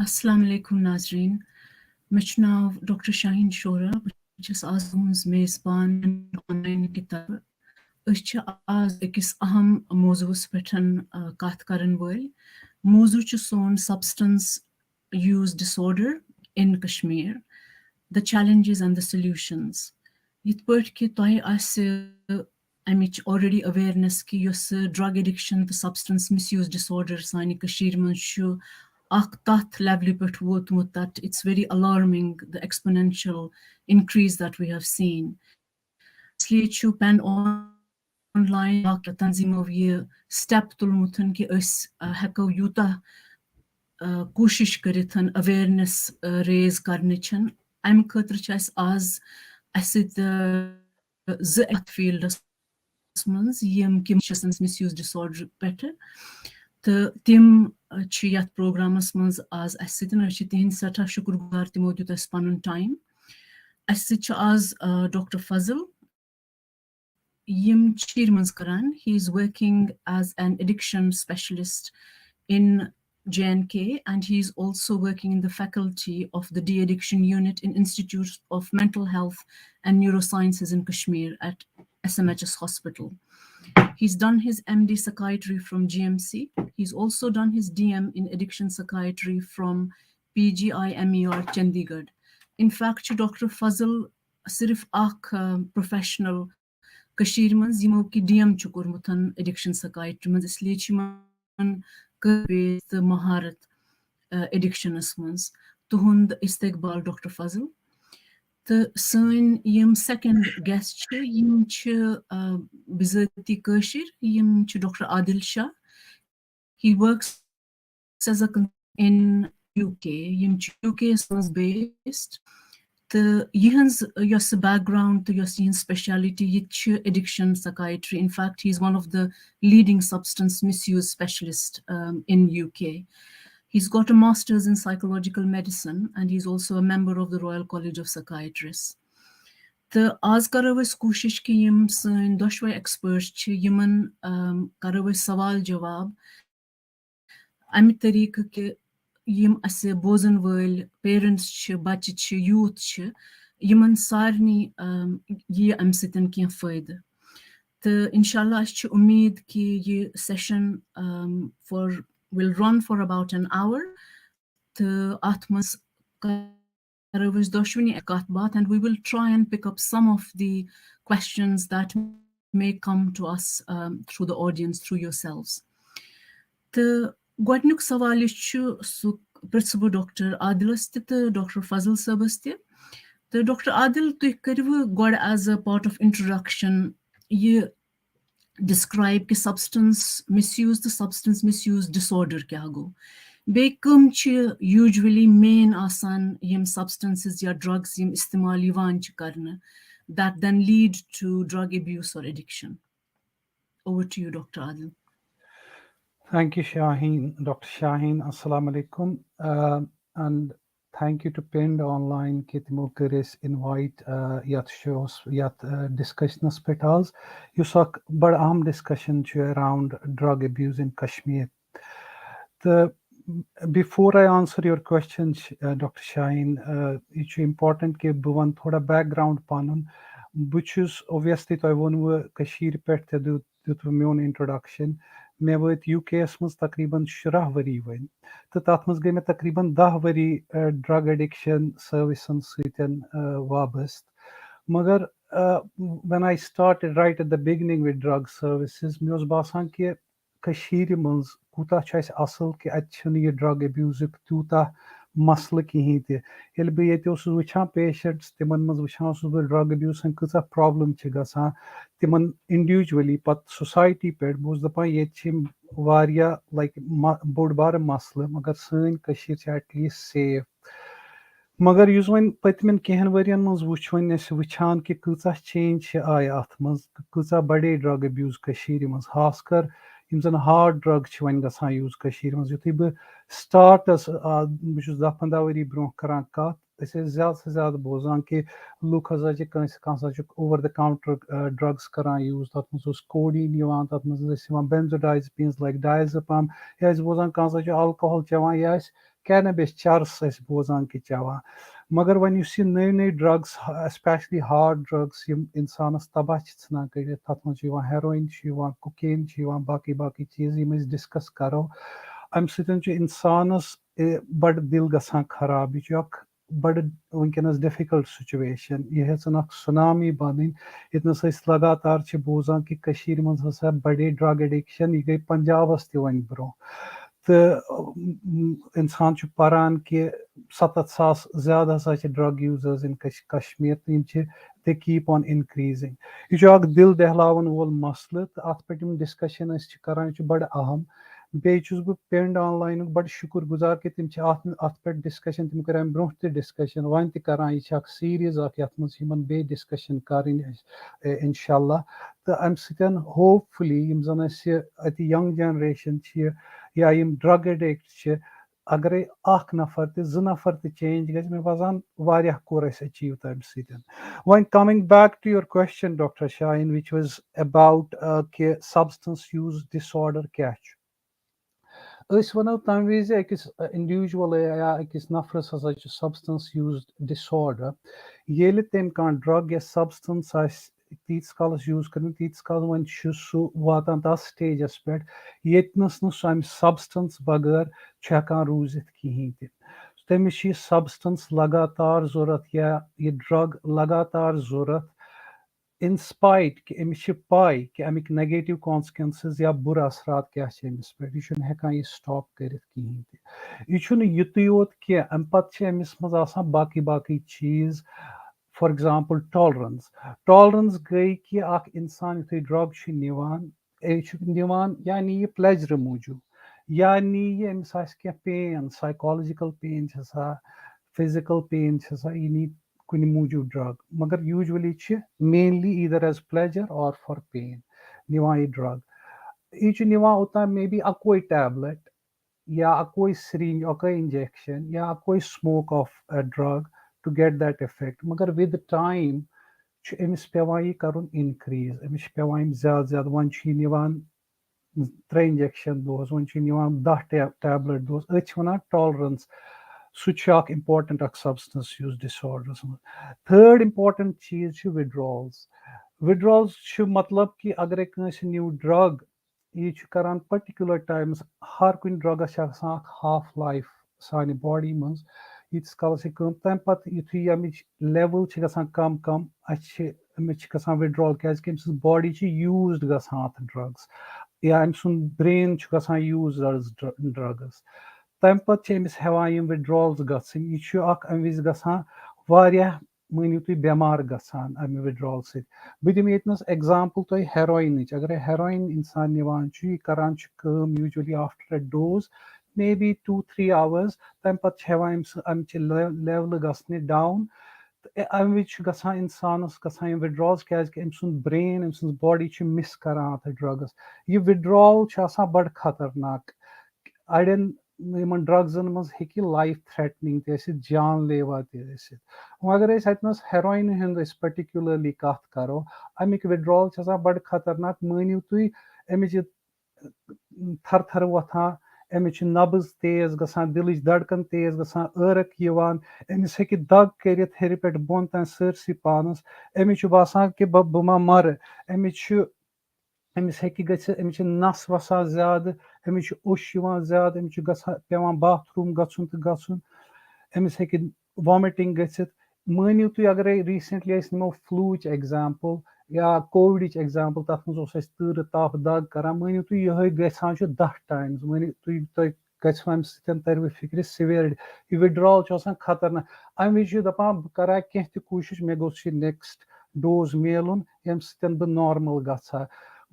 Assalamu alaikum Nazreen. Meh chu naw Dr. Shaheen Shora, beh chus az tuhnz mezban online kitab. Ös chu az ekis aham mawzus pethan kath karan wöl. Mawzu chu son substance use disorder in Kashmir, the challenges and the solutions. Yit pert ki toy as amich already awareness ki yus drug addiction, the substance misuse disorder sani Kashir man shu that level that it's very alarming, the exponential increase that we have seen. Isliye pan online tanzimov ye step tulmutun ki us heko yuta कोशिश करिथन awareness raise karnichan. I'm khatr chas az asid z fields mans yem kim misuse disorder better. The tim chi yat programmas mans az asidin architin sata shukurgar timo dutas panun time. Asid az Dr. Fazil yim chir mans karan. He is working as an addiction specialist in JNK, and he is also working in the faculty of the de-addiction unit in Institute of Mental Health and Neurosciences in Kashmir at SMHS Hospital. He's done his MD psychiatry from GMC. He's also done his DM in addiction psychiatry from PGIMER Chandigarh. In fact, Dr. Fazil sirf ak professional Kashir mans yimo ki DM chukurmutan addiction psychiatry mans isliye chi man the maharat addiction mans tuhund istiqbal Dr. Fazil. The son yim second guest yim ch bizati Kasheer yim ch Dr. Adil Shah. He works as a in UK. Yim ch UK is based. The yihans yos background to yos yin speciality yich addiction psychiatry. In fact, he's one of the leading substance misuse specialists in UK. He's got a master's in psychological medicine, and he's also a member of the Royal College of Psychiatrists. The az karavas kushish ki yim sain doshwa experts chi yiman karavas sawal jawab amit tariqa ke yim ase bozan wöl parents chi bachi chi youth chi yiman sarni ye amsitan ki fayda. The inshallah chi umeed ki ye session will run for about an hour. The atmas and we will try and pick up some of the questions that may come to us through the audience, through yourselves. The Gwadnuk Savalichu Principal Dr. Adil Dr. Fazil Sabasti. The Dr. Adil Tukarivu got as a part of introduction. Ye describe the substance misuse disorder kya go. Bekum usually main asan yim substances ya drugs yim istimal yivan karna that then lead to drug abuse or addiction. Over to you, Dr. Adil. Thank you, Shaheen. Dr. Shaheen, Assalamu alaikum. And thank you to Pinned Online Kitimo Kuris invite yat shows yat discussion spitals. You saw but discussion around drug abuse in Kashmir. Before I answer your questions, Dr. Shaheen, it's important ke buvan thoda background panun, which is obviously to I want Kashmir pet to my introduction. मैं वो यूकेएस में तकरीबन 10 worry one तो तथ मज गई मैं तकरीबन 10 वरी ड्रग एडिक्शन सर्विसन सतन वाबस्त मगर when I started right at the beginning with drug services मे उस बासान कि कशीर मंज कूता छ असल कि अच्छन ये ड्रग अब्यूज तूता मसल कहीं ते ये बह ये वुचान पेशेंट्स तिमन मज वुचान ड्रग अब्यूज कचा प्रॉब्लम गसान तिमन इंडिविजुअली पत सोसाइटी पे बहुत दपान ये लाइक बोड़ बार मसल मगर सन कशीर एटलीस्ट सेफ मगर युस वन पतमन कहन वरियन मज वुच वन वुचान कि कचा चेंज आय अत मज कचा बड़े ड्रग अब्यूज कशीर मज खासकर यम जन हार्ड ड्रग वन गसान यूज कशीर मज युथै बह स्टार्टस बहुत 10-15 वरी ब्रोह करान कत ज्यादा से ज्यादा बोजान कि लूक हजा ओवर द काउंटर ड्रग्स करान यूज तथ मज कोडीन तथ मज बेंजोडाइजपीन्स लाइक डायजपाम या बोजान कह अल्कोहल चवान या cannabis चर्स ٲسۍ बोزان kہِ चٮ۪وان مگر وۄنۍ یُس یہِ نٔے نٔے ڈرٛگٕس اسپیشلی ہارڈ ڈرٛگٕس یِم اِنسانَس تباہ چھِ ژھٕنان کٔرِتھ تَتھ منٛز چھِ یِوان ہیرویِن چھِ یِوان کُکین چھِ یِوان باقٕے باقٕے چیٖز یِم أسۍ ڈِسکَس کَرو اَمہِ سۭتۍ چھُ اِنسانَس بَڑٕ دِل گژھان خراب یہِ چھُ اکھ بَڑٕ وٕنکیٚنَس ڈِفِکَلٹ سُچویشَن یہِ ہیٚژٕن اکھ سُنامی بَنٕنۍ ییٚتنَس أسۍ لگاتار چھِ بوزان کہِ کٔشیٖرِ منٛز ہسا بَڑے ڈرٛگ ایڈِکشَن یہِ گٔے پنجابَس تہِ وۄنۍ برونٛہہ تہٕ اِنسان چھُ پَران کہِ 7,000 زیادٕ ہسا چھِ ڈرٛگ یوٗزٲرٕز اِن کشمیٖر تہٕ یِم چھِ دے کیٖپ آن اِنکریٖزِنٛگ یہِ چھُ اکھ دِل دہلاوَن وول مَسلہٕ تہٕ اَتھ پٮ۪ٹھ یِم ڈِسکشن أسۍ چھِ کران یہِ چھُ بَڑٕ اہم بیٚیہِ چھُس بہٕ پِنڈ آن لاینُک بَڑٕ شُکُر گُزار کہِ تِم چھِ اَتھ پٮ۪ٹھ ڈِسکشن تِم کَرِ اَمہِ برونٛہہ تہِ ڈِسکشن وۄنۍ تہِ کران یہِ چھِ اکھ سیٖریٖز اکھ یَتھ منٛز یِمن بیٚیہِ ڈِسکشن کَرٕنۍ اَسہِ اِنشاء اللہ تہٕ اَمہِ سۭتۍ ہوپ فُلی یِم زَن اَسہِ اَتہِ ینٛگ جنریشن چھِ یا یِم ڈرٛگ ایڈِکٹ چھِ اگرے اکھ نفر تہِ زٕ نفر تہِ چینج گژھِ مےٚ باسان واریاہ کوٚر اَسہِ أچیٖو تَمہِ سۭتۍ وۄنۍ coming back to your question doctor Shaheen which was about کہِ سبسٹنس یوٗز ڈِسآرڈر کیاہ چھُ أسۍ وَنو تَمہِ وِزِ أکِس اِنڈِوِجوَل یا أکِس نفرَس ہسا چھُ سبسٹنس یوٗز ڈِسآرڈر ییٚلہِ تٔمۍ کانٛہہ ڈرٛگ یا سبسٹنس آسہِ تیٖتِس کالس یوٗز کَرٕنۍ تیٖتِس کالس وۄنۍ چھُ سُہ واتان تَتھ سِٹیجَس پٮ۪ٹھ ییٚتنَس نہٕ سُہ اَمہِ سبسٹنس بغٲر چھُ ہٮ۪کان روٗزِتھ کِہیٖنۍ تہِ تٔمِس چھِ یہِ سبسٹنس لگاتار ضوٚرتھ یا یہِ ڈرٛگ لگاتار ضوٚرتھ اِنسپایٹ کہِ أمِس چھِ پاے کہِ اَمِکۍ نیگیٹِو کانسِکوینسز یا بُرٕ اثرات کیاہ چھِ أمِس پٮ۪ٹھ یہِ چھُنہٕ ہٮ۪کان یہِ سٹاپ کٔرِتھ کِہیٖنۍ تہِ یہِ چھُنہٕ یُتُے یوت کینٛہہ اَمہِ پَتہٕ چھِ أمِس منٛز آسان باقٕے باقٕے چیٖز فار ایگزامپٕل ٹالرنس گٔے کہِ اکھ اِنسان یِتھُے ڈرٛگ چھُ نِوان یہِ چھُ نِوان یا نی یہِ پلیجرٕ موٗجوٗب یا نی یہِ أمِس آسہِ کینٛہہ پین سایکالجِکل پین چھِ آسان فِزِکل پین چھِ آسان یہِ نی کُنہِ موٗجوٗب ڈرٛگ مگر یوٗجؤلی چھِ مینلی ایٖدر ایز پلیجر اور فار پین نِوان یہِ ڈرٛگ یہِ چھُ نِوان اوٚتام مے بی اَکوے ٹیبلِٹ یا اَکوے سِرینج اَکوے اِنجیکشن یا اَکوے smoke of drug to get that effect مگر وِد ٹایم چھُ أمِس پیٚوان یہِ کَرُن اِنکریٖز أمِس چھِ پیٚوان یِم زیادٕ زیادٕ وۄنۍ چھُ یہِ نِوان 3 اِنجیکشن دۄہس وۄنۍ چھُ یہِ نِوان 10 ٹیبلِٹ دۄہس أتھۍ چھِ وَنان ٹالرنس سُہ چھُ اکھ اِمپاٹنٹ اکھ سبسٹنس یوٗز ڈِسآرڈرس منٛز تھٲڈ اِمپاٹنٹ چیٖز چھُ وِڈرالٕز چھُ مطلب کہِ اگرے کٲنٛسہِ نِو ڈرٛگ یہِ چھُ کران پٔٹِکیوٗلر ٹایمس ہر کُنہِ ڈرٛگس چھِ آسان اکھ ہاف لایف سانہِ باڈی منٛز ییٖتِس کالس یہِ کٲم تَمہِ پتہٕ یِتھُے اَمِچ لیول چھِ گژھان کم کم اَسہِ چھِ أمِس چھِ گژھان وِڈرال کیازِ کہِ أمۍ سٕنٛز باڈی چھِ یوٗزڈ گژھان اَتھ ڈرٛگٕس یا أمۍ سُنٛد برین چھُ گژھان یوٗز ڈرٛگٕس تَمہِ پتہٕ چھِ أمِس ہٮ۪وان یِم وِڈرالٕز گژھٕنۍ یہِ چھُ اکھ اَمہِ وِزِ گژھان واریاہ مٲنِو تُہۍ بٮ۪مار گژھان اَمہِ وِڈرال سۭتۍ بہٕ دِمہٕ ییٚتنس ایگزامپٕل تۄہہِ ہیرویِنٕچ اگرے ہیرویِن اِنسان نِوان چھُ یہِ کران چھُ کٲم usually after a dose may be 2-3 hours تَمہِ پتہٕ چھِ ہٮ۪وان اَمچہِ لیولہٕ گژھنہِ ڈاوُن تہٕ اَمہِ وِزِ چھُ گژھان اِنسانس گژھان یِم وِڈرالٕز کیازِ کہِ أمۍ سُنٛد برین أمۍ سٕنٛز باڈی چھِ مِس کران اَتھ ڈرٛگس یہِ وِڈرال چھُ آسان بڑٕ خطرناک اَڑٮ۪ن یِمن ڈرٛگزن منٛز ہیٚکہِ لایف تھریٹنِنگ تہِ ٲسِتھ جان لیوا تہِ ٲسِتھ وۄنۍ اگر أسۍ اَتہِ نس ہیرویِنہِ ہُنٛد أسۍ پٔٹِکیوٗلرلی کتھ کرو اَمِکۍ وِڈرال چھِ آسان بڑٕ خطرناک مٲنِو تُہۍ أمِس چھِ تھر تھر وۄتھان أمِس چھِ نبٕز تیز گژھان دِلٕچ دھڑکن تیز گژھان عٲرق یِوان أمِس ہیٚکہِ دگ کٔرِتھ ہیٚرِ پٮ۪ٹھ بۄن تام سٲرسٕے پانس أمِس چھُ باسان کہِ بہٕ ما مَرٕ أمِس ہیٚکہِ گٔژھِتھ أمِس چھِ نس وسان زیادٕ أمِس چھُ اوٚش یِوان زیادٕ أمِس چھُ گژھان پیٚوان باتھروٗم گژھُن تہٕ گژھُن أمِس ہیٚکہِ وامِٹِنگ گٔژھِتھ مٲنِو تُہۍ اگرے ریٖسنٹلی أسۍ نِمو فلوٗچ ایٚگزامپٕل یا کووِڈٕچ ایٚگزامپٕل تَتھ منٛز اوس اَسہِ تۭرٕ تاپھ دگ کران مٲنِو تُہۍ یِہے گژھان چھُ 10 times مٲنِو تُہۍ گژھِوٕ اَمہِ سۭتۍ ترِوٕ فِکرِ سِویرٹی یہِ وِڈرال چھُ آسان خطرناک اَمہِ وِزِ چھُ دَپان بہٕ کرٕ ہا کیٚنٛہہ تہِ کوٗشِش مےٚ گوٚژھ یہِ نیکٕسٹ ڈوز میلُن ییٚمہِ سۭتۍ بہٕ نارمل گژھٕ ہا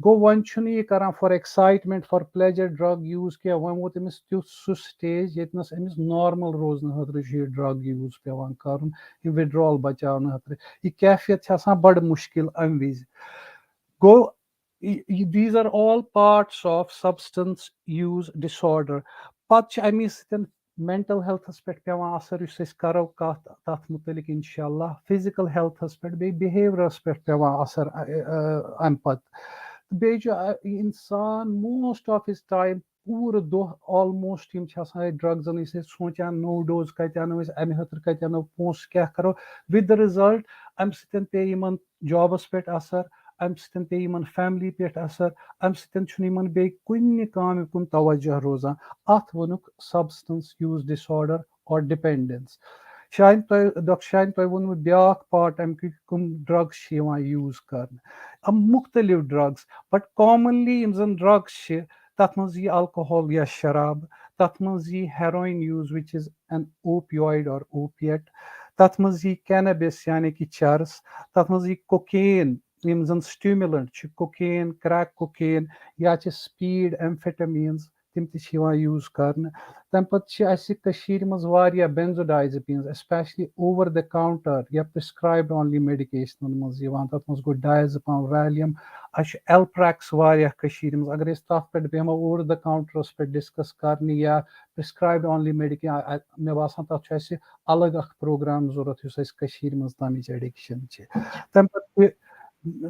گوٚو وۄنۍ چھُنہٕ یہِ کران for excitement for pleasure drug use کینٛہہ وۄنۍ ووت أمِس تیُتھ سُہ سٹیج ییٚتنس أمِس نارمل روزنہٕ خٲطرٕ چھُ یہِ ڈرٛگ یوٗز پیٚوان کَرُن یہِ وِڈرال بچاونہٕ خٲطرٕ یہِ کیفیت چھِ آسان بڑٕ مُشکِل اَمہِ وِزِ گوٚو these are all parts of substance use disorder پتہٕ چھِ اَمے سۭتۍ مینٹل ہیلتھس پٮ۪ٹھ پیٚوان اثر یُس أسۍ کرو کتھ تتھ مُتعلِق اِنشاء اللہ فِزِکل ہیلتھس پٮ۪ٹھ بیٚیہِ بِہیورس پٮ۪ٹھ پیٚوان اثر اَمہِ پتہٕ بیٚیہِ چھُ اِنسان موسٹ آف ہِز ٹایم پوٗرٕ دۄہ آلموسٹ یِم چھِ آسان ڈرٛگزَن أسۍ سونٛچان نوٚو ڈوز کَتہِ اَنو أسۍ اَمہِ خٲطرٕ کَتہِ اَنو پونٛسہٕ کیٛاہ کَرو وِد دَ رِزَلٹ اَمہِ سۭتۍ پیٚیہِ یِمَن جابَس پٮ۪ٹھ اَثر اَمہِ سۭتۍ پیٚیہِ یِمَن فیملی پٮ۪ٹھ اَثر اَمہِ سۭتۍ چھُنہٕ یِمَن بیٚیہِ کُنہِ کامہِ کُن توجہ روزان اَتھ ووٚنُکھ سَبسٹَنس یوٗز ڈِسآرڈَر اور ڈِپٮ۪نڈٮ۪نٕس شاید تۄہہِ ڈاکٹر شاہِن تۄہہِ ووٚنوٕ بیٛاکھ پارٹ اَمِکۍ کٕم ڈرٛگٕز چھِ یِوان یوٗز کَرنہٕ یِم مُختلِف ڈرٛگٕز بَٹ کامَنلی یِم زَن ڈرٛگٕز چھِ تَتھ منٛز یی الکوہول یا شراب تَتھ منٛز یی heroin use which is an opioid or opiate تَتھ منٛز یی کینَبِس یعنی کہِ چرس تَتھ منٛز یی کوکین یِم زَن سٹیومُلنٹ چھِ کوکین کرٛیک کوکین یا چھِ سپیٖڈ ایمفیٹامیٖنز تِم تہِ چھِ یِوان یوٗز کَرنہٕ تَمہِ پَتہٕ چھِ اَسہِ کٔشیٖرِ منٛز واریاہ بینزوڈایزِپیٖنز ایسپیشلی اوٚور دَ کاوُنٹر یا پرٛسکرایبڈ اونلی میڈِکیشنَن منٛز یِوان تَتھ منٛز گوٚو ڈایزٕپام ویلیوم اَسہِ چھُ ایلپریکس واریاہ کٔشیٖرِ منٛز اگر أسۍ تَتھ پٮ۪ٹھ بیٚہمو اوٚور دَ کاوُنٹرَس پٮ۪ٹھ ڈِسکس کَرنہِ یا پرٛسکرایبڈ اونلی مےٚ باسان تَتھ چھُ اَسہِ الگ اکھ پروگرام ضوٚرتھ یُس اَسہِ کٔشیٖرِ منٛز تَمِچ ایڈِکشن چھِ تَمہِ پَتہٕ چھِ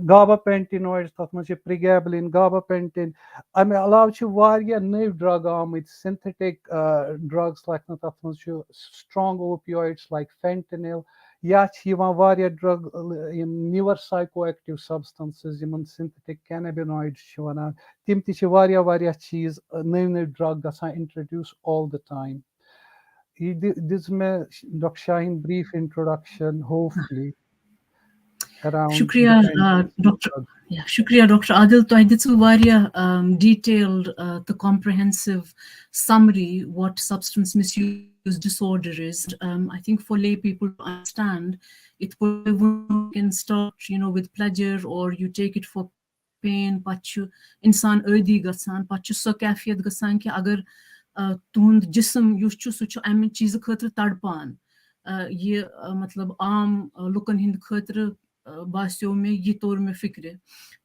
گابا پینٹِنویڈٕس تَتھ منٛز چھِ پرٛگیبلِن گابا پینٹِن اَمہِ علاوٕ چھِ واریاہ نٔوۍ ڈرٛگ آمٕتۍ سِنتھیٹِک ڈرٛگٕس لَکھنہٕ تَتھ منٛز چھُ سٹرانٛگ اوپیویڈٕس لایک فینٹِنِل یا چھِ یِوان واریاہ ڈرٛگ یِم نِور سایکو ایکٹِو سبسٹنسز یِمن سِنتھیٹِک کینابینویڈٕس چھِ وَنان تِم تہِ چھِ واریاہ واریاہ چیٖز نٔوۍ نٔوۍ ڈرٛگ گژھان اِنٹرٛڈیوٗس آل دَ ٹایم یہِ دِژ مےٚ doctor Shaheen brief اِنٹرٛوڈَکشن hopefully around شُکریہ dependence on ڈاکٹر drugs. شُکریہ ڈاکٹر عادل تۄہہِ دِژوٕ واریاہ ڈیٖٹیلڈ تہٕ comprehensive summary what substance misuse disorder is. I think for lay people to understand, it can start, with pleasure, or you take it for pain. پَتہٕ چھُ اِنسان عٲدی گژھان پَتہٕ چھُ سۄ کیفیت گژھان کہِ اگر تُہُنٛد جِسم یُس چھُ سُہ چھُ اَمہِ چیٖزٕ خٲطرٕ تڑپان یہِ مطلب عام لُکن ہٕنٛدِ خٲطرٕ باسیٚو مےٚ یہِ توٚر مےٚ فِکرِ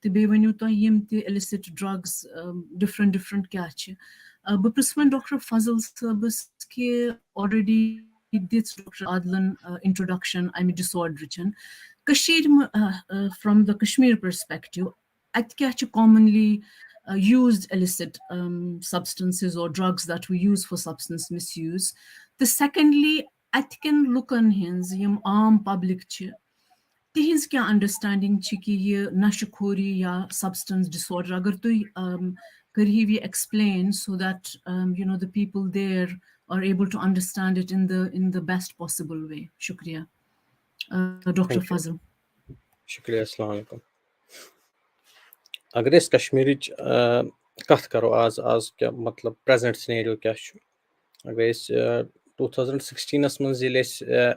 تہٕ بیٚیہِ ؤنِو تُہۍ یِم تہِ اِلِسِٹ ڈرٛگٕز ڈِفرنٹ ڈِفرنٹ کیٛاہ چھِ بہٕ پرٛژھٕ وۄنۍ ڈاکٹر فضل صٲبس کہِ آلریڈی دِژ ڈاکٹر عادلن اِنٹرٛوڈکشن اَمہِ ڈِسآرڈرٕچ کٔشیٖرِ فرام د کشمیٖر پٔرسپیکٹِو اَتہِ کیٛاہ چھِ commonly used illicit substances or drugs that we use for substance misuse. تہٕ secondly اَتہِ کٮ۪ن لُکن ہٕنٛز یِم عام پبلِک چھِ تِہنٛز کیٛاہ انڈرسٹینڈِنگ چھِ کہِ یہِ نشہٕ خوری یا سبسٹنس ڈِسآرڈر اگر تُہۍ کٔرہِو یہِ explain so that the people there are able to understand it in the best possible way. شُکریہ ڈاکٹر فضل. شُکریہ السلام علیکُم. اگر أسۍ کشمیٖرٕچ کتھ کرو آز کیٛاہ مطلب پریزنٹ سِنیریو کیٛاہ چھُ اگر أسۍ 2016 منٛز ییٚلہِ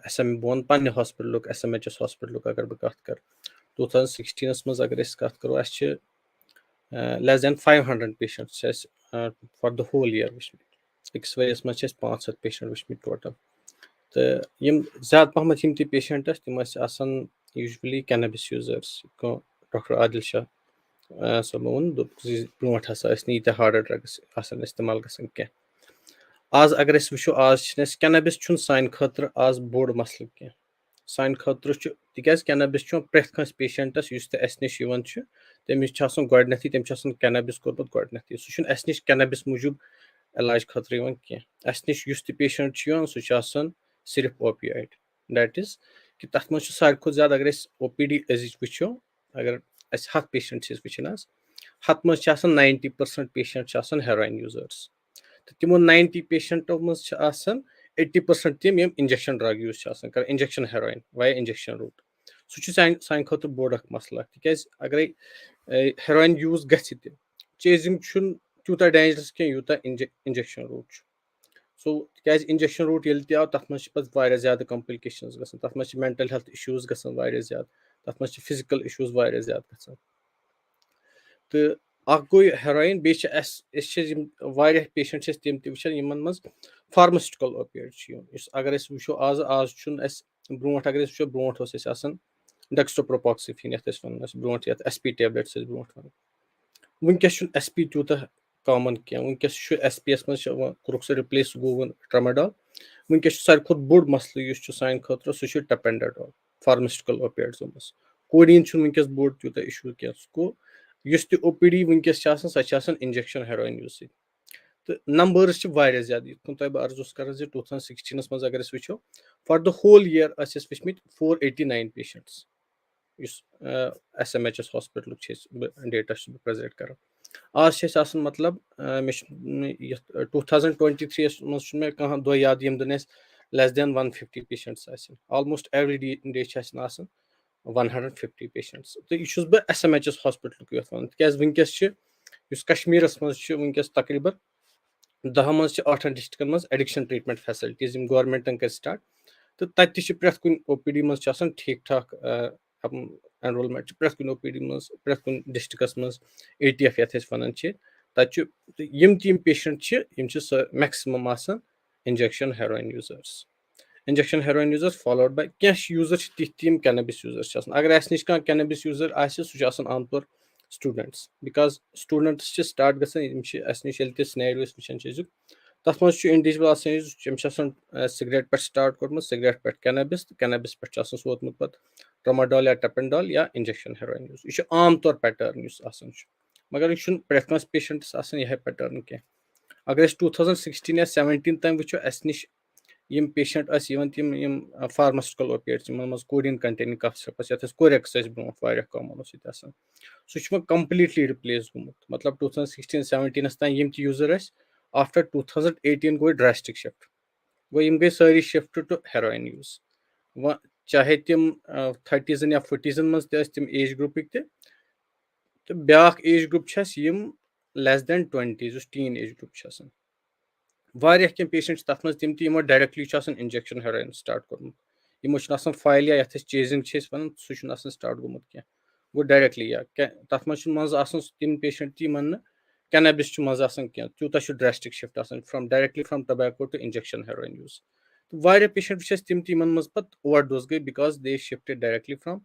أسۍ بہٕ وَنہٕ پننہِ ہاسپِٹلُک SMHS ہاسپِٹلُک اگر بہٕ کتھ کرٕ 2016 منٛز اگر أسۍ کتھ کرو اَسہِ چھِ less than 500 پیشنٹ چھِ اَسہِ فار د ہول یِیر وٕچھمٕتۍ أکِس ؤریَس منٛز چھِ اَسہِ 500 پیشنٹ وٕچھمٕتۍ ٹوٹل تہٕ یِم زیادٕ پہمتھ یِم تہِ پیشنٹ ٲسۍ تِم ٲسۍ آسان یوٗجؤلی کینبِس یوٗزٲرٕس ڈاکٹر عادل شاہ صٲبن ووٚن دوٚپُکھ زِ برونٛٹھ ہسا ٲسۍ نہٕ ییٖتیاہ ہارڈر ڈرگٕس آسان استعمال گژھان کینٛہہ آز اگر أسۍ وٕچھو آز چھِنہٕ أسۍ کینبِس چھُنہٕ سانہِ خٲطرٕ آز بوٚڑ مسلہٕ کینٛہہ سانہِ خٲطرٕ چھُ تِکیازِ کینبِس چھُ پرٛٮ۪تھ کٲنٛسہِ پیشنٹس یُس تہِ اَسہِ نِش یِوان چھُ تٔمِس چھُ آسان گۄڈٕنیتھٕے تٔمِس چھُ آسان کینبِس کوٚرمُت گۄڈٕنیتھٕے سُہ چھُنہٕ اَسہِ نِش کینبِس موٗجوٗب علاج خٲطرٕ یِوان کینٛہہ اَسہِ نِش یُس تہِ پیشنٹ چھُ یِوان سُہ چھُ آسان صرف اوپیوایڈ دیٹ از کہِ تَتھ منٛز چھُ ساروی کھۄتہٕ زیادٕ اگر أسۍ OPD أزِچ وٕچھو اگر اَسہِ 100 پیشنٹ چھِ أسۍ وٕچھان حظ 100 منٛز چھِ آسان 90% پیشنٹ چھِ آسان ہیرویِن یوٗزٲرٕس تہٕ تِمو 90 پیشنٹو منٛز چھِ آسان 80% تِم یِم انجیکشن ڈرگ یوٗز چھِ آسان کران انجیکشن ہیرویِن ویا انجیکشن روٗٹ سُہ چھُ سانہِ خٲطرٕ بوٚڑ اکھ مسلہٕ اکھ تِکیازِ اگرے ہیرویِن یوٗز گژھِ تہِ چیزِنگ چھُنہٕ تیوٗتاہ ڈینجرس کینٛہہ یوٗتاہ انجیکشن روٗٹ چھُ سو تِکیازِ انجیکشن روٗٹ ییٚلہِ تہِ آو تَتھ منٛز چھِ پَتہٕ واریاہ زیادٕ کمپلکیشنز گژھان تَتھ منٛز چھِ مینٹل ہیلتھ اِشوٗز گژھان واریاہ زیادٕ تَتھ منٛز چھِ فِزِکل اِشوٗز واریاہ زیادٕ گژھان تہٕ اکھ گوٚو یہِ ہیرویِن بیٚیہِ چھِ أسۍ چھِ یِم واریاہ پیشنٹ چھِ أسۍ تِم تہِ وٕچھان یِمن منٛز فارماسٹِکل اوپیڈ چھُ یِوان یُس اگر أسۍ وٕچھو آز چھُنہٕ اَسہِ برونٛٹھ اگر أسۍ وٕچھو برونٛٹھ اوس اَسہِ آسان ڈیکسٹروپروپاکسِفِن یَتھ أسۍ وَنان ٲسۍ برونٛٹھ یَتھ SP ٹیبلِٹٕس ٲسۍ برونٛٹھ وَنان وٕنکیٚس چھُنہٕ SP تیوٗتاہ کامن کینٛہہ وٕنکیٚس چھُ SP یَس منٛز چھُ کوٚرُکھ سُہ رِپلیس سُہ گوٚو ٹراماڈال وٕنکیٚس چھُ ساروی کھۄتہٕ بوٚڑ مسلہٕ یُس چھُ سانہِ خٲطرٕ سُہ چھُ ٹیپینڈاڈال فارماسٹِکل اوپیڈزو منٛز کوڈیٖن چھُنہٕ وٕنکیٚس بوٚڑ تیوٗتاہ اِشوٗ کینٛہہ سُہ گوٚو یُس تہِ OPD وٕنکیٚس چھِ آسان سۄ چھِ آسان انجیکشن ہیرویِن یوٗز سۭتۍ تہٕ نمبٲرٕس چھِ واریاہ زیادٕ یِتھ کٔنۍ تۄہہِ بہٕ عرض اوسُس کران زِ 2016 منٛز اگر أسۍ وٕچھو فار د ہول یِیَر ٲسۍ اَسہِ وٕچھمٕتۍ 489 پیشنٹٕس یُس ایس ایم ایچ ایس ہاسپِٹلُک چھِ أسۍ ڈیٹا چھُس بہٕ پرٛزنٹ کران آز چھِ اَسہِ آسان مطلب مےٚ چھُ یَتھ 2023 یَس منٛز چھُنہٕ مےٚ کانٛہہ دۄہ یاد ییٚمہِ دۄہ اَسہِ لیس دین 150 پیشنٹٕس آسن آلموسٹ ایوری ڈے چھِ اَسہِ آسان 150 پیشنٹٕس تہٕ یہِ چھُس بہٕ ایس ایم ایچ ایس ہاسپِٹلُک یَتھ وَنان تِکیازِ وٕنکیٚس چھِ یُس کشمیٖرَس منٛز چھِ وٕنکیٚس تقریٖباً 10 منٛز چھِ 8 ڈِسٹرکن منٛز ایڈِکشن ٹریٖٹمنٹ فیسلٹیٖز یِم گورمینٹن کٔرۍ سٹاٹ تہٕ تَتہِ تہِ چھِ پرٮ۪تھ کُنہِ او پی ڈی منٛز چھِ آسان ٹھیٖک ٹھاک اینرولمنٹ چھِ پرٮ۪تھ کُنہِ او پی ڈی منٛز پرٮ۪تھ کُنہِ ڈِسٹرکس منٛز اے ٹی ایف یَتھ أسۍ وَنان چھِ تَتہِ چھُ یِم تہِ یِم پیشنٹ چھِ یِم چھِ میکسِمم آسان انجیکشن ہیرویِن یوٗزٲرٕس انجیکشن ہیرویِن یوٗزٲرٕس فالوڈ باے کینٛہہ یوٗزر چھِ تِتھۍ تہِ یِم کینبِس یوٗزر چھِ آسان اگر اَسہِ نِش کانٛہہ کینبِس یوٗزر آسہِ سُہ چھُ آسان عام طور سٹوٗڈنٹٕس بِکاز سٹوٗڈنٹٕس چھِ سٹاٹ گژھان یِم چھِ اَسہِ نِش ییٚلہِ تہِ سِنیریو أسۍ وٕچھان چھِ أزیُک تَتھ منٛز چھُ اِنڈِوِجوَل آسان أمِس چھِ آسان سِگریٹ پٮ۪ٹھ سٹاٹ کوٚرمُت سِگریٹ پٮ۪ٹھ کینبِس تہٕ کینبِس پٮ۪ٹھ چھُ آسان سُہ ووتمُت پَتہٕ ٹرٛاماڈال یا ٹیپنڈال یا انجیکشن ہیرویِن یوٗز یہِ چھُ عام طور پیٹٲرن یُس آسان چھُ مگر یہِ چھُنہٕ پرٮ۪تھ کٲنٛسہِ پیشنٹس آسان یِہے پیٹٲرن کینٛہہ اگر أسۍ 2016 یا 17 تام وٕچھو اَسہِ نِش یِم پیشنٹ ٲسۍ یِوان تِم یِم فارماسٹِکل اوپیٹس یِمن منٛز کوڈِن کَنٹینِگ کَف سِرپس یَتھ أسۍ کورٮ۪کٕس ٲسۍ برونٛٹھ واریاہ کامن اوس ییٚتہِ آسان سُہ چھُ وۄنۍ کَمپلیٖٹلی رِپلیس گوٚمُت مطلب 2016-17 تام یِم تہِ یوٗزر ٲسۍ آفٹر 2018 گوٚو ڈراسٹِک شِفٹ گوٚو یِم گٔے سٲری شِفٹ ٹُو ہیرویِن یوٗز وۄنۍ چاہے تِم 30s یا 40s منٛز تہِ ٲسۍ تِم ایج گرُپٕکۍ تہٕ بیاکھ ایج گرُپ چھِ اَسہِ یِم لیس دین 20 یُس ٹیٖن ایج گرُپ چھُ آسان واریاہ کینٛہہ پیشنٹ چھِ تَتھ منٛز تِم تہِ یِمو ڈایریکٹلی چھُ آسان انجیکشن ہیرویِن سٹاٹ کوٚرمُت یِمو چھُنہٕ آسان فایل یا یَتھ أسۍ چیزِنگ چھِ أسۍ وَنان سُہ چھُنہٕ آسان سٹاٹ گوٚمُت کینٛہہ گوٚو ڈایریکٹلی یا تَتھ منٛز چھُ منٛزٕ آسان تِم پیشنٹ تہِ یِمن نہٕ کینبِس چھُ منٛزٕ آسان کینٛہہ تیوٗتاہ چھُ ڈراسٹِک شِفٹ آسان directly from tobacco to injection heroin use تہٕ واریاہ پیشنٹ چھِ اَسہِ تِم تہِ یِمن منٛز پَتہٕ اوور ڈوز گٔے because they shifted directly from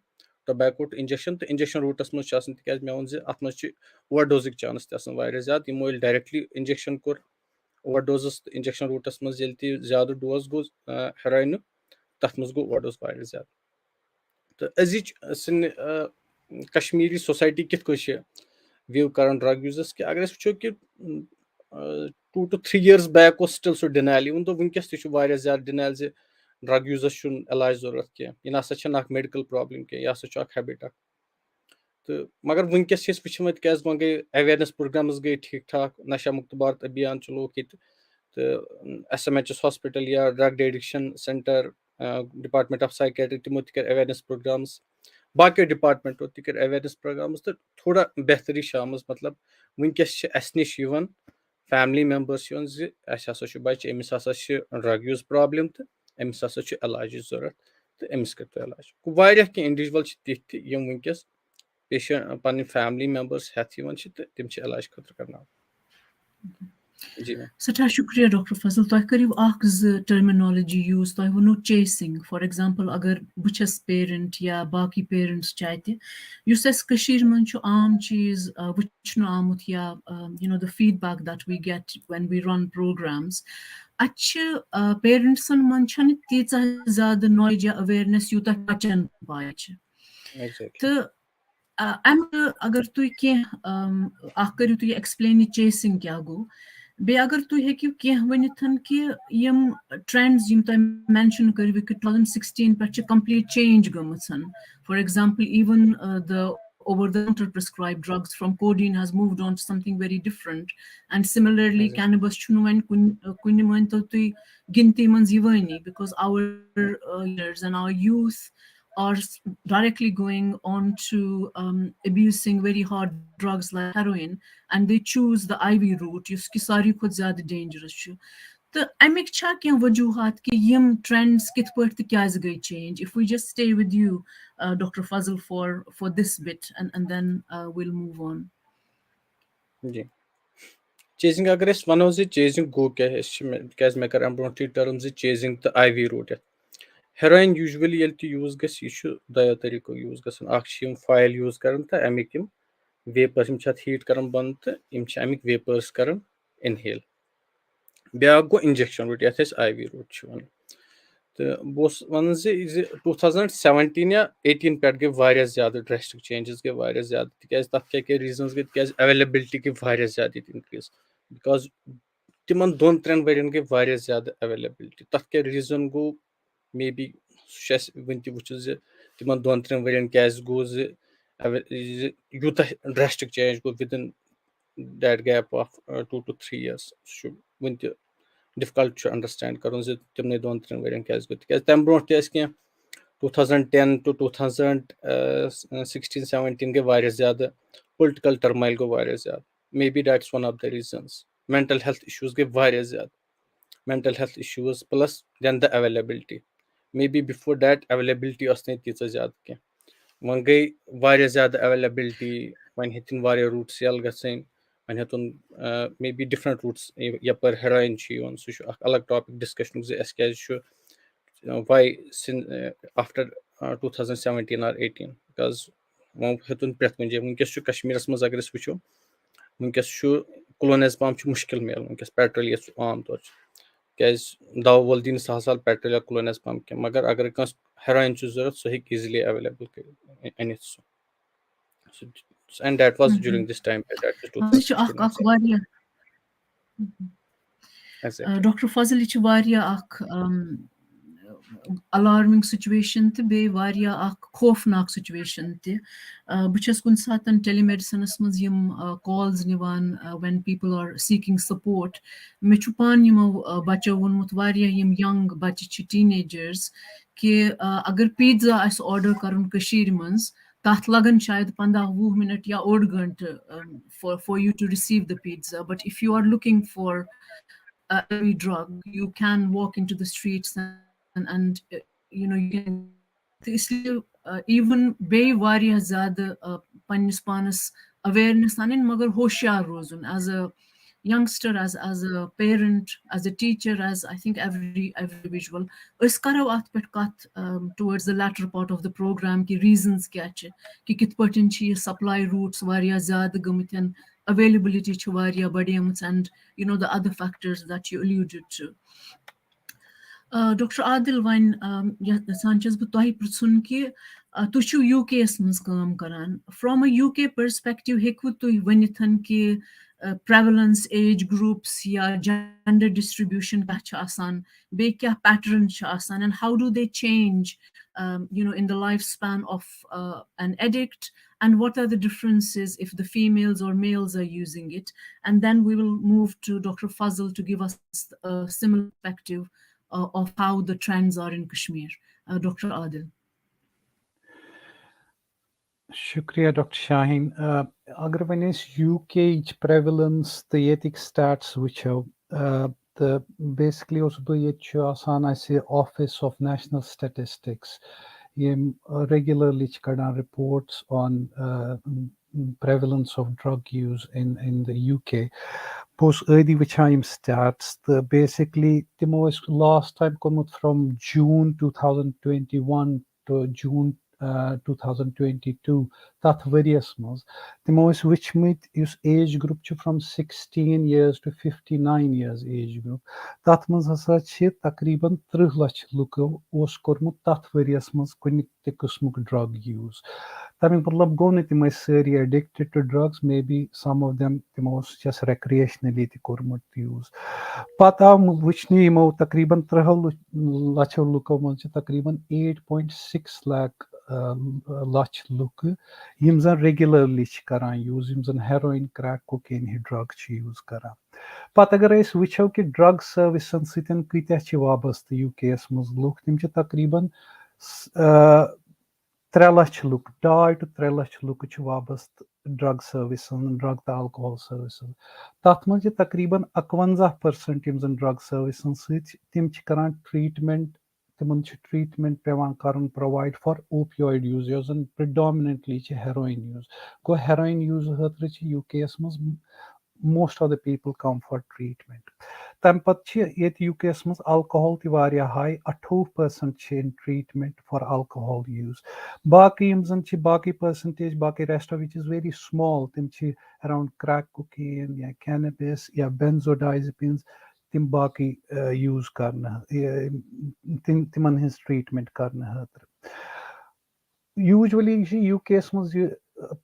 tobacco to injection تہٕ انجیکشن روٗٹس منٛز چھُ آسان تِکیازِ مےٚ ووٚن زِ اَتھ منٛز چھِ اوور ڈوزٕکۍ چانس تہِ آسان واریاہ زیادٕ یِمو ییٚلہِ ڈایریکٹلی انجیکشن کوٚر اوور ڈوزس تہٕ انجیکشن روٗٹس منٛز ییٚلہِ تہِ زیادٕ ڈوز گوٚو ہیرویِنُک تَتھ منٛز گوٚو اوور ڈوز واریاہ زیادٕ تہٕ أزِچ سٲنۍ کشمیٖری سوسایٹی کِتھ کٔنۍ چھِ وِو کران ڈرگ یوٗزس کہِ اگر أسۍ وٕچھو کہِ 2 to 3 years بیک اوس سٹل سُہ ڈِنایل اِوٕن دو وٕنکیٚس تہِ چھُ واریاہ زیادٕ ڈِنایل زِ ڈرگ یوٗزس چھُنہٕ علاج ضروٗرت کینٛہہ یہِ نسا چھنہٕ اکھ میڈِکل پرابلم کینٛہہ یہِ ہسا چھُ اکھ ہیبِٹ اکھ تہٕ مگر وٕنکیٚس چھِ أسۍ وٕچھان تِکیازِ وۄنۍ گٔے ایویرنیس پروگرامٕز گٔے ٹھیٖک ٹھاک نشا مُکت بھارت ابھیان چلووُکھ ییٚتہِ تہٕ S M H S hospital یا drug addiction centre department of psychiatry تِمو تہِ کٔرۍ ایویرنیس پروگرامٕز باقٕیو ڈپارٹمنٹو تہِ کٔرۍ ایویرنیس پروگرامٕز تہٕ تھوڑا بہتری چھِ آمٕژ مطلب وٕنکیٚس چھِ اَسہِ نِش یِوان فیملی میمبٲرٕس یِوان زِ اَسہِ ہسا چھُ بچہِ أمِس ہسا چھِ ڈرگ یوٗز پرابلم تہٕ أمِس ہسا چھُ علاجٕچ ضروٗرت تہٕ أمِس کٔرۍ تو علاج واریاہ کینٛہہ اِنڈِوِجوَل چھِ تِتھۍ تہِ یِم وٕنکیٚس پیشنٹ پنٕنۍ فیملی میمبٲرٕس ہٮ۪تھ یِوان چھِ تہٕ تِم چھِ علاج خٲطرٕ کرناوان جی میم سٮ۪ٹھاہ شُکریہ ڈاکٹر فضل تۄہہِ کٔرِو اکھ زٕ ٹٔرمِنالجی یوٗز تۄہہِ ووٚنوُ چیسِنگ فار ایگزامپٕل اگر بہٕ چھَس پیرنٹ یا باقٕے پیرنٹس چھِ اَتہِ یُس اَسہِ کٔشیٖر منٛز چھُ عام چیٖز وٕچھنہٕ آمُت یا the feedback that we get when we run programmes اَتہِ چھِ پیرنٹسن منٛز چھنہٕ تیٖژاہ زیادٕ نالیج یا اویرنیس یوٗتاہ بچن پاے چھِ تہٕ اَمہِ اگر تُہۍ کینٛہہ اکھ کٔرِو تُہۍ ایٚکٕسپلین یہِ چیسِنگ کیٛاہ گوٚو بیٚیہِ اگر تُہۍ ہیٚکِو کینٛہہ ؤنِتھ کہِ یِم ٹرینڈز یِم تۄہہِ مینشن کٔرِو کہِ 2016 پٮ۪ٹھ چھِ کمپلیٖٹ چینج گٔمٕژ for example even the over the counter prescribe drugs from codeine has moved on to something very different and similarly cannabis چھُنہٕ وۄنۍ کُنہِ مٲنۍتو تُہۍ گِنتی منٛز یِوٲنی because our and our youth are directly going on to abusing very hard drugs like heroin and they choose the IV route یُس کہِ ساروی کھۄتہٕ زیادٕ dangerous چھُ تہٕ اَمِکۍ چھا کینٛہہ وجوٗہات کہِ یِم ٹرینڈس کِتھ پٲٹھۍ تہٕ کیازِ گٔے change if we just stay with you Dr. Fazal for this bit and then we'll move on جی چیزِنگ اگر أسۍ وَنو زِ چیزِنگ گوٚو کیاہ أسۍ چھِ تِکیازِ مےٚ کَرِ اَمہِ برونٛٹھٕے ٹٔرٕم زِ چیزِنگ تہٕ IV روٗٹ ہیرویِن یوٗجؤلی ییٚلہِ تہِ یوٗز گژھِ یہِ چھُ دۄیو طٔریٖقو یوٗز گژھان اکھ چھِ یِم فایل یوٗز کران تہٕ اَمِکۍ یِم ویپٲرس یِم چھِ اَتھ ہیٖٹ کران بنٛد تہٕ یِم چھِ اَمِکۍ ویپٲرس کران اِنہیل بیاکھ گوٚو انجیکشن روٗٹ یَتھ أسۍ IV روٗٹ چھِ وَنان تہٕ بہٕ اوسُس وَنان زِ 2017 یا 18 پٮ۪ٹھ گٔے واریاہ زیادٕ ڈرسٹِک چینجز گٔے واریاہ زیادٕ تِکیازِ تَتھ کیاہ کیاہ ریٖزنٕز گٔے تِکیازِ ایویلیبلٹی گٔے واریاہ زیادٕ ییٚتہِ اِنکریٖز بِکاز تِمن 2-3 ؤرین گٔے واریاہ زیادٕ ایویلیبلٹی. تَتھ کیٛاہ ریٖزن گوٚو مے بی سُہ چھُ اَسہِ وُنہِ تہِ وٕچھِتھ زِ تِمن 2-3 ؤرین کیٛازِ گوٚو زِ یوٗتاہ ڈرٛاسٹِک چینج گوٚو وِدِن that gap of 2 to 3 years. سُہ چھُ وُنہِ تہِ ڈِفکَلٹ چھُ انڈرسٹینڈ کَرُن زِ تِمنٕے 2-3 ؤرین کیٛازِ گوٚو. تِکیٛازِ تَمہِ برونٛٹھ تہِ ٲسۍ کینٛہہ 2010 to 2016-17 گٔے واریاہ زیادٕ پُلٹِکَل ٹرمایل گوٚو واریاہ زیادٕ. May be that is one of the reasons. Mental health issues گٔے واریاہ زیادٕ. Mental health issues plus then the availability. May be before that availability ٲس نہٕ تیٖژاہ زیادٕ کینٛہہ. وۄنۍ گٔے واریاہ زیادٕ ایویلیبلٹی. وۄنۍ ہیٚتِن واریاہ روٗٹٕس یَلہٕ گژھٕنۍ. وۄنۍ ہیٚتُن مے بی ڈِفرنٹ روٗٹٕس یَپٲرۍ ہیرویِن چھُ یِوان. سُہ چھُ اکھ الگ ٹاپِک ڈِسکشنُک زِ اَسہِ کیازِ چھُ واے آفٹر 2017 or 18 بِکاز وۄنۍ ہیوٚتُن پرٛٮ۪تھ کُنہِ جایہِ. وٕنکیٚس چھُ کشمیٖرس منٛز اگر أسۍ وٕچھو وٕنکیٚس چھُ کلونیزپام چھُ مُشکِل میلُن. وٕنکیٚس پیٹرول یَتھ عام طور چھُ کیازِ دوا وول دِی نہٕ سہل پیٹرول یا کلونیزپام کینٛہہ. مگر اگر کٲنٛسہِ ہیرویِن چھُ ضوٚرتھ سُہ ہیٚکہِ ایٖزلی ایویلیبل أنِتھ سُہ. And that was during this time that was یہِ چھُ اکھ 2016. واریاہ Exactly. ڈاکٹر فضل یہِ چھُ واریاہ اکھ الارمِنگ سُچویشن تہٕ بیٚیہِ واریاہ اکھ خوفناک سُچویشن تہِ. بہٕ چھَس کُنہِ ساتہٕ ٹیلی میڈِسنس منٛز یِم کالز نِوان وین پیٖپٕل آر سیٖکِنگ سپورٹ. مےٚ چھُ پانہٕ یِمو بچو ووٚنمُت واریاہ یِم ینگ بچہِ چھِ ٹیٖنیجٲرٕس کہِ اگر پیٖزا آسہِ آرڈر کرُن کٔشیٖرِ منٛز تَتھ لگن شاید 15-20 مِنٹ یا 1 گٲنٛٹہٕ for you to receive the pizza. But if you are looking for every drug you can walk into the streets and you can isliye even بیٚیہِ واریاہ زیادٕ پننِس پانس awareness اَنٕنۍ مگر ہوشیار روزُن as a youngster as a parent as a teacher as I think every individual. أسۍ کرو اَتھ پٮ۪ٹھ کَتھ towards the latter part of the program کہِ reasons کیٛاہ چھِ کہِ کِتھ پٲٹھۍ چھِ یہِ supply routes واریاہ زیادٕ گٔمٕتۍ. Availability چھِ واریاہ بڑیمٕژ and the other factors that you alluded to. Doctor Adil وۄنۍ یژھان چھَس بہٕ تۄہہِ پرٛژھُن کہِ تُہۍ چھِو یوٗ کے یَس منٛز کٲم کران. فرام اَ یوٗ کے پٔرسپیکٹِو ہیٚکوٕ تُہۍ ؤنِتھ کہِ prevalence ایج گروپس یا جینڈر ڈِسٹرِبیوشن کیٛاہ چھِ آسان بیٚیہِ کیٛاہ پیٹرن چھِ آسان and how do they change in the lifespan of an addict and what are the differences if the females or males are using it. And then we will move to Dr. Fazl to give us a similar perspective of how the trends are in Kashmir. Dr. Adil. شُکریہ doctor Shaheen. اگر وۄنۍ أسۍ U کے یِچ prevalence تہٕ ییٚتِکۍ status وٕچھو تہٕ basically اوسُس بہٕ ییٚتہِ چھُ آسان اَسہِ آفِس آف نیشنل سٹیٹسٹکس یِم ریگیولرلی چھِ کڑان reports on prevalence of drug use in the UK. بہٕ اوسُس ٲدی وٕچھان یِم سٹیٹس تہٕ بیسِکلی تِمو ٲسۍ لاسٹ ٹایم کوٚرمُت فرام جوٗن 2021 ٹُو جوٗن 2022 تَتھ ؤریَس منٛز تِمو ٲسۍ وٕچھمٕتۍ یُس ایج گرُپ چھُ from 16 years to 59 years age group تَتھ منٛز ہسا چھِ تقریٖبن 30 لَچھ لُکو اوس کوٚرمُت تَتھ ؤریَس منٛز کُنہِ تہِ قٕسمُک ڈرٛگ یوٗز. تَمیُک مطلب گوٚو نہٕ تِم ٲسۍ سٲری addicted to drugs may be some of them تِمو اوس جسٹ ریکریشنٔلی تہِ کوٚرمُت یوٗز. پَتہٕ آو وٕچھنہٕ یِمو تقریٖبن 30 لَچھو لُکو منٛز چھِ تقریٖبن 8.6 lakh لَچھ لُکہٕ یِم زَن ریگیولرلی چھِ کران یوٗز یِم زَن ہیرویِن کریک کوکین ہِوۍ ڈرٛگ چھِ یوٗز کران. پَتہٕ اگر أسۍ وٕچھو کہِ ڈرٛگ سٔروِسن سۭتۍ کۭتیاہ چھِ وابستہٕ یوٗ کے یَس منٛز لُکھ تِم چھِ تقریٖبن 3 لَچھ لُکھ 2.5 to 3 لَچھ لُکہٕ چھِ وابستہٕ ڈرٛگ سٔروِسن ڈرٛگ تہٕ الکوہل سٔروِسن. تَتھ منٛز چھِ تقریٖبن 51% یِم زَن ڈرٛگ سٔروِسن سۭتۍ تِم چھِ کران ٹرٛیٖٹمنٹ تِمن چھُ ٹرٛیٖٹمنٹ پیٚوان کَرُن پرٛووایڈ فار اوپیویڈ یوٗز یۄس زَن پرٛڈامننٹلی چھِ ہیرویِن یوٗز. گوٚو ہیرویِن یوٗز خٲطرٕ چھِ یوٗ کے یَس منٛز موسٹ آف دَ پیٖپٕل کَم فار ٹرٛیٖٹمنٹ. تَمہِ پَتہٕ چھِ ییٚتہِ یوٗ کے یَس منٛز الکوہل تہِ واریاہ ہاے 28% چھِ اِن ٹرٛیٖٹمنٹ فار الکوہل یوٗز. باقٕے یِم زَن چھِ باقٕے پٔرسنٹیج باقٕے rest of which is very small تِم چھِ اٮ۪راوُنٛڈ کریک کوکین یا کینبِس یا بینزوڈایزپِنز تِم باقٕے یوٗز کرنہٕ تِمن ہٕنٛز ٹرٛیٖٹمنٹ کرنہٕ خٲطرٕ. یوٗجؤلی چھِ یوٗ کے یَس منٛز یہِ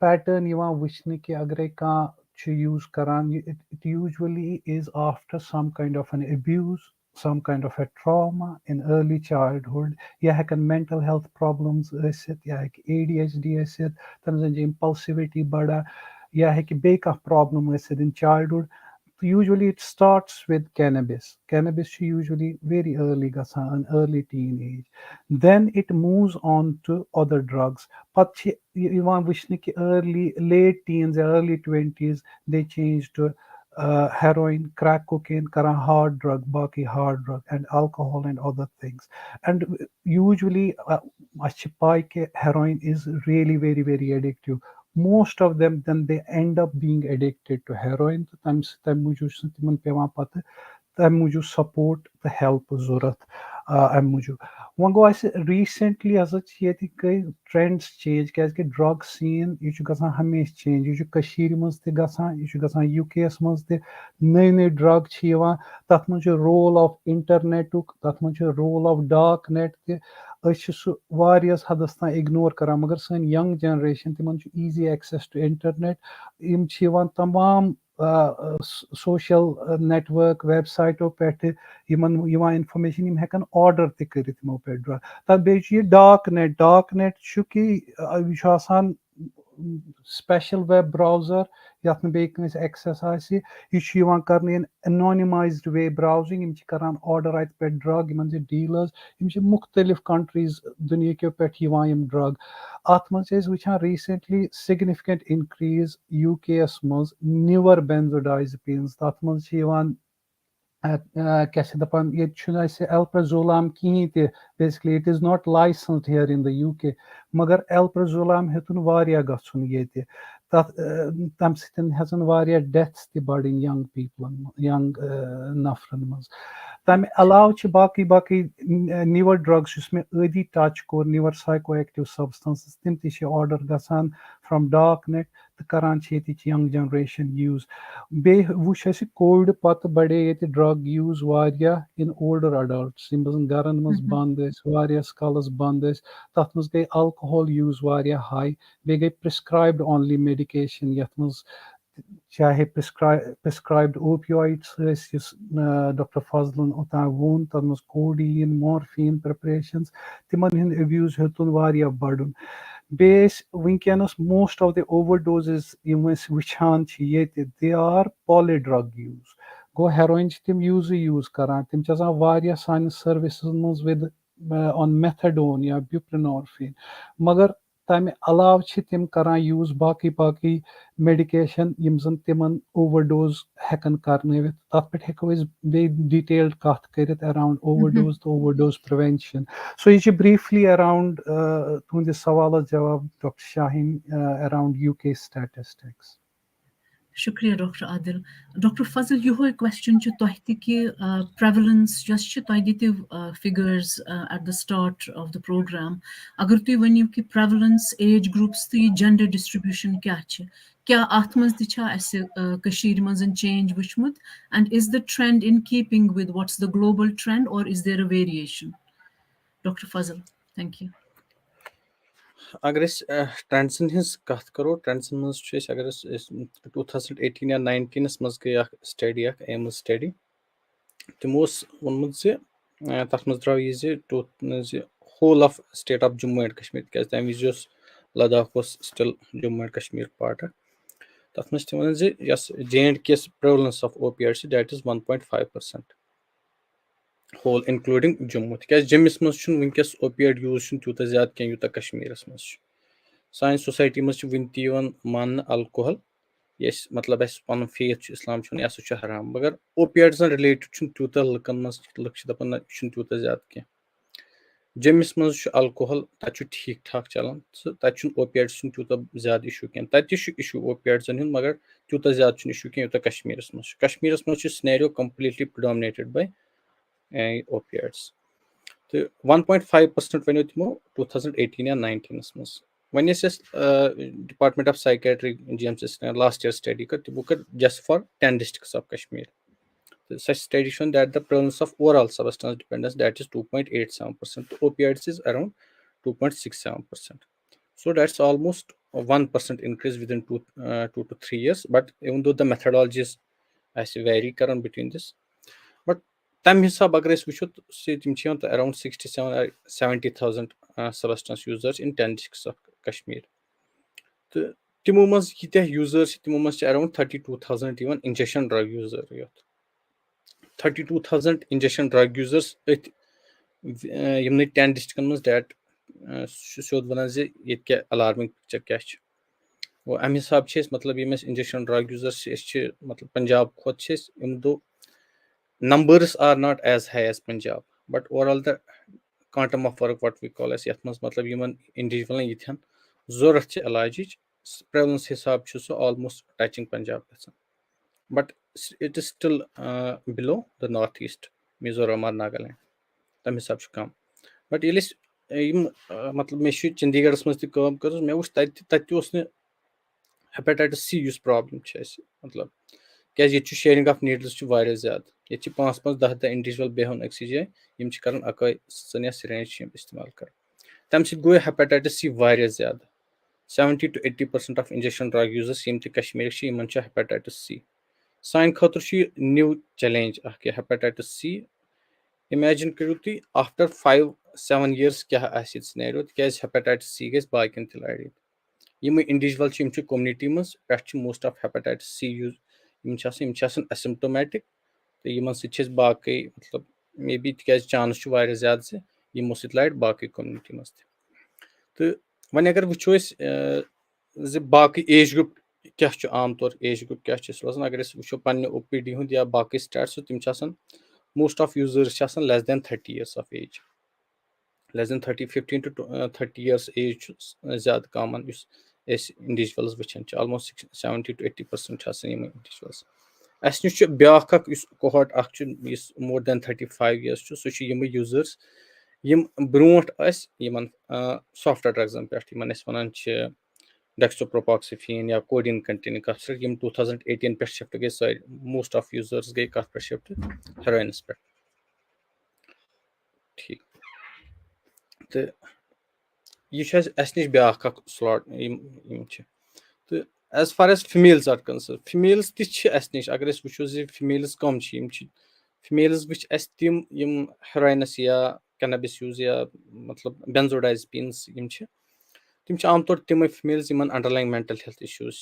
پیٹٲرن یِوان وٕچھنہٕ کہِ اگرے کانٛہہ use karan, it usually is after some kind of an abuse, some kind of a trauma in early childhood. Ya hekan mental health problems ٲسِتھ, ya hekہِ ADHD ٲسِتھ, تَمہِ سۭتۍ چھِ impulsivity بڑان, ya hekہِ بیٚیہِ کانٛہہ problem ٲسِتھ in childhood. Usually it starts with cannabis. Cannabis is usually very early gasan, an early teenage. Then it moves on to other drugs. But ivan vishni ki early, late teens, early 20s, they change to heroin, crack cocaine, karan hard drug, baki hard drug, and alcohol and other things. And usually, heroin is really very, very addictive. Most of them then they end up being addicted to heroin. Support the help ضوٚرَتھ اَمہِ موٗجوٗب. وۄنۍ گوٚو اَسہِ recently ہسا چھِ ییٚتہِ گٔے ٹرٛٮ۪نڈٕس چینٛج کیٛازِکہِ ڈرٛگ سیٖن یہِ چھُ گژھان ہمیشہِ چینٛج. یہِ چھُ کٔشیٖرِ منٛز تہِ گژھان, یہِ چھُ گژھان UK یَس منٛز تہِ. نٔے نٔے ڈرٛگ چھِ یِوان, تَتھ منٛز چھُ رول آف اِنٹرنیٹُک, تَتھ منٛز چھُ رول آف ڈارک نٮ۪ٹ تہِ. أسۍ چھِ سُہ واریاہَس حدس تام اِگنور کران, مگر سٲنۍ ینگ جنریشن تِمن چھُ ایٖزی ایکسیس ٹُو اِنٹرنیٹ. یِم چھِ یِوان تمام سوشل نیٹؤرک ویب سایٹو پٮ۪ٹھٕ, یِمن یِوان اِنفارمیشن, یِم ہٮ۪کن آرڈر تہِ کٔرِتھ یِمو پٮ۪ٹھ ڈرٛگ. تَتھ بیٚیہِ چھُ یہِ ڈارک نٮ۪ٹ. ڈارک نٮ۪ٹ چھُ کہِ یہِ چھُ آسان سپیشل ویب براوزر یتھ نہٕ بیٚیہِ کٲنٛسہِ ایکسیس آسہِ. یہِ چھُ یِوان کرنہٕ اِن انونیمایزڈ وے براوزِنگ. یِم چھِ کران آرڈر اَتہِ پٮ۪ٹھ ڈرٛگ. یِمن چھِ ڈیٖلٲرز, یِم چھِ مُختٔلِف کنٹریٖز دُنہیٖکیو پٮ۪ٹھ یِوان یِم ڈرٛگ. اَتھ منٛز چھِ أسۍ وٕچھان ریٖسنٹلی سِگنِفِکینٹ اِنکریٖز UK یس منٛز نِور بینزوڈایزپیٖنز. تَتھ منٛز چھِ یِوان کیٛاہ چھِ دَپان, ییٚتہِ چھُنہٕ اَسہِ ایلپرزولام کِہیٖنۍ تہِ. Basically it is not licensed here in the UK, مگر ایلپرزولام ہیوٚتُن واریاہ گژھُن ییٚتہِ. تَتھ تَمہِ سۭتۍ ہٮ۪ژن واریاہ ڈیتھس تہِ بَڑٕنۍ ینگ پیٖپلن, ینگ نفرن منٛز. تَمہِ علاوٕ چھِ باقٕے باقٕے نِور ڈرٛگٕس یُس مےٚ ٲدی ٹچ کوٚر, نِور سایکو ایکٹِو سبسٹنسز, تِم تہِ چھِ آرڈر گژھان فرام ڈارک نٮ۪ٹ تہٕ کران چھِ ییٚتِچ ینگ جنریشن یوٗز. بیٚیہِ وٕچھ اَسہِ کووِڈ پتہٕ بڑے ییٚتہِ ڈرٛگ یوٗز واریاہ اِن اولڈر اڈلٹس, یِم زن گرن منٛز بنٛد ٲسۍ, واریاہس کالس بنٛد ٲسۍ. تتھ منٛز گٔے الکوہول یوٗز واریاہ ہاے. بیٚیہِ گٔے پرٛسکرایبڈ اونلی میڈِکیشن, یتھ منٛز چاہے پرٛسکرایبڈ اوپیویڈٕس ٲسۍ, یُس ڈاکٹر فضلن اوٚتام ووٚن, تتھ منٛز کوڈیٖن, مارفیٖن پرٛٮ۪پریشنز, تِمن ہُنٛد ایبیوٗز ہیوٚتُن واریاہ بڑُن. بیٚیہِ ٲسۍ وٕنکیٚنس موسٹ آف دِ اوور ڈوزز یِم أسۍ وٕچھان چھِ ییٚتہِ, they are poly drug use. گوٚو ہیرویِن چھِ تِم یوٗز کران, تِم چھِ آسان واریاہ سانہِ سٔروِسز منٛز وِد آن میتھڈون یا بِپرِنورفیٖن. مگر تَمہِ علاوٕ چھِ تِم کران یوٗز باقٕے باقٕے میڈِکیشن یِم زن تِمن اوور ڈوز ہٮ۪کن کرنٲوِتھ. تَتھ پٮ۪ٹھ ہٮ۪کو أسۍ بیٚیہِ ڈِٹیلڈ کتھ کٔرِتھ اراوُنڈ اوور ڈوز تہٕ اوور ڈوز پرٛوینشن. سو یہِ چھِ بریٖفلی اراوُنڈ تُہنٛدِس سوالس جواب ڈاکٹر شاہیٖن اراوُنڈ UK سٹیٹسٹکس. شُکریہ ڈاکٹر عادل. ڈاکٹر فضل, یِہوے کوسچن چھُ تۄہہِ تہِ کہِ پریولنس یۄس چھِ, تۄہہِ دِتِو figures at the start of the programme. اگر تُہۍ ؤنِو کہِ پریولنس, ایج گروپس تہٕ یہِ جینڈر ڈِسٹرٛبیوٗشن کیاہ چھِ, کیاہ اَتھ منٛز تہِ چھا اَسہِ کٔشیٖرِ منٛز چینج وٕچھمُت, and is the trend in keeping with what's the global trend, or is there a variation? Doctor Fazal, thank you. اگر أسۍ ٹرٛینڈسن ہٕنٛز کتھ کرو, ٹرٛینڈسن منٛز چھُ أسۍ, اگر أسۍ 2018 یا 19 منٛز گٔے اکھ سٹڈی, اکھ ایمٕز سٹڈی. تِمو اوس ووٚنمُت زِ تتھ منٛز درٛاو یہِ زِ whole of state of Jammu and Kashmir, تِکیٛازِ تمہِ وِزِ اوس لداخ اوس still Jammu and Kashmir part اکھ. تتھ منٛز چھِ تِم ونان زِ یۄس JNK یس پریولنس آف اوپیڈ چھِ, دیٹ اِز 1.5%, ہول انکلوٗڈنگ جموں. تِکیٛازِ جٔمِس منٛز چھُنہٕ وٕنکیٚس اوپیڈ یوٗز چھُنہٕ تیوٗتاہ زیادٕ کینٛہہ یوٗتاہ کشمیٖرس منٛز چھُ. سانہِ سوسایٹی منٛز چھِ وُنہِ تہِ یِوان ماننہٕ الکوہل, یہِ اَسہِ مطلب اَسہِ پنُن فیتھ چھُ اسلام چھُ وَنان یہِ ہسا چھُ حرام, مگر اوپیڈزن رِلیٹڈ چھُنہٕ تیوٗتاہ لُکن منٛز, لُکھ چھِ دپان نہ یہِ چھُنہٕ تیوٗتاہ زیادٕ کینٛہہ. جٔمِس منٛز چھُ الکوہل, تتہِ چھُ ٹھیٖک ٹھاک چلان, تہٕ تتہِ چھُنہٕ اوپیڈس چھُنہٕ تیوٗتاہ زیادٕ اِشوٗ کینٛہہ. تتہِ تہِ چھُ اِشوٗ اوپیڈزن ہُنٛد, مگر تیوٗتاہ زیادٕ چھُنہٕ اِشوٗ کینٛہہ یوٗتاہ کشمیٖرس منٛز چھُ. کشمیٖرس منٛز چھُ سِنیریو کمپلیٖٹلی پرڈامنیٹڈ باے اوپیڈس. تہٕ 1.5% وَنیو تِمو 2018 یا 19 منٛز. وۄنۍ ٲسۍ أسۍ department of psychiatry GMC last year study کٔر, تِمو کٔر just for 10 districts of Kashmir. تہٕ سۄ سٹڈی چھِ that the prevalence of overall substance dependence that is 2.87%, opioids is around 2.67%. So that's almost 1% increase within 2 to 3 years. But even though the methodologies as vary current between this, but tam hisab agar is wucho tim around 67 or 70,000 substance users in 10 districts of Kashmir. The timo mans kitya users timo mans around 32,000 even injection drug user 32,000 injection drug users yimne 10 districts mans that shod vanan ze yet kya alarming picture kya ch वो अम हिसाब से मतलब ये injection drug users मतलब पंजाब खुद दो numbers are not as high as Punjab, but overall the quantum of work what we call as yat mans matlab human individual yithan zorat ch ilajich prevalence hisab chu so almost touching Punjab gasan, but it is still below the northeast Mizoram or Nagaland tam hisab chu kam, but yelis yim matlab me shu Chandigarh mas ti kaam kar me us tat os ne hepatitis C use problem ch as matlab क्या ये sharing of needles ज्यादा ये 5-5-10 individual बेहन अक्स जाए यम कर acai सन या syringe इस्तेमाल कर तम गो हेपेटाइटिस सी ज्यादा 70 to 80% of injection drug users यम कश्मीर हेपेटाइटिस सी सान खतर new challenge hepatitis C imagine करू तुम आफ्टर 5-7 years क्या सिनेरियो तक हेपेटाइटिस सी गई बाकिन तक लड़े यम इंडिविजुअल कम्युनिटी मज पे most of hepatitis C use asymptomatic तो यमन सत बाकी मतलब मे बी तक चांस ज्यादा से यमो सत लड़ बाकी कम्युनिटी मज तो वन अगर वो बाकी एज ग्रुप क्या आम तौर एज ग्रुप क्या रोजान अगर वो पे OPD हुंद या बाकी स्टैट्स तम most of users less than 30 years of age less than 15 to 30 years age ज्यादा कॉमन इंडिविजुअल्स वचान ऑलमोस्ट 70 to 80% इंडिविजुअल्स अस नश ब्याख कोहट मोर देन 35 years सह यूजर्स यम ब्रोट सॉफ्ट ड्रग्सन पे वन डेक्सट्रोप्रोपॉक्सिफिन या कोडीन कंटेनिंग कथ 2018 पे शिफ्ट गई सारी मोस्ट ऑफ यूजर्स गई कथ पे शिफ्ट हेरोइनस पे ठीक तो यह अस नश ब्याख स्लॉट तो as far as females are concern females तस नश अगर वो फीमेल्स कम फीमेल्स वच तम हेरोइनस या कैनबिस यूज या मतलब बेंजोडाइजपीन्स तम आम तौर तम females underlying mental health issues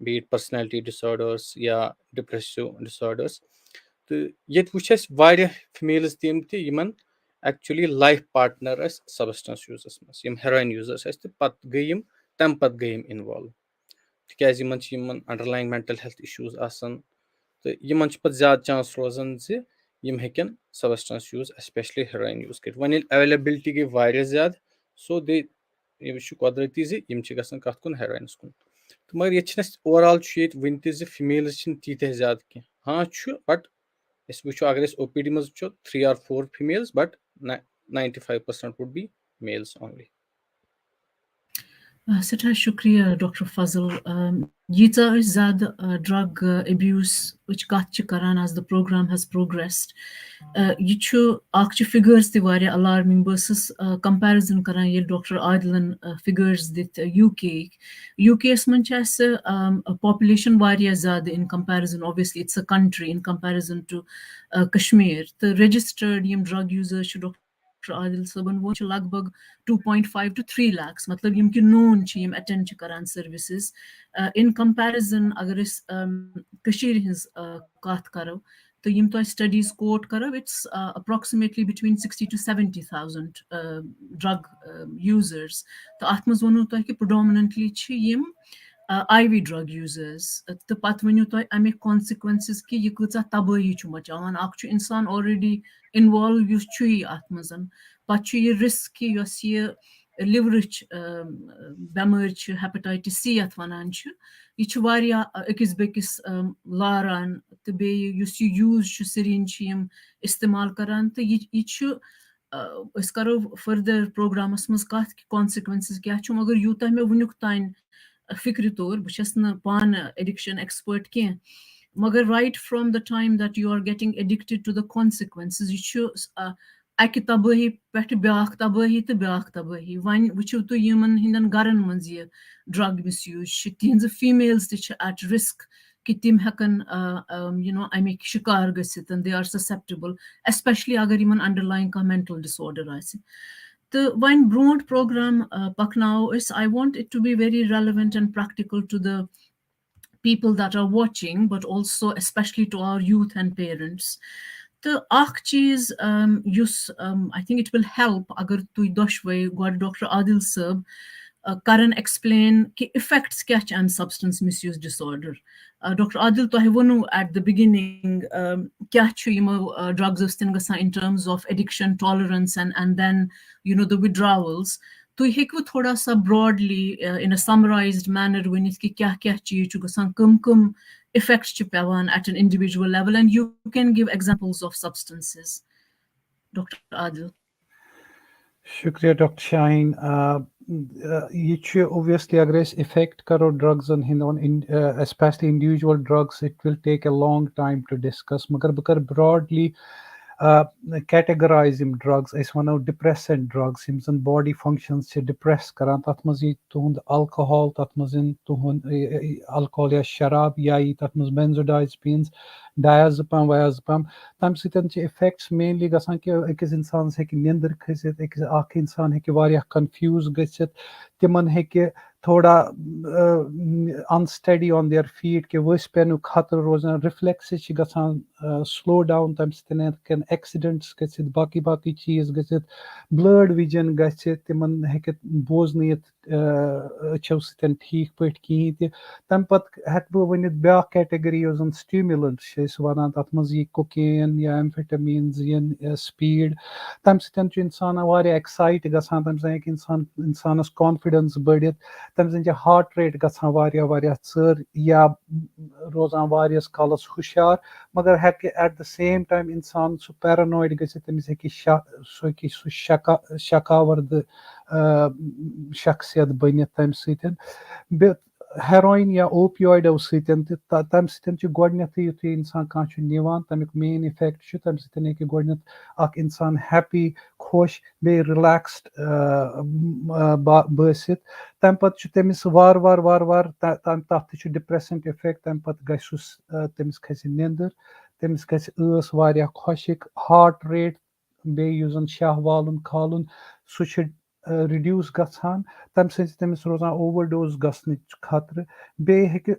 be it personality disorders या डिप्रेसिव डिसऑर्डर्स तो ये वो फीमेल्स तम एक्चुअली लाइफ पार्टनर सबस्टेंस यूजस मज हेरोइन यूजर्स पे गई तम पे गई इन्वॉल्व तक अंडरलाइन मेंटल हेल्थ इशूज तो इन पे ज्यादा चांस रोजान जिम हेकन substance use specially heroin use कर वन अवेलेबिलिटी गई ज्यादा सो दे यह कुदरती जिम कत कुन हेरोइनस कुन तो मगर ये ओवरऑल वन फीमेल्स तीत ज्यादा कह हाँ बट वो अगर OPD मज 3 or 4 females but 95% would be males only. Seta shukriya, Dr. Fazl. Yita is drug abuse, which got karan as the program has progressed. Yichu akchi figures the varia alarming versus comparison karan yel Dr. Adlan figures that UK. UK is manchas a population varia zad in comparison. Obviously, it's a country in comparison to Kashmir. The registered drug users should Adil Saban वो लगभग 2.5 to 3 lakhs मतलब यम कि known ची यम attend ची करान services in comparison अगर इस Kashir hints काथ करो तो यम तो studies quote करो it's approximately between 60 to 70,000 drug users तो आत्म जोनो तो है कि predominantly ची यम IV drug users तो पत वनु तो अमे consequences कि ये कुछ तबाही छु मचावन अख छु इंसान already involve युस छु ही आत्मजन पत छु ये risk कि युस ये liverich बेमार छु hepatitis C यत वनान छु ये छु वारिया अकिस बेकिस लारान तो बे युस ये use छु syringe यम इस्तेमाल करान तो ये छु अस करो further programas मस कथ कि consequences क्या छु मगर यूता मे वनुक ताइन फिक्र तौर बह पान addiction expert कह मगर right from the time that you are getting addicted to the consequences you اکہِ تبٲہی پٮ۪ٹھ بیٛاکھ تبٲہی تہٕ بیٛاکھ تبٲہی وۄنۍ وٕچھِو تُہۍ یِمن ہٕنٛدٮ۪ن گرن منٛز یہِ ڈرگ مِس یوٗز چھِ تِہنٛزٕ فیٖمیلٕز تہِ چھِ ایٹ رِسک کہِ تِم ہٮ۪کن اَمِکۍ شِکار گٔژھِتھ دے آر سسیپٹِبل ایسپیشلی اگر یِمن انڈرلاین کانٛہہ مینٹل ڈِسآرڈر آسہِ تہٕ وۄنۍ برونٛٹھ پروگرام پکناوو أسۍ I want it to be very relevant and practical to the people that are watching, but also especially to our youth and parents. تہٕ اکھ چیٖز یُس I think it will help اگر تُہۍ دۄشوَے گۄڈٕ ڈاکٹر عادل صٲب کرن ایکسپلین کہِ اِفیکٹس کیاہ چھِ اَمہِ سبسٹنس مِس یوٗز ڈِسآرڈر ڈاکٹر عادل تۄہہِ ووٚنوُ ایٹ د بِگِنِنگ کیاہ چھُ یِمو ڈرگزو سۭتۍ گژھان in terms of addiction tolerance and then the withdrawals تُہۍ ہیٚکوٕ تھوڑا سا broadly in a summarised manner ؤنِتھ کہِ کیاہ کیاہ چیٖز چھُ گژھان کٕم کٕم اِفیکٹس چھِ پیوان at an individual level and you can give examples of substances doctor Adil. شُکریہ ڈاکٹر شاہیٖن. یہِ چھُ اوبویسلی اگر أسۍ اِفیکٹ کرو ڈرگزن ہٕنٛدۍ especially individual drugs it will take a long time to discuss مگر بہٕ کرٕ براڈلی کیٹگرایز یِم ڈرگز أسۍ وَنو ڈِپریسنٹ ڈرگز یِم زن باڈی فنکشنز چھِ ڈِپریس کران تَتھ منٛز یی تُہُنٛد الکوہال تَتھ منٛز یِن تُہُنٛد الکوہال یا شراب یا یی تَتھ منٛز بینزوڈازپیٖنز ڈایازپام وایازپام تَمہِ سۭتۍ چھِ اِفیکٹس مینلی گژھان کہِ أکِس اِنسانس ہیٚکہِ نیٚنٛدٕر کھٔسِتھ اکھ اِنسان ہیٚکہِ واریاہ کنفیوٗز گٔژھِتھ تِمن ہیٚکہِ تھوڑا انسٹڈی آن دیَر فیٖٹ کہِ ؤسۍ پینُک خطرٕ روزان رِفلیکسٕز چھِ گژھان سلو ڈاوُن تَمہِ سۭتۍ ہیٚکن ایکسِڈنٹس گٔژھِتھ باقٕے باقٕے چیٖز گٔژھِتھ بلڈ وِجن گژھِ تِمن ہیٚکہِ بوزنہٕ أچھو سۭتۍ ٹھیٖک پٲٹھۍ کِہیٖنۍ تہِ تَمہِ پتہٕ ہٮ۪کہٕ بہٕ ؤنِتھ بیٛاکھ کیٹگری یۄس زن سٹیومِلنٹ چھِ أسۍ وَنان تَتھ منٛز یی کوکین یا ایمفیٹامیٖنز یِن سپیٖڈ تَمہِ سۭتۍ چھُ اِنسان واریاہ ایکسایٹ گژھان تَمہِ سۭتۍ ہیٚکہِ اِنسانس کانفِڈنس بٔڑِتھ تَمہِ سۭتۍ چھِ ہارٹ ریٹ گژھان واریاہ واریاہ ژٔر یا روزان واریاہس کالس ہُشار مگر ہیٚکہِ ایٹ د سیم ٹایم اِنسان سُہ پیرانویڈ گٔژھِتھ تٔمِس ہیٚکہِ سُہ شکاوردٕ شخصیت بٔنِتھ تَمہِ سۭتۍ ہیرویِن یا اوپیویڈو سۭتۍ تہِ تَمہِ سۭتۍ چھُ گۄڈٕنیتھٕے یِتھُے اِنسان کانٛہہ چھُ نِوان تَمیُک مین اِفیکٹ چھُ تَمہِ سۭتۍ ہیٚکہِ گۄڈٕنیتھ اکھ اِنسان ہیپی خۄش بیٚیہِ رِلیکسڈ بٲسِتھ تَمہِ پتہٕ چھُ تٔمِس وارٕ وارٕ تَتھ تہِ چھُ ڈِپریسنٹ اِفیکٹ تَمہِ پتہٕ گژھِ تٔمِس کھسہِ نیٚنٛدٕر تٔمِس گژھِ ٲس واریاہ خۄشِک ہارٹ ریٹ بیٚیہِ یُس زن شاہ والُن کھالُن سُہ چھُ رِڈیوٗس گژھان تَمہِ سۭتۍ چھِ تٔمِس روزان اوور ڈوز گژھنٕچ خطرٕ بیٚیہِ ہیٚکہِ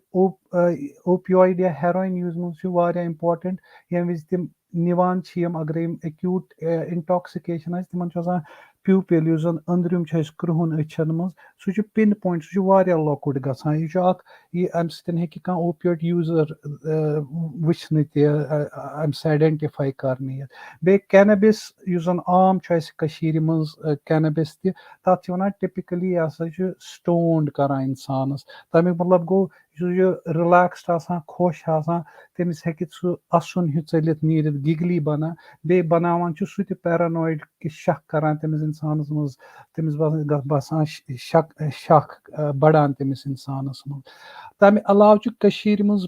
اوپیویڈ یا ہیرویِن یوٗز منٛز چھُ واریاہ اِمپاٹنٹ ییٚمہِ وِزِ تِم نِوان چھِ یِم اگرے یِم ایکیوٗٹ انٹاکسِکیشن آسہِ تِمن چھُ آسان پیوٗپِل یُس زن أنٛدرِم چھُ اَسہِ کرٛہُن أچھن منٛز سُہ چھُ پِن پویِنٹ سُہ چھُ واریاہ لۄکُٹ گژھان یہِ چھُ اکھ یہِ اَمہِ سۭتۍ ہیٚکہِ کانٛہہ اوپیویڈ یوٗزر وٕچھنہٕ تہِ اَمہِ سۭتۍ آیڈینٹِفاے کرنہٕ یِتھ بیٚیہِ کینبِس یُس زن عام چھُ اَسہِ کٔشیٖرِ منٛز کینبِس تہِ تَتھ چھِ وَنان ٹِپِکٔلی یہِ ہسا چھُ سٹونڈ کران اِنسانس تَمیُک مطلب گوٚو یُس یہِ رِلیکسڈ آسان خۄش آسان تٔمِس ہیٚکہِ سُہ اَسُن ہیوٗ ژٔلِتھ نیٖرِتھ گِگلی بنان بیٚیہِ بناوان چھُ سُہ تہِ پیرانویڈ کہِ شک کران تٔمِس اِنسانس منٛز تٔمِس باسان شک بڑان تٔمِس اِنسانس منٛز تَمہِ علاوٕ چھُ کٔشیٖرِ منٛز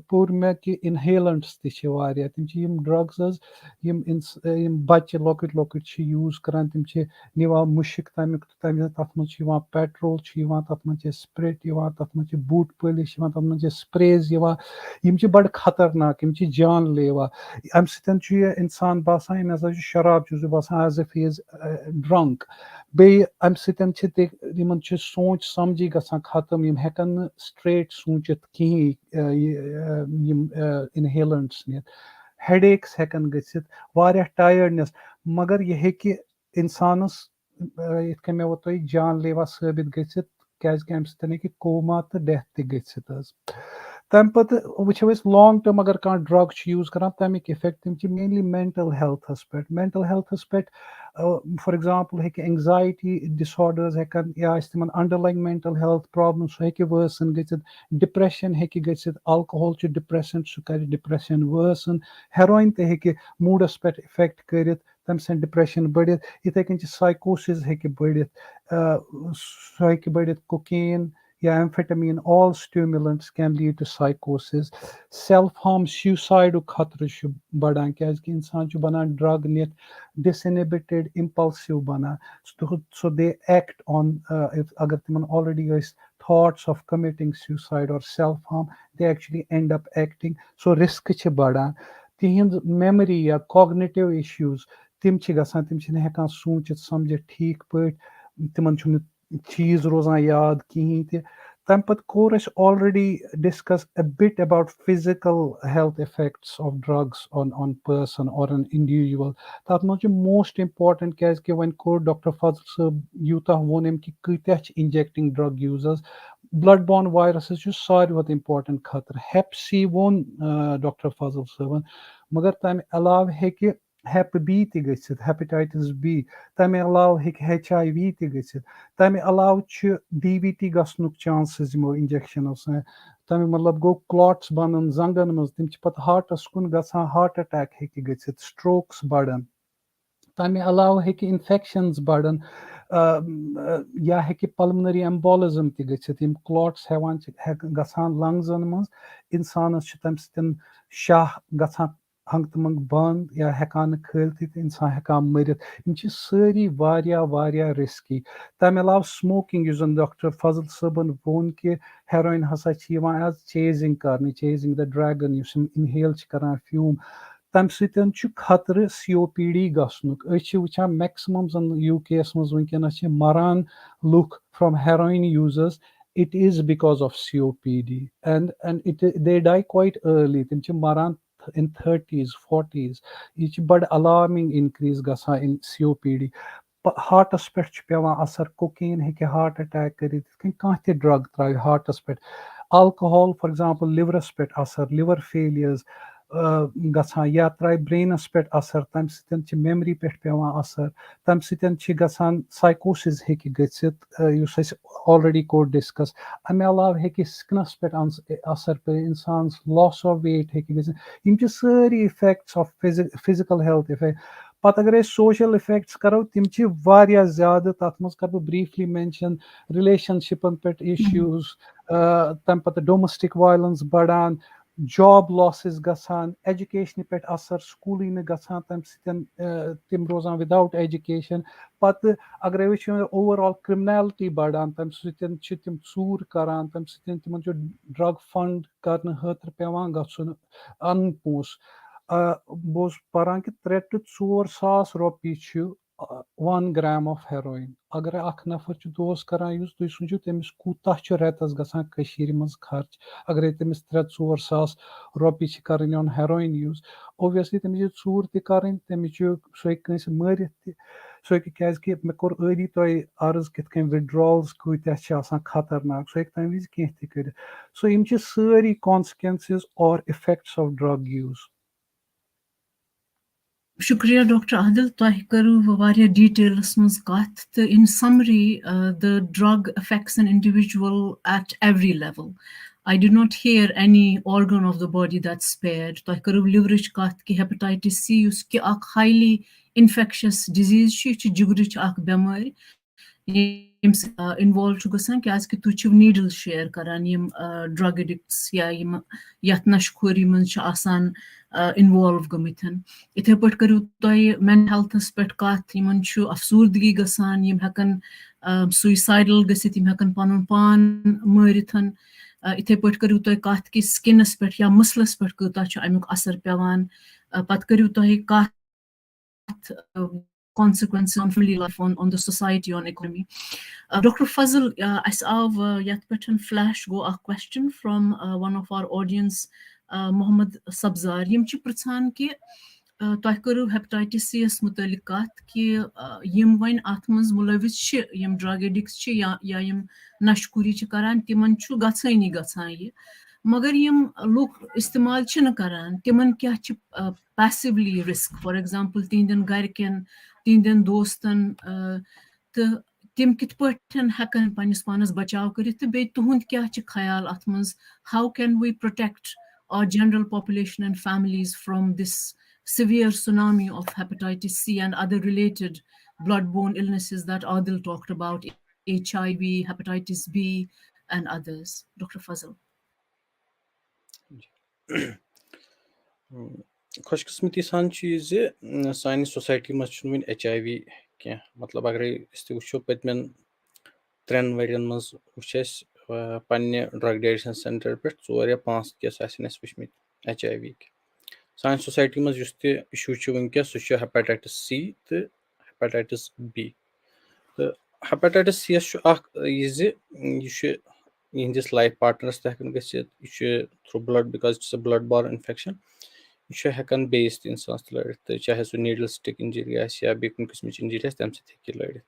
پوٚر مےٚ کہِ اِنہیلنٹس تہِ چھِ واریاہ تِم چھِ یِم ڈرگز حظ یِم بچہِ لۄکٕٹۍ لۄکٕٹۍ چھِ یوٗز کران تِم چھِ نِوان مُشک تَتھ منٛز چھُ یِوان پیٹرول چھُ یِوان تَتھ منٛز چھِ سپرِٹ یِوان تَتھ منٛز چھِ بوٗٹ پٲلِش یِوان تَتھ منٛز چھِ سپریز یِوان یِم چھِ بڑٕ خطرناک یِم چھِ جان لیوا اَمہِ سۭتۍ چھُ یہِ اِنسان باسان أمۍ ہسا چھُ شراب چھُ باسان as if he is drink بیٚیہِ اَمہِ سۭتۍ چھِ یِمن چھُ سونٛچ سمجھی گژھان ختم یِم ہٮ۪کن نہٕ سٹریٹ سوٗنٛچِتھ کِہیٖنۍ یِم اِنہیلنٹس نِتھ ہیڈ ایکس ہٮ۪کن گٔژھِتھ واریاہ ٹایٲڈنیس مگر یہِ ہیٚکہِ اِنسانس یِتھ کٔنۍ مےٚ ووٚن تۄہہِ جان لیوا ثٲبِت گٔژھِتھ کیازِ کہِ اَمہِ سۭتۍ ہیٚکہِ کوما تہٕ ڈیتھ تہِ گٔژھِتھ حظ تَمہِ پتہٕ وٕچھو أسۍ لانگ ٹٔرم اگر کانٛہہ ڈرگ چھُ یوٗز کران تَمِکۍ اِفیکٹ تِم چھِ مینلی مینٹل ہیلتھس پٮ۪ٹھ فار ایگزامپٕل ہیٚکہِ اینزایٹی ڈِسآڈٲرٕز ہٮ۪کن یا آسہِ تِمن انڈرلاین مینٹل ہیلتھ پرابلم سُہ ہیٚکہِ وٲسن گٔژھِتھ ڈِپریشن ہیٚکہِ گٔژھِتھ الکوہول چھُ ڈِپریسنٹ سُہ کرِ ڈِپریشن وٲسن ہیرویِن تہِ ہیٚکہِ موٗڈس پٮ۪ٹھ اِفیکٹ کٔرِتھ تَمہِ سۭتۍ ڈِپریشن بٔڑِتھ یِتھٕے کٔنۍ چھِ سایکوسِز ہیٚکہِ بٔڑِتھ سُہ ہیٚکہِ بٔڑِتھ کوکین या amphetamine, all stimulants can lead to psychosis. Self-harm, suicide खतरे छु बढ़ान क्याजकि इंसान छु बनान drug नित disinhibited, impulsive बना. So they act on if अगर तिमन already is thoughts of committing suicide or self-harm, they actually end up acting. So risk च बढ़ान. तिहिंद memory या cognitive issues तिम च गसान तिम छन हेकान सोचित समझित ठीक पट तिमन छु चीज रोजान याद कहीं ते तम पत core us already discuss a bit about physical health effects of drugs on person or an individual. That much most important case कि when core Dr. Fazl sab Utah वोन एम कि कत्या injecting drug users. Bloodborne viruses छु सारी वत important खतर. Hep C वोन Dr. Fazl saban मगर तम अलाव है कि Hep B ti gٔژھِتھ, hepatitis B, तमہِ अलावٕ हٮ۪کہِ HIV ti gٔژھِتھ, तमہِ علاوٕ چھِ DVT گژھنُک chances یِمو injectionو سۭتۍ. تمہِ مطلب گوٚو clots بنان زنٛگن منٛز تِم چھِ پتہٕ ہارٹس کُن گژھان heart attack ہٮ۪کہِ گٔژھِتھ, strokes بڑان. تمہِ علاوٕ ہٮ۪کہِ infections بڑان یا ہٮ۪کہِ pulmonary embolism تہِ گٔژھِتھ. یِم clots ہٮ۪وان چھِ گژھان لنگزن منٛز اِنسانس چھِ تمہِ سۭتۍ شاہ گژھان ہنٛگ تہٕ منٛگ بنٛد یا ہٮ۪کان نہٕ کھٲلتھٕے تہٕ اِنسان ہٮ۪کان مٔرِتھ. یِم چھِ سٲری واریاہ واریاہ رِسکی. تمہِ علاوٕ سموکِنگ یُس زن ڈاکٹر فضل صٲبن ووٚن کہِ ہیرویِن ہسا چھِ یِوان ایز چیزِنگ کرنہٕ, چیزِنگ د ڈریگن یُس یِم اِنہیل چھِ کران فیوٗم, تمہِ سۭتۍ چھُ خطرٕ COPD گژھنُک. أسۍ چھِ وٕچھان میکسِمم زن UK یس منٛز وٕنکیٚنس چھِ مران لُکھ فرام ہیرویِن یوٗزٲرٕس. It is because of COPD and they die quite early. تِم چھِ مران in 30s, 40s. یہِ چھِ بڑٕ alarming increase گژھان in COPD. ہارٹس پٮ۪ٹھ چھُ پیوان اثر, کوکین ہٮ۪کہِ ہارٹ اٹیک کٔرِتھ, یِتھ کٔنۍ کانٛہہ تہِ ڈرگ ترٛاوِ ہارٹس پٮ۪ٹھ. الکہال فار ایگزامپل لِورس پٮ۪ٹھ اثر, لِور فیلِیٲرز گژھان, یا ترٛاوِ برینس پٮ۪ٹھ اثر, تمہِ سۭتۍ چھِ میمری پٮ۪ٹھ پیوان اثر, تمہِ سۭتۍ چھِ گژھان سایکوسِز ہٮ۪کہِ گٔژھِتھ یُس اَسہِ آلریڈی کوٚر ڈِسکس. امہِ علاوٕ ہٮ۪کہِ سِکنس پٮ۪ٹھ اثر پیٚتھ, اِنسانس لاس آف ویٹ ہٮ۪کہِ گٔژھِتھ. یِم چھِ سٲری effects of physical health effect. پتہٕ اگر أسۍ سوشل اِفیکٹس کرو تِم چھِ واریاہ زیادٕ. تتھ منٛز کرٕ بہٕ بریٖفلی مینشن رِلیشنشِپن پٮ۪ٹھ اِشوٗز, تمہِ پتہٕ ڈومیسٹِک وایلنس بڑان, جاب لاسز گژھان, ایجوکیشنہِ پٮ۪ٹھ اثر, سکوٗلٕے نہٕ گژھان, تمہِ سۭتۍ تِم روزان وِداوُٹ ایجوکیشن. پتہٕ اگرے وٕچھو اوور آل کرمنیلٹی بڑان, تمہِ سۭتۍ چھِ تِم ژوٗر کران, تمہِ سۭتۍ تِمن چھُ ڈرگ فنڈ کرنہٕ خٲطرٕ پیوان گژھُن اَنُن پونٛسہٕ. بہٕ اوسُس پران کہِ 3 to 4 ساس رۄپیہِ چھُ 1 gram آف ہیرویِن. اگرے اکھ نفر چھُ دۄہس کران یوٗز, تُہۍ سوٗنچِو تٔمِس کوٗتاہ چھُ رٮ۪تس گژھان کٔشیٖرِ منٛز خرچ. اگرے تٔمِس 3-4 ساس رۄپیہِ چھِ کرٕنۍ آن ہیرویِن یوٗز, اوبویسلی تٔمِس چھِ ژوٗر تہِ کرٕنۍ, تٔمِس چھُ سُہ ہیٚکہِ کٲنٛسہِ مٲرِتھ تہِ. سُہ ہیٚکہِ, کیازکہِ مےٚ کوٚر ٲدی تۄہہِ عرض کِتھ کٔنۍ وِدڈرٛالٕز کۭتیاہ چھِ آسان خطرناک, سُہ ہیٚکہِ تمہِ وِزِ کینٛہہ تہِ کٔرِتھ. سو یِم چھِ سٲری کانسِکوینسز اور اِفیکٹس آف ڈرگ یوٗز. شُکریہ ڈاکٹر عادل, تۄہہِ کٔرٕو واریاہ ڈیٖٹیلس منٛز کتھ تہٕ in summary the drug affects an individual at every level. I did not hear any organ of the body that's spared. تۄہہِ کٔرٕو لِورٕچ کتھ کہِ hepatitis C یُس کہِ اکھ highly infectious disease چھُ, یہِ چھُ جِگرٕچ اکھ بٮ۪مٲرۍ ییٚمہِ سۭتۍ اِنوالو چھُ گژھان کیازکہِ تُہۍ چھِو نیٖڈل شِیر کران, یِم ڈرگ ایڈکٹس یا یِم یتھ نشہٕ منٛز چھِ آسان اِنوالو گٔمٕتۍ. یِتھٕے پٲٹھۍ کٔرِو تۄہہِ مینٹل ہیلتھس پٮ۪ٹھ کتھ, یِمن چھُ افسوٗردگی گژھان, یِم ہٮ۪کن سُیسایڈل گٔژھِتھ, یِم ہٮ۪کن پنُن پان مٲرِتھ. یِتھٕے پٲٹھۍ کٔرِو تُہۍ کتھ کہِ سِکنس پٮ۪ٹھ یا مٕسلس پٮ۪ٹھ کوٗتاہ چھُ امیُک اثر پیوان. پتہٕ کٔرِو تۄہہِ کتھ consequences on family life, on the society, on economy. Dr. Fazl, اَسہِ آو یتھ پٮ۪ٹھ فلیش گوٚو اکھ question from one of our audience, Mohammad سبزار. یِم چھِ پرژھان کہِ تۄہہِ کٔرٕو hepatitis C یس مُتعلق کتھ کہِ یِم وۄنۍ اتھ منٛز مُلوث چھِ, یِم ڈرگ ایڈکٹس چھِ یا یِم نشہٕ چھِ کران, تِمن چھُ گژھٲنی گژھان یہِ, مگر یِم لُکھ استعمال چھِنہٕ کران تِمن کیاہ چھِ پیسِولی رِسک. فار ایگزامپل تِہنٛدٮ۪ن گرِکٮ۪ن, تِہنٛدٮ۪ن دوستن, تہٕ تِم کِتھ پٲٹھۍ ہٮ۪کن پننِس پانس بچاو کٔرِتھ, تہٕ بیٚیہِ تُہُنٛد کیاہ چھِ خیال اتھ منٛز. How can we protect our general population and families from this severe tsunami of hepatitis C and other related bloodborne illnesses that Adil talked about, HIV, hepatitis B, and others. Dr. Fazal. खुशकिस्मती सान छु यह ज सानि society मज छु one HIV कह मतलब अगर अस वो पतमें 3 वरियन मज पन्ने ड्रग एडिक्शन सेंटर पे 4 या 5 केस आसन अस वुचमित HIV सान सोसाइटी मज युस ते इशू वनकस सह हेपेटाइटिस C तो हेपेटाइटिस B तो हेपेटाइटिस C यह लाइफ पार्टनरस तक गि through blood because it's a blood borne infection यह हेकान बेस त इंसान लड़ित तो चाहे सह नीडल स्टिक इंजरी या बे कुन किस्म इंजरी तम सह लड़ित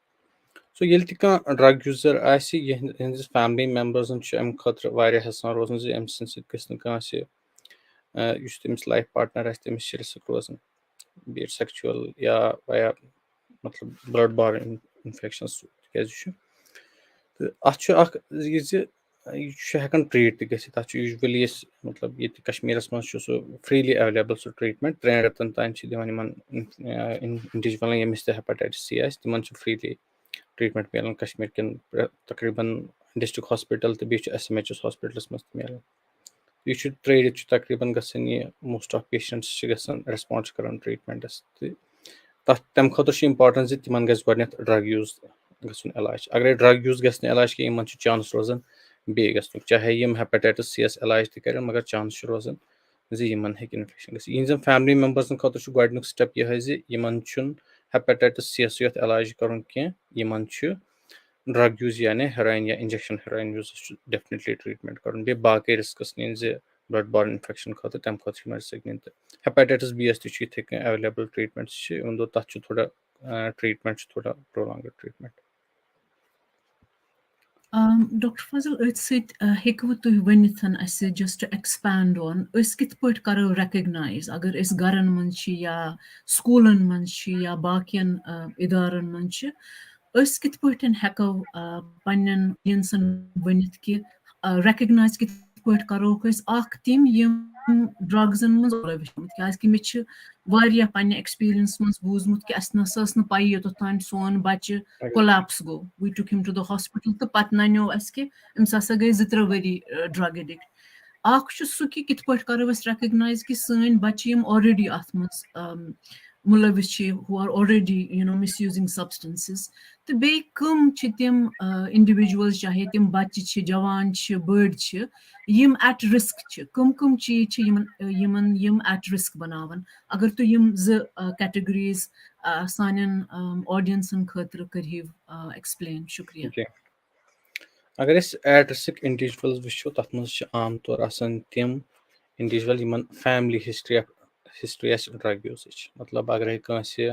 सो ये कह ड्रग यूजर आहिंदिस फैमिली मेम्बर्सन अम खतर हसान रोजन जी अम सह तमिस लाइफ पार्टनर तमिस रिस्क रोजन बी सेक्चुअल या वाया मतलब ब्लड बॉर्न इन्फेक्शन तक तो अत यह हेकान ट्रीट तथ यूजुअली मतलब ये कश्मीरस मज फ्रीली अवेलेबल सह ट्रीटमेंट 3 रतन तान दिवान इंडिविजुअल यमिस ते हेपेटाइटिस C तिमन फ्रीली ट्रीटमेंट मिलान कश्मीर कन तकरीबन डिस्ट्रिक्ट हॉस्पिटल तो बी SMHS हॉस्पिटल्स मज मिलान यह ट्रेडित तकरीबन गसन यह मोस्ट ऑफ पेशेंट्स रेस्पॉन्ड कर ट्रीटमेंटस तम खतर इम्पार्टेंट जी तिमन गज गड ड्रग यूज गसन इलाज अगर ड्रग यूज गस इलाज कि इन चांस रोजन बे गसन चाहे यम हेपेटाइटिस C इलाज तक मगर चांस रोजन जी इन इन्फेक्शन गहन फैमिली मेम्बर्सन खतर गड स्टेप यह इन हेपेटाइटिस C योत इलाज कर कह ड्रग यूज यानी हेरोइन या injection heroin use definitely treatment कर बे बाकी रिस्कस नीन ब्लड बॉर्न इन्फेक्शन खतर तम खतर रिस्क नीन हेपेटाइटिस B तक अवेलेबल ट्रीटमेंट इवन दो तथ थोड़ा ट्रीटमेंट थोड़ा प्रोलॉन्ग ट्रीटमेंट Dr. Fazal, हेकु तुह वनिथ अस just to expand on कित पट करो recognize अगर इस गरन मंच या स्कूलन मंच या बाकियन इदारन मंच कित पट हेको पन्नन ऑडियंसन वनिथ कि recognize कित पट करो तिम यम ड्रग्सन मज वुचमुत कि मे वारिया पन्ने एक्सपीरियंस मज बूजमुत कि अस नस न पई योतन सोन बच्चे collapse go. We took him to the hospital. तो पत नान्यो अस कि अम्स हसा गई 2-3 वरी ड्रग एडिक्ट अख सु कि कित पट करो अस रिकग्नाइज कि सन बच्चे यम ऑलरेडी अथ मज मुलविस who are already misusing substances तो बे कम तिम individuals चाहे तिम बच्चे जवान बड़ यम at risk कम चीज यमन at risk बनावन अगर तो यम categories सानन ऑडियंसन खतर करिव एक्सप्लेन शुक्रिया अगर एट रिस्क इंडिविजुअल्स वो तथ मज आम तौर तम individual in family history drug use मतलब अगर कंसे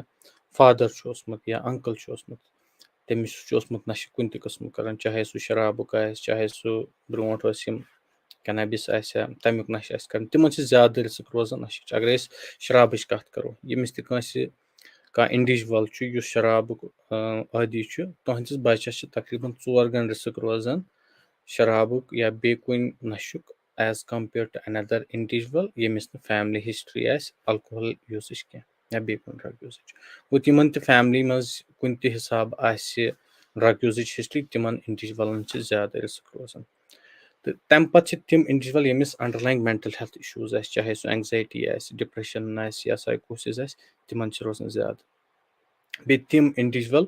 फादर ओसमुत या अंकल ओसमुत तमिस नशे कुन किस्म कर चाहे सह शराबुक चाहे सह ब्रोट कैनबिस तमुक नशे कर तिमन ज्यादा रिस्क रोजान नशे अगर शराब कत करो यमिस कह इंडिविजुअल शराबुक आदि तुहस बचस तकरीबन 4 गन रिस्क रोजान शराबुक या बे कुन नशुक as compare to another individual यमिस फैमिली हिस्ट्री अल्कोहल यूज कह या बे कुन ड्रग यूज गो तिमन फैमिली मज कुन हिसाब ड्रग यूज हिस्ट्री तिमन इंडिविजुअलन ज्यादा रिस्क रोजान तो तम पे तिम इंडिविजुअल यमिस अंडरलाइंग मेंटल हेल्थ इशूज चाहे सह एंग्जाइटी डिप्रेशन या साइकोसिस तिमन रोजान ज्यादा बे तिम इंडिविजुअल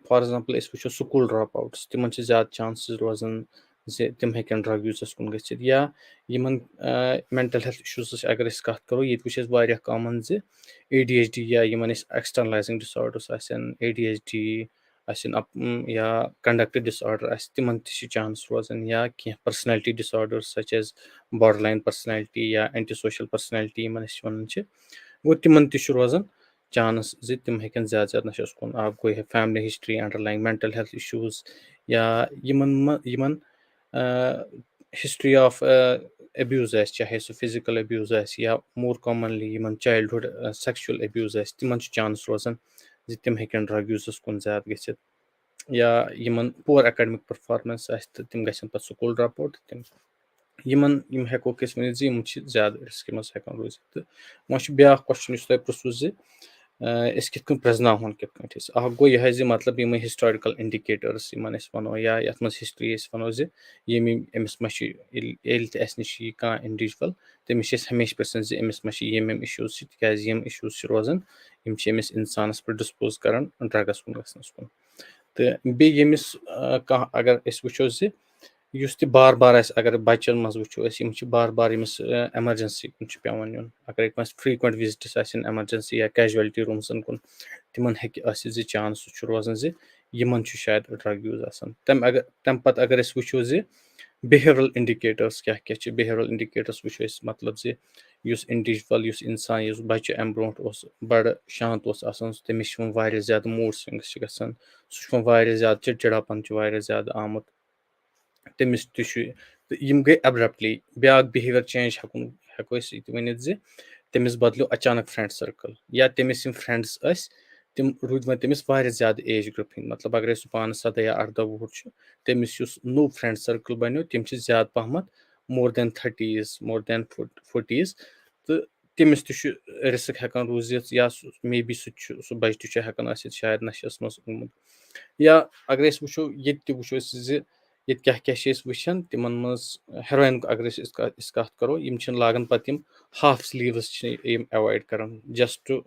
फॉर एग्जांपल वो स्कूल ड्रॉप आउट्स तिमन ज्यादा चांसेस रोजान तिम हेकन ड्रग यूजस कुन गच्छित या मेंटल हेल्थ इशूज अगर कत करो ये वारिया कॉमन ADHD या एक्सटर्नलाइजिंग डिसऑर्डर्स ADHD या कंडक्ट डिसऑर्डर तिमन चांस रोजान या कह personality disorders such as borderline personality या एंटी सोशल पर्सनैलिटी वन गो तिमन रोजान चांस तिम हेकन ज्यादा नशस कुन आप गो family history underlying mental health issues या यमन हिस्ट्री ऑफ अब्यूज चाहे सह फिजिकल अब्यूज या more commonly childhood sexual abuse तिमन चांस रोजान तिम हेकन ड्रग यूजस कुन ज्यादा गच्छित या पुअर एकेडमिक परफॉर्मेंस तिम गछन पत स्कूल ड्रॉप आउट यम हेको वन ज्यादा रिस्क मज हेकान रोजित तो वह ब्या क्वेश्चन तुम पृसू أسۍ کِتھ کٔنۍ پرٛزناوہون کِتھ کٔنۍ أسۍ اَکھ گوٚو یِہوٚے زِ مطلب یِمَے ہِسٹارِکَل اِنڈِکیٹٲرٕس یِمَن أسۍ وَنو یا یَتھ منٛز ہِسٹرٛی أسۍ وَنو زِ أمِس ما چھِ ییٚلہِ تہِ اَسہِ نِش یی کانٛہہ اِنڈِوِجوَل تٔمِس چھِ أسۍ ہمیشہِ پِرٛژھان زِ أمِس ما چھِ یِم اِشوٗز چھِ تِکیٛازِ یِم اِشوٗز چھِ روزان یِم چھِ أمِس اِنسانَس پٮ۪ٹھ ڈِسپوز کَران ڈرٛگَس کُن گژھنَس کُن تہٕ بیٚیہِ ییٚمِس کانٛہہ اگر أسۍ وٕچھو زِ یُس تہِ بار بار آسہِ اگر بَچَن منٛز وٕچھو أسۍ یِم چھِ بار بار ییٚمِس اٮ۪مَرجَنسی کُن چھُ پٮ۪وان یُن اگرَے کٲنٛسہِ فرٛیٖکوَنٛٹ وِزِٹٕس آسن اٮ۪مَرجَنسی یا کیجوَلٹی روٗمزَن کُن تِمَن ہیٚکہِ ٲسِتھ زِ چانسٕز چھُ روزان زِ یِمَن چھُ شاید ڈرٛگ یوٗز آسان تَمہِ پَتہٕ اگر أسۍ وٕچھو زِ بِہیورَل اِنڈِکیٹٲرٕس کیٛاہ کیٛاہ چھِ بِہیورَل اِنڈِکیٹٲرٕس وٕچھو أسۍ مطلب زِ یُس اِنڈِوِجوَل یُس اِنسان یُس بَچہِ اَمہِ برونٛٹھ اوس بَڑٕ شانت اوس آسان تٔمِس چھِ وۄنۍ واریاہ زیادٕ موٗڈ سِوِنٛگٕس چھِ گژھان سُہ چھُ وۄنۍ واریاہ زیادٕ چِڑچِڑاپَن چھُ واریاہ زیادٕ آمُت تٔمِس تہِ چھُ تہٕ یِم گٔے اٮ۪برَپٹلی بیٛاکھ بِہیویَر چینٛج ہٮ۪کو أسۍ یہِ تہِ ؤنِتھ زِ تٔمِس بَدلیو اچانک فرٛٮ۪نٛڈ سٔرکٕل یا تٔمِس یِم فرٛٮ۪نٛڈٕس ٲسۍ تِم روٗدۍ وۄنۍ تٔمِس واریاہ زیادٕ ایج گرُپ ہٕنٛدۍ مطلب اگرے سُہ پانہٕ 17 یا 18 وُہُر چھُ تٔمِس یُس نوٚو فرٛٮ۪نٛڈ سٔرکٕل بَنیو تِم چھِ زیادٕ پَہمَتھ مور دین 30s مور دین 40s تہٕ تٔمِس تہِ چھُ رِسٕک ہٮ۪کان روٗزِتھ یا سُہ مے بی سُہ تہِ چھُ سُہ بَچہِ تہِ چھُ ہٮ۪کان ٲسِتھ شاید نَشَس منٛز گوٚمُت یا اگر أسۍ وٕچھو ییٚتہِ تہِ وٕچھو أسۍ زِ ییٚتہِ کیٛاہ کیٛاہ چھِ أسۍ وٕچھان تِمَن منٛز ہیرویِنُک اگر أسۍ کَتھ کَرو یِم چھِنہٕ لاگان پَتہٕ یِم ہاف سِلیٖوٕز چھِ یِم اٮ۪وایِڈ کَران just to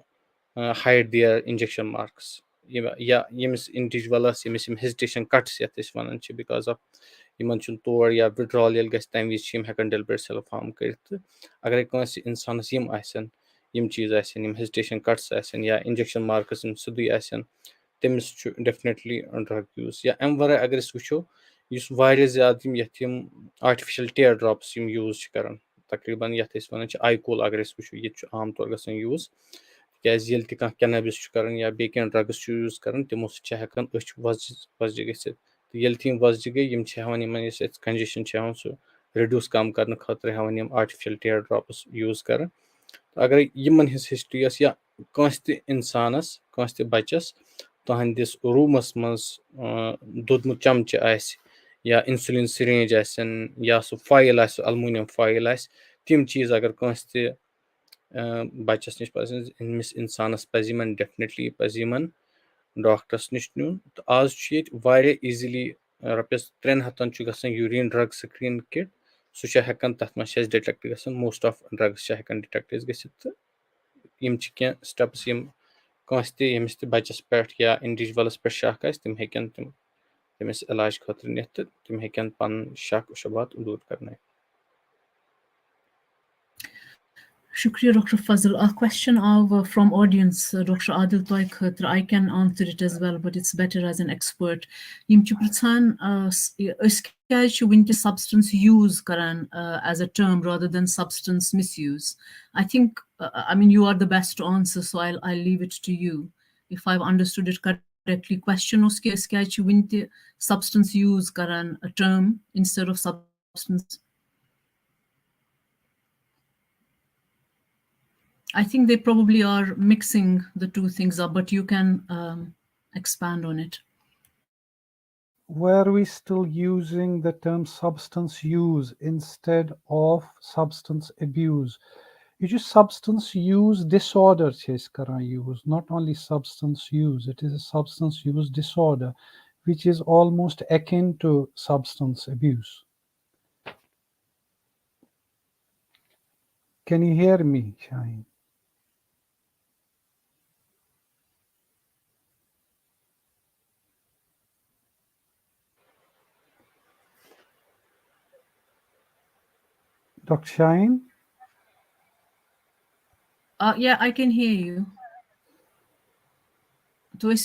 hide their injection marks یا ییٚمِس اِنڈِوِجوَلَس ییٚمِس یِم ہِزٹیشَن کَٹٕس یَتھ أسۍ وَنان چھِ بِکاز آف یِمَن چھُنہٕ تور یا وِڈرٛال ییٚلہِ گژھِ تَمہِ وِزِ چھِ یِم ہٮ۪کان ڈٮ۪لبریٹ سٮ۪لٕف ہارم کٔرِتھ تہٕ اگرَے کٲنٛسہِ اِنسانَس یِم آسن یِم چیٖز آسن یِم ہِزٹیشَن کَٹٕس آسن یا اِنجَکشَن مارکٕس یِم سیوٚدُے آسن تٔمِس چھُ ڈٮ۪فنِٹلی ڈرٛگ یوٗز یا اَمہِ وَرٲے اگر أسۍ وٕچھو یُس واریاہ زیادٕ یِم آٹِفِشَل ٹِیَر ڈرٛاپٕس یِم یوٗز چھِ کَران تقریٖباً یَتھ أسۍ وَنان چھِ آی کوٗل اگر أسۍ وٕچھو ییٚتہِ چھُ عام طور گژھان یوٗز تِکیٛازِ ییٚلہِ تہِ کانٛہہ کٮ۪نَبِس چھُ کَران یا بیٚیہِ کینٛہہ ڈرٛگٕس چھُ یوٗز کَران تِمو سۭتۍ چھِ ہٮ۪کان أچھ وۄزجہِ گٔژھِتھ تہٕ ییٚلہِ تہِ یِم وۄزجہِ گٔے یِم چھِ ہٮ۪وان یِمَن یُس اَسہِ کَنجَشَن چھِ ہٮ۪وان سُہ رِڈیوٗس کَم کَرنہٕ خٲطرٕ ہٮ۪وان یِم آٹِفِشَل ٹِیَر ڈرٛاپٕس یوٗز کَران اگرَے یِمَن ہِنٛز ہِسٹِرٛی ٲس یا کٲنٛسہِ تہِ اِنسانَس کٲنٛسہِ تہِ بَچَس تُہنٛدِس روٗمَس منٛز دوٚدمُت چَمچہِ آسہِ یا اِنسُلِن سِرینٛج آسن یا سُہ فایِل آسہِ سُہ اَلموٗنِیَم فایِل آسہِ تِم چیٖز اگر کٲنٛسہِ تہِ بَچَس نِش پَزِ أمِس اِنسانَس پَزِ یِمَن ڈٮ۪فنِٹلی پَزِ یِمَن ڈاکٹرَس نِش نیُن تہٕ آز چھُ ییٚتہِ واریاہ ایٖزِلی رۄپیَس 300 چھُ گژھان یوٗریٖن ڈرٛگ سِکریٖن کِٹ سُہ چھُ ہٮ۪کان تَتھ منٛز چھِ اَسہِ ڈِٹٮ۪کٹ گژھان موسٹ آف ڈرٛگٕس چھِ ہٮ۪کان ڈِٹٮ۪کٹ أسۍ گٔژھِتھ تہٕ یِم چھِ کینٛہہ سِٹٮ۪پٕس یِم کٲنٛسہِ تہِ ییٚمِس تہِ بَچَس پٮ۪ٹھ یا اِنڈِوِجوَلَس پٮ۪ٹھ شَک آسہِ تِم ہیٚکن تِم تٔمِس علاج خٲطرٕ نِتھ تہٕ تِم ہیٚکن پَنُن شک شُبات دوٗر کَرنٲیِتھ Shukriya, Dr. Fazil. A question from audience, Dr. Adil Toy Khatra. I can answer it as well, but it's better as an expert. Yim chi prithan substance use karan as a term rather than substance misuse. I think, I mean, you are the best to answer, so I'll leave it to you. If I've understood it correctly, question uske substance use karan a term instead of substance. I think they probably are mixing the two things up, but you can expand on it. Were we still using the term substance use instead of substance abuse? You just substance use disorder use, not only substance use. It is a substance use disorder, which is almost akin to substance abuse. Can you hear me, Shaheen? Dr. Shaheen? Yeah, I can hear you. So, you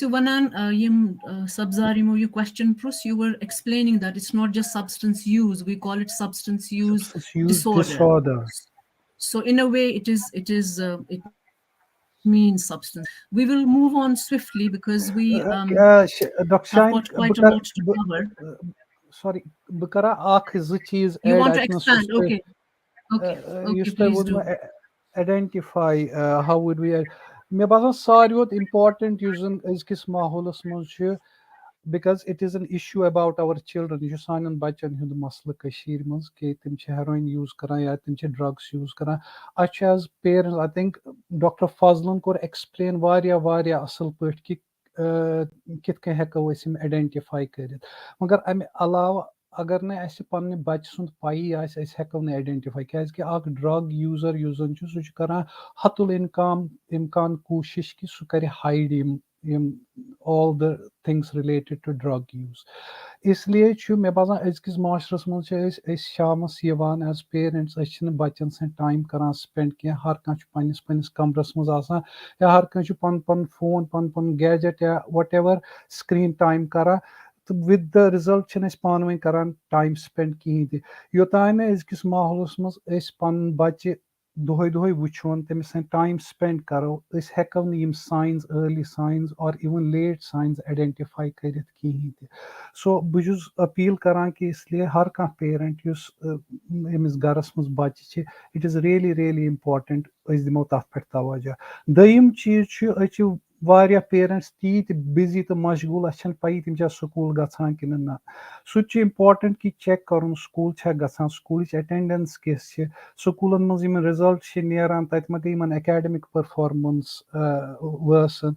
question, Prus, you were explaining that it's not just substance use. We call it substance use disorder. So, in a way, it means substance. We will move on swiftly because we Dr. have got quite a lot to cover. Sorry, Bukara cheese You want to expand? Okay. Please do. Identify how would we مےٚ باسان ساروی کھۄتہٕ important یُس زَن أزکِس ماحولَس منٛز چھُ because it is an issue about our children. You sanan bachan hund masla kashir mans ke tim che heroin use karan ya tim che drugs use karan. Ach as parents, I think Dr. Fazlan kor explain varia asal pait ki kit ke hekko asim identify karit. Magar am alawa अगर ने ऐसे पन्ने बच सुंद पाई आस ऐसे हेको ने identify कैसे कि आग ड्रग यूजर यूजन छु सु करा हतुल इम्कान कोशिश कि सु करे हाइड यम all the things related to drug use. इसलिए छु मे बाजान अजकिस माशरस मन छ अस शामस यवान एज पेरेंट्स अस छ बच्चन से टाइम करान स्पेंड किया हर कह पन्निस पन्निस कमरस मज आसान या हर कह पन पन फोन पन पन गैजेट या whatever स्क्रीन टाइम करा तो विद द रिजल्ट छन पान वन करान टाइम स्पेंड कहीं ते योतान ने अजकिस माहौलस मज अस पन बच्चे दोहे दोहे वुचोन तमिस टाइम स्पेंड करो अस हेको न यम साइंस अर्ली साइंस और इवन लेट साइंस आइडेंटिफाई करित कहीं ते सो बुझुस अपील करान कि इसलिए हर कह पेरेंट युस अमिस गरस मज बच्चे छ इट इज रियली इम्पोर्टेंट अस दिमो तथ पे तवज्जो दयिम चीज छ अस वारिया पेरेंट्स तीत बिजी तो मशगूल अच्छन पई तिम स्कूल गछान कि ना सु इम्पोर्टेंट कि चेक करुन स्कूल छा गछान स्कूल अटेंडेंस किस छ स्कूलन मज यम रिजल्ट छ नेरान तत मा गई यमन एकेडमिक परफॉर्मेंस वर्सन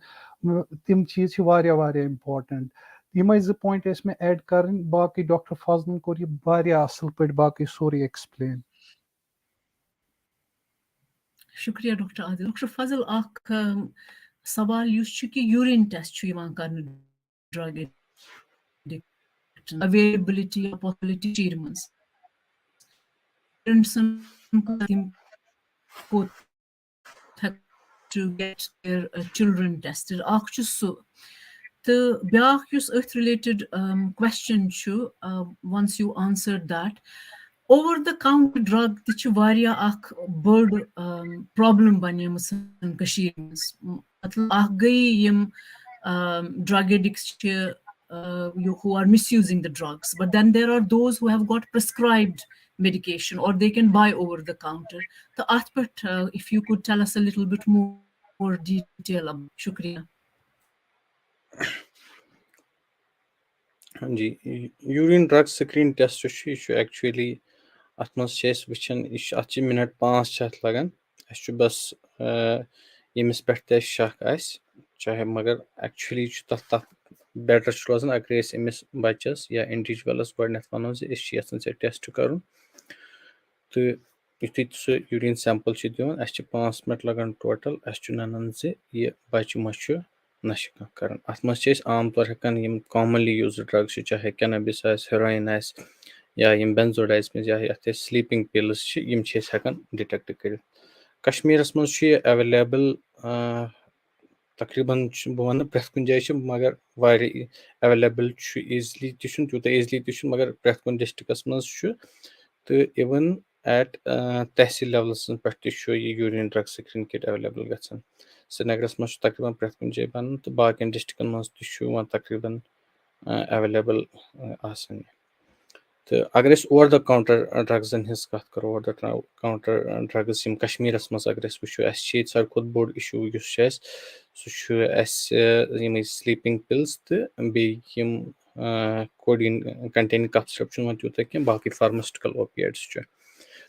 तिम चीज छ वारिया इम्पोर्टेंट यम ज पॉइंट मे ऐड कर बाकी डॉक्टर फजलन कोर यह वारिया असल पे बाकी सोरी एक्सप्लेन शुक्रिया डॉक्टर आदिल डॉक्टर फजल अख सवाल युस छु कि यूरिन टेस्ट छु यवान करने ड्रग एडिक्शन अवेलेबिलिटी और पॉसिबिलिटी चीर मंस पेरेंट्स को to get their children tested अख छु सु तो ब्याख युस अथ related question छु once you answered that over the counter drug tich varia akh bird problem banemus kashir mans matlab akh gai yim drug addicts who are misusing the drugs but then there are those who have got prescribed medication or they can buy over the counter so but if you could tell us a little bit more detail about shukriya हाँ जी urine drug screen test actually अत मज वुचान यह minute 5 लगान बस यमिस पे शक आ चाहे मगर एक्चुअली तथ बेटर रोजान अगर अमिस बच्चस या इंडिविजुअलस गो वो ये टेस्ट कर तो युथु सह यूरिन सैंपल दिवान 5 मिनट लगान टोटल ननान यह बच्चे मा नशे कर अत मज आम तौर हेकान यम कॉमनली यूज ड्रग्स चाहे कैनबिस हेरोइन या यम बेंजोडाइजपीन्स या अत स्लीपिंग पिल्स यम हेकान डिटेक्ट कर कश्मीरस मज अवेलेबल तकरीबन बह वन प्रेथ कुन जाए मगर अवेलेबल ईजली तूत ईजली मगर प्रेथ कुन डिस्ट्रिक्स मज तो इवन एट तहसील लेवलस पे urine drug screen kit available गसान श्रीनगरस मज तकरीबन प्रेथ कुन जाए बन तो बाकियन डिस्ट्रिक्न मज तकरीबन अवेलेबल आसान तो अगर ओवर द काउंटर ड्रग्सन हज कत करो ओवर द काउंटर ड्रग्स यम कश्मीरस मज अगर वो सारे खुद बोड़ इशू सह स्लीपिंग पिल्स तो बेम कोडीन कंटेनिंग कफ सिरप वो तूत कह बाकी फार्मास्यूटिकल ओपिएट्स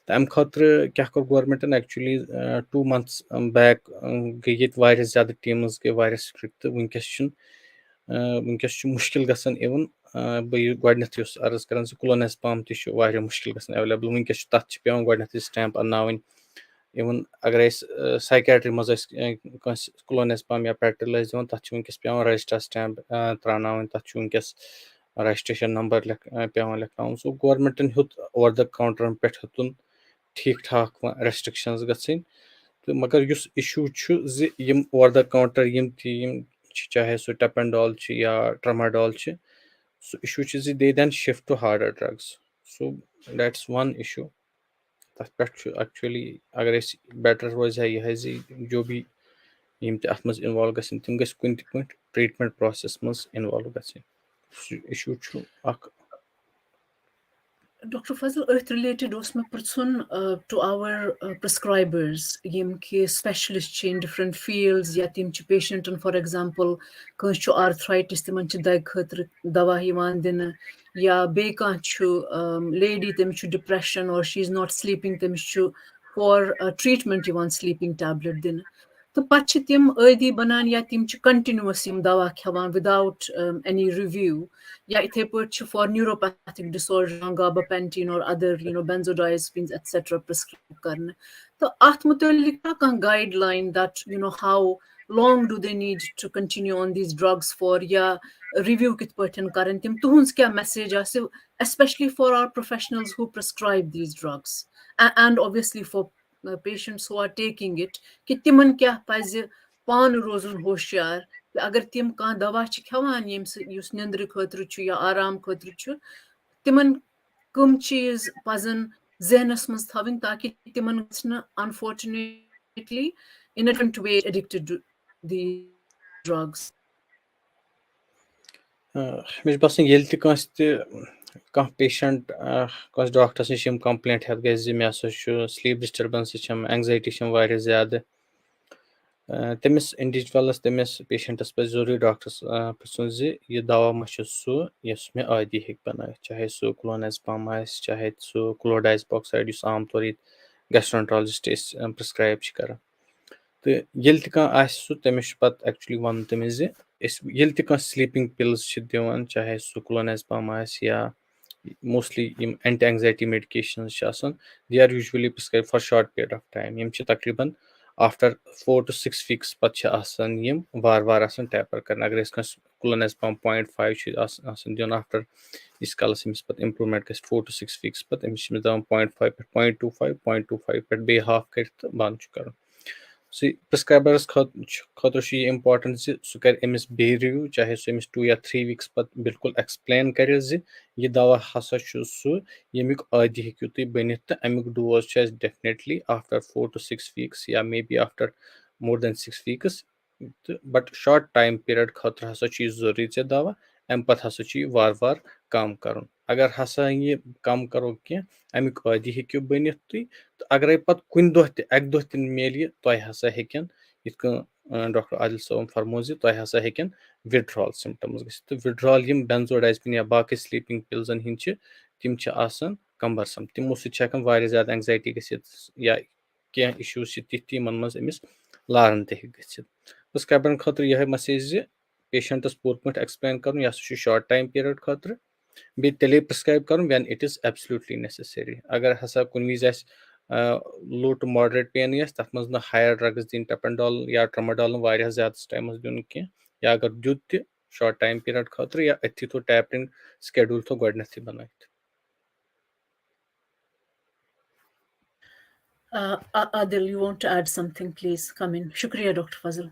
तम खतर क्या कर गवर्नमेंटन एक्चुअली 2 months बैक गई ये ज्यादा टीम्स गई स्ट्रिक्ट तो वनकस मुश्किल गसान इवन बह गोडनथ अर्ज कर क्लोनेस्पाम तह मुश्किल गसान अवेलेबल वनकस तथ पे गोडनथ स्टैंप अन्नावन इवन अगर साइकेट्री मज क्लोनेस्पाम या पेट्रोल दिवान तथ वनकस पे रजिस्टर स्टैंप त्रावन तथ वनकस रजिस्ट्रेशन नंबर पे लिखन सो गवर्नमेंटन हेत ओवर द काउंटर पे हेतुन ठीक ठाक रेस्ट्रिक्शंस गई तो मगर इस इशू यम ओवर द काउंटर यम चाहे सो टेपेंडॉल या tramadol so issue they then shift to harder drugs so that's one issue तथ पे एक्चुअली अगर बेटर रोज यह जो भी यम अत मज इन्वॉल्व गन तम गि कुन त ट्रीटमेंट प्रोसेस मज involve gun issue Dr. Fazil, earth related was my person to our prescribers, yim ki specialist in different fields, ya tim chi patient, and for example, kanchu arthritis, timan chi dag khatr dawa hiwan din, ya be kanchu lady tim chu depression or she's not sleeping tim chu for treatment you want sleeping tablet din. तो पच तिम ऐदी बनान या तिम च continuous यम दवा खवान without any review या इथे पच for neuropathic disorder gabapentin or other benzodiazepines etc prescribe करने तो आत मुतल्लिक का guideline that how long do they need to continue on these drugs for या review kit पठन करन तिम तुहुंस क्या message आसे especially for our professionals who prescribe these drugs and obviously for patients who are taking it कि तिमन क्या पज पान रोजन होशियार अगर तिम कह दवा खेवान युस निंद्र खतर या आराम खतर तिमन कम चीज पजन जहनस मज थवन ताकि तिमन unfortunately in a different way addicted to these drugs. مےٚ چھُ باسان ییٚلہِ تہِ کٲنٛسہِ تہِ کانٛہہ پیشَنٹ کٲنٛسہِ ڈاکٹرَس نِش یِم کَمپلینٹ ہٮ۪تھ گژھِ زِ مےٚ ہَسا چھُ سِلیٖپ ڈِسٹٔربَنسٕز چھَم اینگزایٹی چھَم واریاہ زیادٕ تٔمِس اِنڈِوِجوَلَس تٔمِس پیشَنٹَس پَزِ ضروٗری ڈاکٹرَس پِرٛژھُن زِ یہِ دَوا ما چھُ سُہ یُس مےٚ عٲدی ہیٚکہِ بَنٲوِتھ چاہے سُہ کلونیزپام آسہِ چاہے سُہ کلوڈایزپاکسایڈ یُس عام طور ییٚتہِ گیسٹرٛونٹرٛالجِسٹ أسۍ پرٛسکرایب چھِ کَران تہٕ ییٚلہِ تہِ کانٛہہ آسہِ سُہ تٔمِس چھُ پَتہٕ ایٚکچُؤلی وَنُن تٔمِس زِ أسۍ ییٚلہِ تہِ کانٛہہ سِلیٖپِنٛگ پِلٕز چھِ دِوان چاہے سُہ کلونیزپام آسہِ یا موسٹلی یِم اینٹی اینگزایٹی میڈِکیشنٕز چھِ آسان they are usually prescribed for short period of time یِم چھِ تقریٖباً آفٹر 4 to 6 weeks پَتہٕ چھِ آسان یِم وارٕ وارٕ آسان ٹیپر کَرٕنۍ اگر أسۍ کٲنٛسہِ کلونیزپام 0.5 چھُ آسان دیُن آفٹر ییٖتِس کالَس أمِس پَتہٕ اِمپروٗمٮ۪نٛٹ گژھِ 4 to 6 weeks پَتہٕ أمِس چھِ أمِس دَپان 0.5 پٮ۪ٹھ 0.25 پٮ۪ٹھ بیٚیہِ ہاف کٔرِتھ تہٕ بنٛد چھُ کَرُن سُہ پرٛسکرایبَرَس خٲطرٕ چھُ یہِ اِمپاٹَنٹ زِ سُہ کَرِ أمِس بیٚیہِ رِوِو چاہے سُہ أمِس 2 یا 3 weeks پَتہٕ بِلکُل ایٚکٕسپلین کَرِ زِ یہِ دوا ہسا چھُ سُہ ییٚمیُک عٲدی ہیٚکِو تُہۍ بٔنِتھ تہٕ اَمیُک ڈوز چھُ اَسہِ ڈیفنِٹلی آفٹر 4 to 6 weeks یا مے بی آفٹر مور دین 6 weeks تہٕ بٹ شاٹ ٹایم پیٖریڈ خٲطرٕ ہسا چھُ یہِ ضروٗری ژےٚ دوا اَمہِ پَتہٕ ہسا چھُ یہِ وارٕ وارٕ کَم کَرُن اگر ہسا یہِ کَم کَرو کینٛہہ اَمیُک عٲدی ہیٚکِو بٔنِتھ تُہۍ تہٕ اگرے پَتہٕ کُنہِ دۄہ تہِ اَکہِ دۄہ تہِ میلہِ تۄہہِ ہسا ہیٚکن یِتھ کٔنۍ ڈاکٹر عادل صٲبن فرموو زِ تۄہہِ ہسا ہیٚکن وِدڈرٛال سِمٹَمٕز گٔژھِتھ تہٕ وِدڈرٛال یِم بینزوڈایزپِن یا باقٕے سِلیٖپِنٛگ پِلزَن ہِنٛدۍ چھِ تِم چھِ آسان کمبرسم تِمو سۭتۍ چھِ ہٮ۪کان واریاہ زیادٕ اینگزایٹی گٔژھِتھ یا کینٛہہ اِشوٗز چھِ تِتھۍ تہِ یِمن منٛز أمِس لارَن تہِ ہیٚکہِ گٔژھِتھ پرٛسکرایبرَن خٲطرٕ یِہے مسیج زِ پیشنٹس پوٗرٕ پٲٹھۍ ایٚکٕسپلین کَرُن یہِ ہسا چھُ شاٹ ٹایم پیٖریڈ خٲطرٕ بیٚیہِ تیٚلے پرٛسکرایب کَرُن وین اِٹ اِز ایبسلیوٗٹلی نیسیسری اگر ہسا کُنہِ وِزِ آسہِ لو ٹُو ماڈریٹ پینٕے آسہِ تَتھ منٛز نہٕ ہایر ڈرگٕز دِنۍ ٹیپنڈال یا ٹرٛماڈال نہٕ واریاہ زیادٕ ٹایمَس دیُن کینٛہہ یا اگر دیُت تہِ شاٹ ٹایم پیٖریڈ خٲطرٕ یا أتھی تھوٚو ٹیپرِنٛگ سکیڈوٗل تھوٚو گۄڈٕنیتھٕے بَنٲوِتھ Adil, you want to add something, please come in. Shukriya, Dr. Fazil.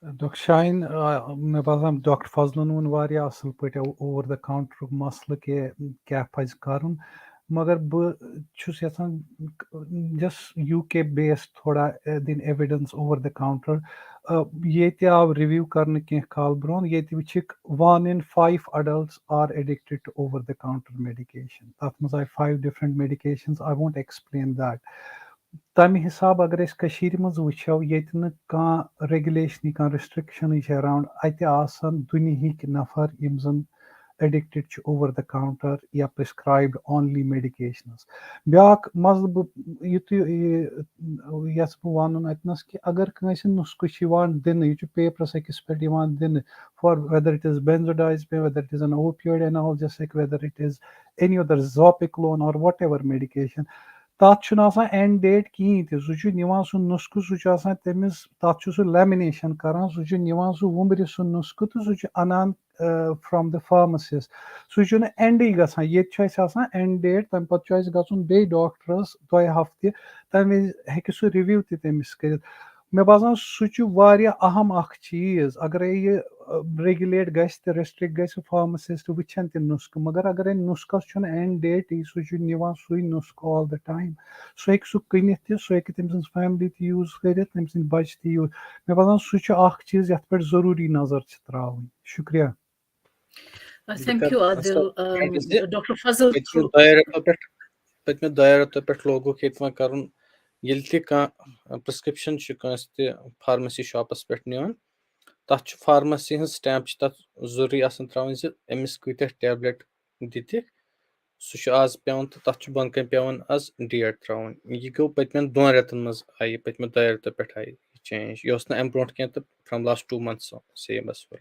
Dr. Shine, مےٚ باسان ڈاکٹر فضلن ووٚن واریاہ اَصٕل پٲٹھۍ اوور دَ کاونٹرُک مسلہٕ کیٛاہ پَزِ کَرُن مگر بہٕ چھُس یَژھان جسٹ یوٗ کے بیسڈ تھوڑا دِنۍ ایوِڈنس اوور دَ کاونٹر ییٚتہِ آو رِوِو کرنہٕ کینٛہہ کال برونٛہہ ییٚتہِ وٕچھِکھ 1 in 5 adults are addicted to over the counter medication تَتھ منٛز آیہِ 5 different medications I won't explain that تَمہِ حِساب اگر أسۍ کٔشیٖرِ منٛز وٕچھو ییٚتہِ نہٕ کانٛہہ ریگولیشنٕے کانٛہہ ریسٹرکشنٕے چھِ اراوُنٛڈ اَتہِ آسن دُنہِکۍ نفر یِم زن ایڈِکٹِڈ چھِ اوور دَ کاونٹر یا پرٛسکرایبڈ اونلی میڈِکیشنٕز بیٛاکھ مسلہٕ بہٕ یُتھُے یَژھٕ بہٕ وَنُن اَتنَس کہِ اگر کٲنٛسہِ نُسخہٕ چھُ یِوان دِنہٕ یہِ چھُ پیپرَس أکِس پٮ۪ٹھ یِوان دِنہٕ for whether it is benzodiazepine whether it is an opioid analgesic whether it is any other zopiclone or what ever medication تَتھ چھُنہٕ آسان اینڈ ڈیٹ کِہیٖنۍ تہِ سُہ چھُ نِوان سُہ نُسخہٕ سُہ چھُ آسان تٔمِس تَتھ چھُ سُہ لیمِنیشن کران سُہ چھُ نِوان سُہ وُمبرِ سُہ نُسخہٕ تہٕ سُہ چھُ اَنان فرام دَ فارمسِسٹ سُہ چھُنہٕ اینڈٕے گژھان ییٚتہِ چھُ اَسہِ آسان اینڈ ڈیٹ تَمہِ پَتہٕ چھُ اَسہِ گژھُن بیٚیہِ ڈاکٹرس 2 ہفتہٕ تَمہِ وِزِ ہیٚکہِ سُہ رِوِو تہِ تٔمِس کٔرِتھ مےٚ باسان سُہ چھُ واریاہ اہم اکھ چیٖز اگرے یہِ ریگولیٹ گژھِ تہٕ ریسٹرکٹ گژھِ فارمسِسٹ وٕچھن تہِ نُسخہٕ مگر اگرے نُسخس چھُنہٕ اینڈ ڈیٹٕے سُہ چھُ نِوان سُے نُسخہٕ آل دَ ٹایم سُہ ہیٚکہِ سُہ کٕنِتھ تہِ سُہ ہیٚکہِ تٔمۍ سٕنٛز فیملی تہِ یوٗز کٔرِتھ تٔمۍ سٕنٛدۍ بچہِ تہِ یوٗز مےٚ باسان سُہ چھُ اکھ چیٖز یَتھ پٮ۪ٹھ ضروٗری نظر چھِ ترٛاوٕنۍ شُکریہ بہٕ Thank کَرٕ you, سۄ Adil. ایڈ زِ Dr. Fazal, پٔتمہِ 2 رٮ۪تو پٮ۪ٹھ لوگُکھ ییٚتہِ وۄنۍ کَرُن ییٚلہِ تہِ کانٛہہ پرٛسکرٛپشَن چھُ کٲنٛسہِ تہِ فارمٔسی شاپَس پٮ۪ٹھ نِوان تَتھ چھُ فارمٔسی ہٕنٛز سٹیمپ چھِ تَتھ ضروٗری آسان ترٛاوٕنۍ زِ أمِس کۭتیاہ ٹیبلِٹ دِتِکھ سُہ چھُ آز پیٚوان تہٕ تَتھ چھُ بۄنہٕ کَنۍ پیٚوان آز ڈیٹ ترٛاوُن یہِ گوٚو پٔتمٮ۪ن 2 رٮ۪تَن منٛز آیہِ پٔتمہِ 2 رٮ۪تو پٮ۪ٹھ آیہِ یہِ چینٛج یہِ اوس نہٕ اَمہِ برونٛٹھ کینٛہہ تہٕ from last 2 months same as for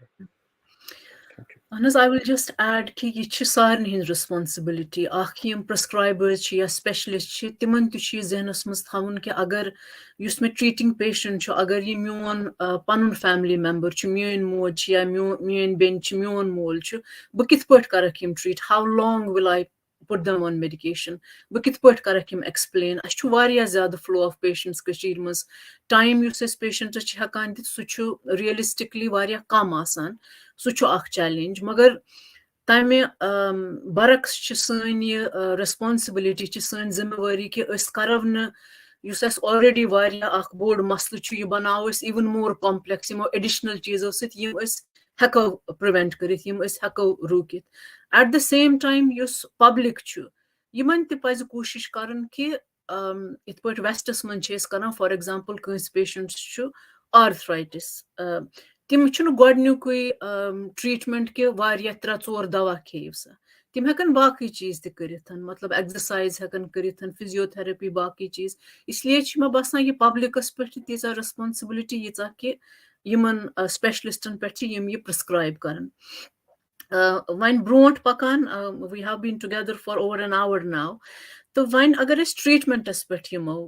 thank you. I will just add कि ये छ सारनी हिंद responsibility आख यम prescribers छ या specialist छ तिमन तु छ जहनस मस थाउन कि अगर युस में treating patient छ अगर ये म्योन पनुन family member छ म्योन मोज छ या म्योन बेन छ म्योन मोल छ ब किथ पट करक यम treat how long will I put them on medication ब किथ पट करक यम explain अस छ वारिया ज्यादा flow of patients कशीर मस time युस एस patient छ हकान दित सु छ realistically वारिया कम आसान सु छ अख challenge मगर तमे बरक्स छ सन ये responsibility छ सन जिम्मेवारी कि अस करव न युस अस already वारिया अख बोर्ड मसल छ ये बनाओ अस even more complex यमो additional चीजों सित यम अस हको prevent करित यम अस हको रोकित at the same time use public छ यमन ते पज कोशिश करन कि इत पट वेस्टस मन छ करन for example कस पेशेंट्स छ arthritis तिम छुन गोडनुकुई ट्रीटमेंट के वारिया 3-4 दवा खेव सा तिम हेकन बाकी चीज ते करित मतलब एक्सरसाइज हेकन करित फिजियोथेरेपी बाकी चीज इसलिए छ मे बसान ये पब्लिकस पे तीजा रिस्पांसिबिलिटी यीचा कि यमन स्पेशलिस्टन पे यम ये प्रिस्क्राइब करन वन ब्रोट पकान we have been together for over an hour now तो वन अगर इस ट्रीटमेंटस पे यमो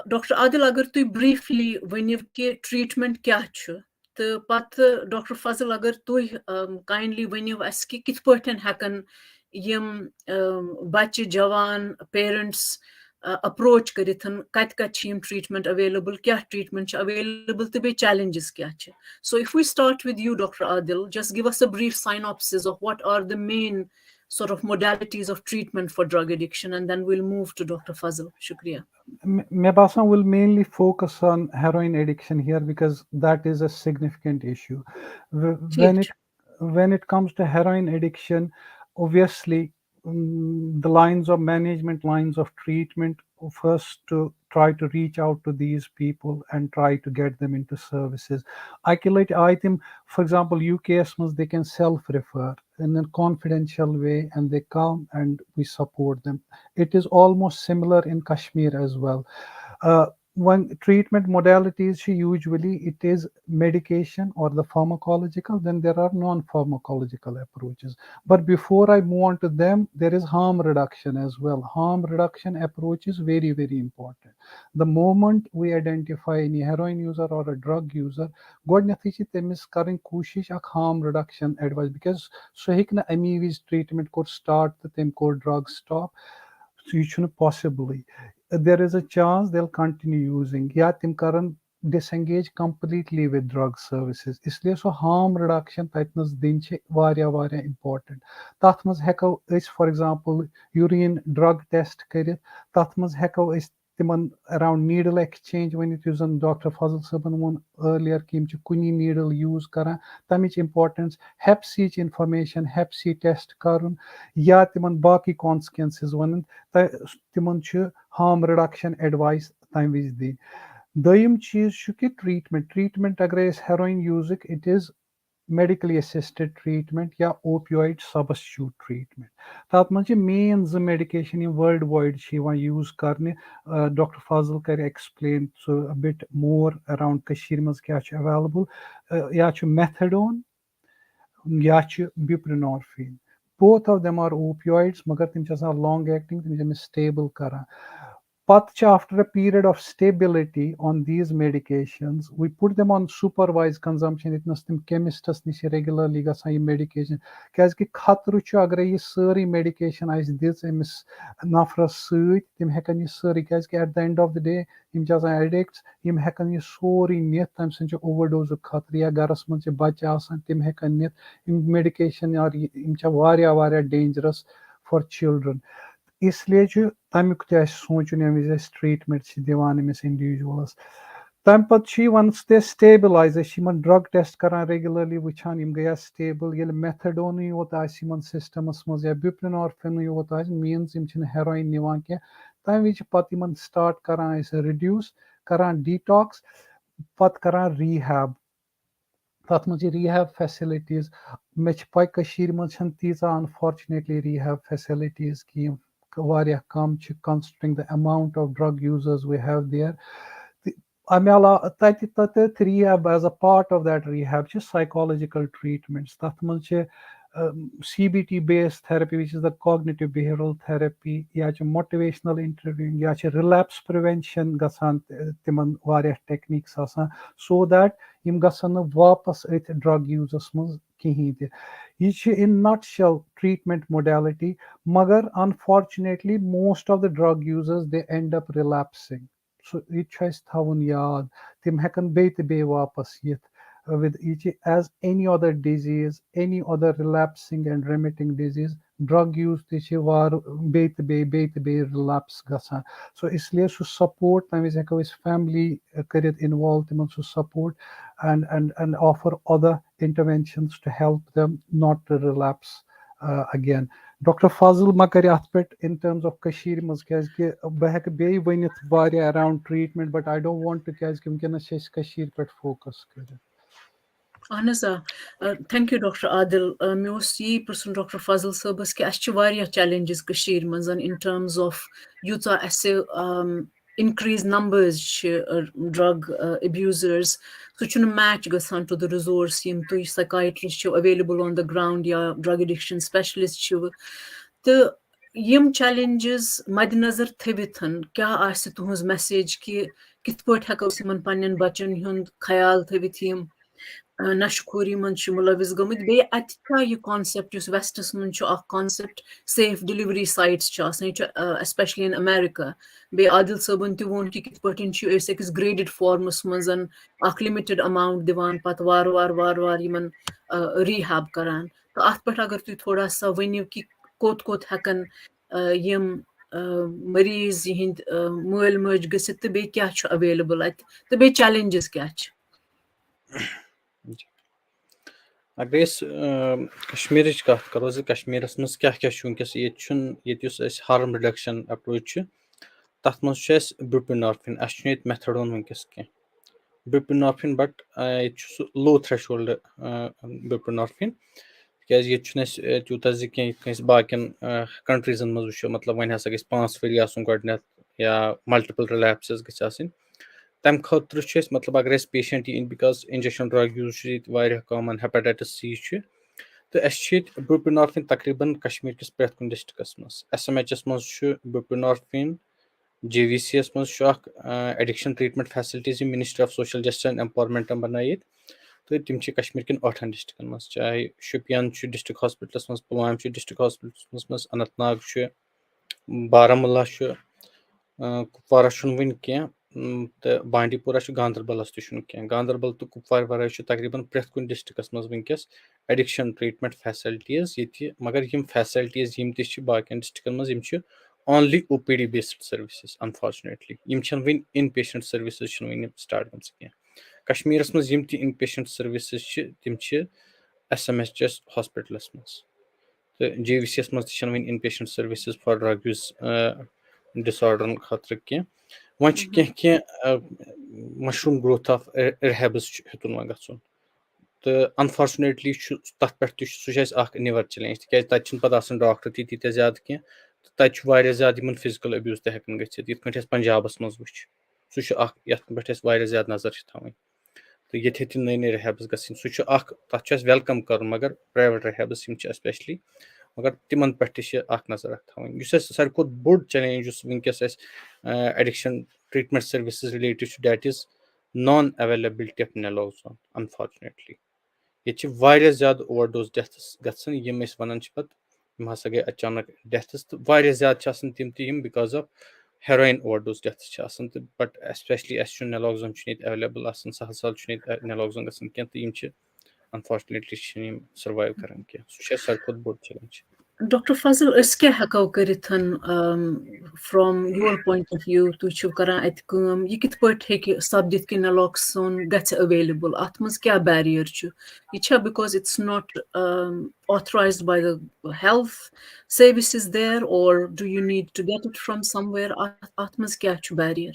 डॉक्टर आदिल अगर तुम ब्रीफली वनिव कि ट्रीटमेंट क्या छु तो पत डॉक्टर फजल अगर तुम काइंडली वनिव अस कि किथ पठन हेकन यम बच्चे जवान पेरेंट्स अप्रोच करिथन कत यम ट्रीटमेंट अवेलेबल क्या ट्रीटमेंट अवेलेबल तो बे चैलेंजेस क्या so if we start with you doctor Adil just give us a brief synopsis of what are the main sort of modalities of treatment for drug addiction and then we'll move to Dr. Fazal. Shukriya. Mebasa will mainly focus on heroin addiction here because that is a significant issue. When it comes to heroin addiction, obviously the lines of management, lines of treatment, first to try to reach out to these people and try to get them into services. I think, for example, UKS they can self-refer in a confidential way and they come and we support them. It is almost similar in Kashmir as well. One treatment modalities usually it is medication or the pharmacological, then there are non-pharmacological approaches. But before I move on to them, there is harm reduction as well. Harm reduction approach is very, very important. The moment we identify any heroin user or a drug user, godnethy chi temis karin koshish ak harm reduction advice because so hekna amivis treatment could start the them called drug stop. So you shouldn't possibly. There is a chance they'll continue using. Yeah, tim karan disengage completely with drug services. इसलिए so harm reduction tightness दिन छे वारिया important. तथ मज हेको इस for example urine drug test करित तथ मज हेको इस तिमन around needle exchange when it usan Dr. Fazal Saban won earlier kim ch kuni needle use karan tamich importance hep C information hep C test karun या तिमन बाकी consequences वन तिमन ch harm reduction advice तम विज दी दोयम चीज छु कि treatment अगर heroin use it is medically assisted treatment या opioid substitute treatment तथ मज मेन ज medication यम world wide use करने Dr. Fazal कर explain so a bit more around Kasheer maz क्या available या छु methadone या छु buprenorphine. Both of them are opioids मगर तिम छ long acting तिम stable करा But after a period of stability on these medications, we put them on supervised consumption. It must chemists regularly medication. Because khatru agar ye sari medication is this nafras suit, tim hekan ye sari. Because at the end of the day, im addicts, im hekan ye sori nit, tim sinch overdose of khatri ya garas manche bacha asan, tim hekan nit, im medication or im varia dangerous for children. इसलिए तमिक सोचन यम treatment दिवान अमिस इंडिविजुअलस تَمہِ پَتہٕ چھُ once they stabilize أسۍ چھِ یِمن drug test کران regularly وٕچھان یِم گٔیا stable ییٚلہِ methadone یوت آسہِ یِمن سِسٹمس منٛز یا buprenorphine یوت آسہِ means یِم چھِنہٕ heroin نِوان کیٚنٛہہ تَمہِ وِزِ چھِ پَتہٕ یِمن start کران أسۍ reduce کران detox پَتہٕ کران rehab تَتھ منٛز چھِ rehab facilities مےٚ چھِ پاے کٔشیٖرِ منٛز چھَنہٕ تیٖژاہ unfortunately rehab facilities کینٛہہ واریاہ کَم چھِ considering the amount of drug users we have there اَمہِ علاوٕ تَتہِ rehab as a part of that rehab چھِ psychological treatments تَتھ منٛز چھِ CBT based therapy which is the cognitive behavioral therapy یا چھِ motivational interviewing یا چھِ relapse prevention گژھان تِمن واریاہ techniques آسان so that یِم گژھن نہٕ واپس أتھۍ drug uses منٛز کِہیٖنۍ تہِ یہِ چھِ in nutshell treatment modality مگر unfortunately most of the drug users they end up relapsing سُہ یہِ تہِ چھُ اَسہِ تھاوُن یاد تِم ہٮ۪کن بیٚیہِ تہِ بیٚیہِ واپس یِتھ with یہِ چھِ as any other disease any other relapsing and remitting disease drug use تہِ چھِ بیٚیہِ تہِ بیٚیہِ relapse گژھان so اسلیے سُہ support تَمہِ وِزِ ہٮ۪کو أسۍ family کٔرِتھ involve تِمن سُہ support and offer other interventions to help them not to relapse again doctor فاضل ما کرِ اتھ پٮ۪ٹھ in terms of کٔشیٖرِ منٛز کیازِ کہِ بہٕ ہٮ۪کہٕ بیٚیہِ ؤنِتھ واریاہ around treatment but I don't want to کیازِ کہِ وٕنکیٚنس چھِ أسۍ کٔشیٖرِ پٮ۪ٹھ focus کٔرِتھ اہن حظ تھینک یوٗ ڈاکٹر عادل مےٚ اوس یی پرژھُن ڈاکٹر فضل صٲبس کہِ اَسہِ چھِ واریاہ چیلنجز کٔشیٖرِ منٛز اِن ٹرمز آف یوٗژاہ اَسہِ اِنکریٖز نمبٲرٕز چھِ ڈرگ ایبیوزٲرٕز سُہ چھُنہٕ میچ گژھان ٹُو د رِزورس یِم تُہۍ سایکایٹرسٹ چھِو ایویلیبل آن د گراوُنڈ یا ڈرگ ایڈکشن سپیشلسٹ چھِو تہٕ یِم چیلنجز مدِ نظر تھٲوِتھ کیاہ آسہِ تُہنٛز میسیج کہِ کِتھ پٲٹھۍ ہٮ۪کو أسۍ یِمن پننٮ۪ن بچن ہُنٛد خیال تھٲوِتھ یِم نشہٕ خوری منٛز چھِ مُلوِث گٔمٕتۍ بیٚیہِ اَتہِ چھا یہِ کانسیپٹ یُس ویسٹس منٛز چھُ اکھ کانسیپٹ سیف ڈِلؤری سایٹس چھِ آسان یہِ چھُ ایسپیشلی اِن امیرکا بیٚیہِ عادل صٲبن تہِ ووٚن کہِ کِتھ پٲٹھۍ چھِ أسۍ أکِس گریڈِڈ فارمس منٛز اکھ لِمِٹِڈ اماونٹ دِوان پتہٕ وارٕ یِمن ریٖہیب کران تہٕ اتھ پٮ۪ٹھ اگر تُہۍ تھوڑا سا ؤنِو کہِ کوٚت ہٮ۪کن یِم مٔریٖض یِہِنٛدۍ مٲلۍ مٲجۍ گٔژھِتھ تہٕ بیٚیہِ کیاہ چھُ ایویلیبل اَتہِ تہٕ بیٚیہِ چیلنجز کیاہ چھِ اگر أسۍ کشمیٖرٕچ کتھ کرو زِ کشمیٖرس منٛز کیاہ کیاہ چھُ وٕنکیٚس ییٚتہِ چھُنہٕ ییٚتہِ یُس اَسہِ ہارم رِڈکشن اپروچ چھُ تتھ منٛز چھُ اَسہِ بُپرِنارفِن اَسہِ چھُنہٕ ییٚتہِ میتھڈون وٕنکیٚس کینٛہہ بُپرِنارفِن بٹ ییٚتہِ چھُ سُہ لو تھریش ہولڈ بُپرِنارفِن تِکیازِ ییٚتہِ چھُنہٕ اَسہِ تیوٗتاہ زِ کینٛہہ یِتھ کٔنۍ أسۍ باقین کنٹریٖزن منٛز وٕچھو مطلب وۄنۍ ہسا گژھِ 5 ؤری آسُن گۄڈٕنیتھ یا ملٹِپل رِلیپسز گژھِ آسٕنۍ تمہِ خٲطرٕ چھُ اَسہِ مطلب اگر اَسہِ پیشنٹ یی بِکاز انجکشن ڈرگ یوٗز چھُ ییٚتہِ واریاہ کامن ہیپیٹایٹس سی چھُ تہٕ اَسہِ چھُ ییٚتہِ بُپرِنارفِن تقریٖبن کشمیٖر کِس پرٛٮ۪تھ کُنہِ ڈسٹرکس منٛز SMH منٛز چھُ بُپرِنارفِن JVC یس منٛز چھُ اکھ ایڈِکشن ٹریٖٹمنٹ فیسلٹیٖز یِم ministry of social justice and ایمپاورمنٹن بنٲیِتھ تہٕ تِم چھِ کشمیٖر کٮ۪ن 8 ڈسٹرکن منٛز چاہے شُپین چھُ ڈسٹرک ہاسپِٹلس منٛز پُلوامہِ چھُ ڈسٹرک ہاسپِٹلس منٛز اننت ناگ چھُ بارہمولہ چھُ کُپوارہ چھُنہٕ وُنہِ کینٛہہ تہٕ بانڈی پورہ چھُ گاندربلس تہِ چھُنہٕ کینٛہہ گاندربل تہٕ کُپوارِ ورٲے چھُ تقریٖبن پرٛٮ۪تھ کُنہِ ڈسٹرکس منٛز وٕنکیٚس ایڈِکشن ٹریٖٹمنٹ فیسلٹیٖز ییٚتہِ مگر یِم فیسلٹیٖز یِم تہِ چھِ باقین ڈسٹرکن منٛز یِم چھِ اونلی OPD بیسڈ سٔروِسز انفارچُنیٹلی یِم چھِنہٕ وُنہِ اِن پیشنٹ سٔروِسز چھِنہٕ وُنہِ سٹارٹ گٔمژٕ کینٛہہ کشمیٖرس منٛز یِم تہِ اِن پیشنٹ سٔروِسز چھِ تِم چھِ SMH ہاسپِٹلس منٛز تہٕ JVC یس منٛز تہِ چھنہٕ وُنہِ inpatient services for drug use ڈِس آرڈرن خٲطرٕ کینٛہہ وۄنۍ چھِ کینٛہہ مشروٗم گروتھ آف رِہیبٕز چھُ ہیوٚتُن وۄنۍ گژھُن تہٕ انفارچُنیٹلی چھُ تتھ پٮ۪ٹھ تہِ سُہ چھُ اَسہِ اکھ نِور چیلینج تِکیازِ تتہِ چھِنہٕ پتہٕ آسان ڈاکٹر تہِ تیٖتیاہ زیادٕ کینٛہہ تہٕ تتہِ چھُ واریاہ زیادٕ یِمن فِزِکل ابیوٗز تہِ ہٮ۪کان گٔژھِتھ یِتھ کٲٹھۍ اَسہِ پنجابس منٛز وٕچھ سُہ چھُ اکھ یتھ پٮ۪ٹھ اَسہِ واریاہ زیادٕ نظر چھِ تھاوٕنۍ تہٕ ییٚتہِ ہیٚتہِ نٔے رِہیبٕز گژھٕنۍ سُہ چھُ اکھ تتھ چھُ اَسہِ ویلکم کرُن مگر پرایویٹ رِہیبٕز یِم چھِ ایسپیشلی مگر تِمن پٮ۪ٹھ تہِ چھِ اکھ نظر اکھ تھاوٕنۍ یُس اَسہِ ساروی کھۄتہٕ بوٚڑ چیلینج یُس وٕنکیٚس اَسہِ ایڈِکشن ٹریٖٹمنٹ سٔروِسز رِلیٹِڈ چھُ that is non availability of نالوزون انفارچُنیٹلی ییٚتہِ چھِ واریاہ زیادٕ اوور ڈوز ڈیتھٕز گژھان یِم أسۍ وَنان چھِ پَتہٕ یِم ہسا گٔے اچانک ڈیتھٕز تہٕ واریاہ زیادٕ چھِ آسان تِم تہِ یِم because of heroin overdose deaths چھِ آسان تہٕ بٹ ایسپیشلی اَسہِ چھُنہٕ نالوزون چھُنہٕ ییٚتہِ ایویلیبل آسان سہل چھُنہٕ ییٚتہِ نالوزون گژھان کینٛہہ تہٕ یِم چھِ انفارچُنیٹلی چھِنہٕ یِم سٔروایو کران کینٛہہ سُہ چھُ اَسہِ ساروی کھۄتہٕ بوٚڑ چیلینج Dr. Fazil, أسۍ کیٛاہ ہٮ۪کو کٔرِتھ from your point of view تُہۍ چھِو کران اَتہِ کٲم یہِ کِتھ پٲٹھۍ ہیٚکہِ سپدِتھ کہِ naloxone گژھِ available اَتھ منٛز کیٛاہ barrier چھُ یہِ چھا because it's not authorized by the health services there or do you need to get it from somewhere اَتھ منٛز کیٛاہ چھُ barrier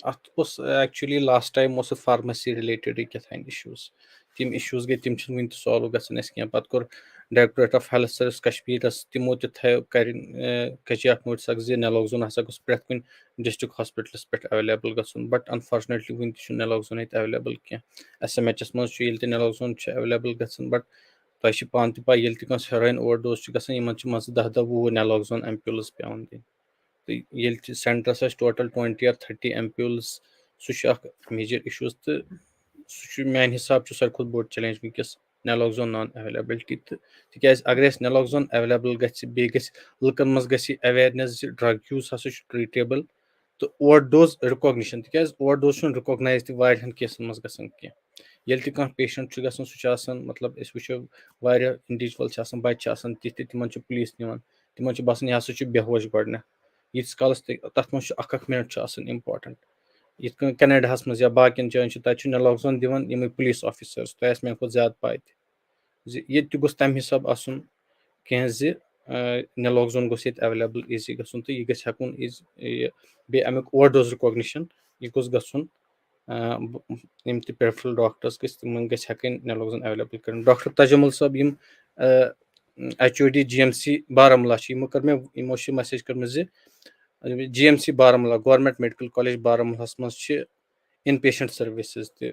اَتھ اوس ایکچُؤلی لاسٹ ٹایم اوس اَتھ فارمسی رِلیٹِڈٕے کیٛاہتانۍ اِشوٗز تِم اِشوٗز گٔے تِم چھِنہٕ وٕنہِ تہِ سالو گژھان اَسہِ کینٛہہ پَتہٕ کوٚر ڈایریکٹوریٹ آف ہیلتھ سٔروِس کشمیٖرَس تِمو تہِ تھایو کٔچی اکھ نوٹِس اکھ زِ نٮ۪لوکزون ہسا گوٚژھ پرٛٮ۪تھ کُنہِ ڈِسٹرک ہاسپِٹلس پٮ۪ٹھ ایویلیبٕل گژھُن بٹ انفارچُنیٹلی وٕنہِ تہِ چھُنہٕ نٮ۪لوکزون ییٚتہِ ایویلیبٕل کینٛہہ ایس ایم ایچ ایس منٛز چھُ ییٚلہِ تہِ نٮ۪لوکزون چھُ ایویلیبٕل گژھان بٹ تۄہہِ چھِ پانہٕ تہِ پاے ییٚلہِ تہِ کٲنٛسہِ ہیرویِن اوور ڈوز چھُ گژھان یِمن چھِ منٛزٕ 10-10 نٮ۪لوکزون ایمپیوٗلٕز پیٚوان دِنۍ تہٕ ییٚلہِ تہِ سینٹرس آسہِ ٹوٹل 20 or 30 ایمپیوٗلٕز سُہ چھُ اکھ میجر اِشوٗز تہٕ سُہ چھُ میانہِ حِسابہٕ چھُ ساروی کھۄتہٕ بوٚڑ چیلینج وٕنکیٚس نٮ۪لوکزون نان ایویلیبلٹی تہٕ تِکیازِ اگر اَسہِ نٮ۪لوکزون ایویلیبٕل گژھِ بیٚیہِ گژھِ لُکن منٛز گژھِ ایویرنیس زِ ڈرگ یوٗز ہسا چھُ ٹریٖٹیبٕل تہٕ اوور ڈوز رِکوگنِشن تِکیازِ اوور ڈوز چھُنہٕ رِکوگنایز تہِ واریاہن کیسن منٛز گژھان کینٛہہ ییٚلہِ تہِ کانٛہہ پیشنٹ چھُ گژھان سُہ چھُ آسان مطلب أسۍ وٕچھو واریاہ اِنڈِوِجول چھِ آسان بچہِ چھِ آسان تِتھ تہِ تِمن چھُ پُلیٖس نِوان تِمن چھُ باسان یہِ ہسا چھُ بےٚہوش گۄڈنیتھ ییٖتِس کالس تہِ تتھ منٛز چھُ اکھ مِنٹ چھُ آسان اِمپاٹنٹ یِتھ کٔنۍ کینیڈاہس منٛز یا باقین جاین چھُ تتہِ چھُ نٮ۪لوکزون دِوان یِمے پُلیٖس آفیسٲرٕس تۄہہِ آسہِ میانہِ کھۄتہٕ زیادٕ پاے تہِ زِ ییٚتہِ تہِ گوٚژھ تمہِ حِسابہٕ آسُن کینٛہہ زِ نٮ۪لوکزون گوٚژھ ییٚتہِ ایویلیبٕل ایٖزی گژھُن تہٕ یہِ گژھِ ہٮ۪کُن بیٚیہِ امیُک اوور ڈوز رِکوگنِشن یہِ گوٚژھ گژھُن یِم تہِ پریفرل ڈاکٹٲرٕس گٔژھۍ تِمن گژھِ ہٮ۪کٕنۍ نٮ۪لوکزون ایویلیبٕل کٔرِتھ ڈاکٹر تجمل صٲب یِم H O D G M C Baramulla چھِ یِمو چھِ میسیج کٔرمٕژ زِ G M C Baramulla government medical college بارہمولہس منٛز چھِ اِن پیشنٹ سٔروِسز تہِ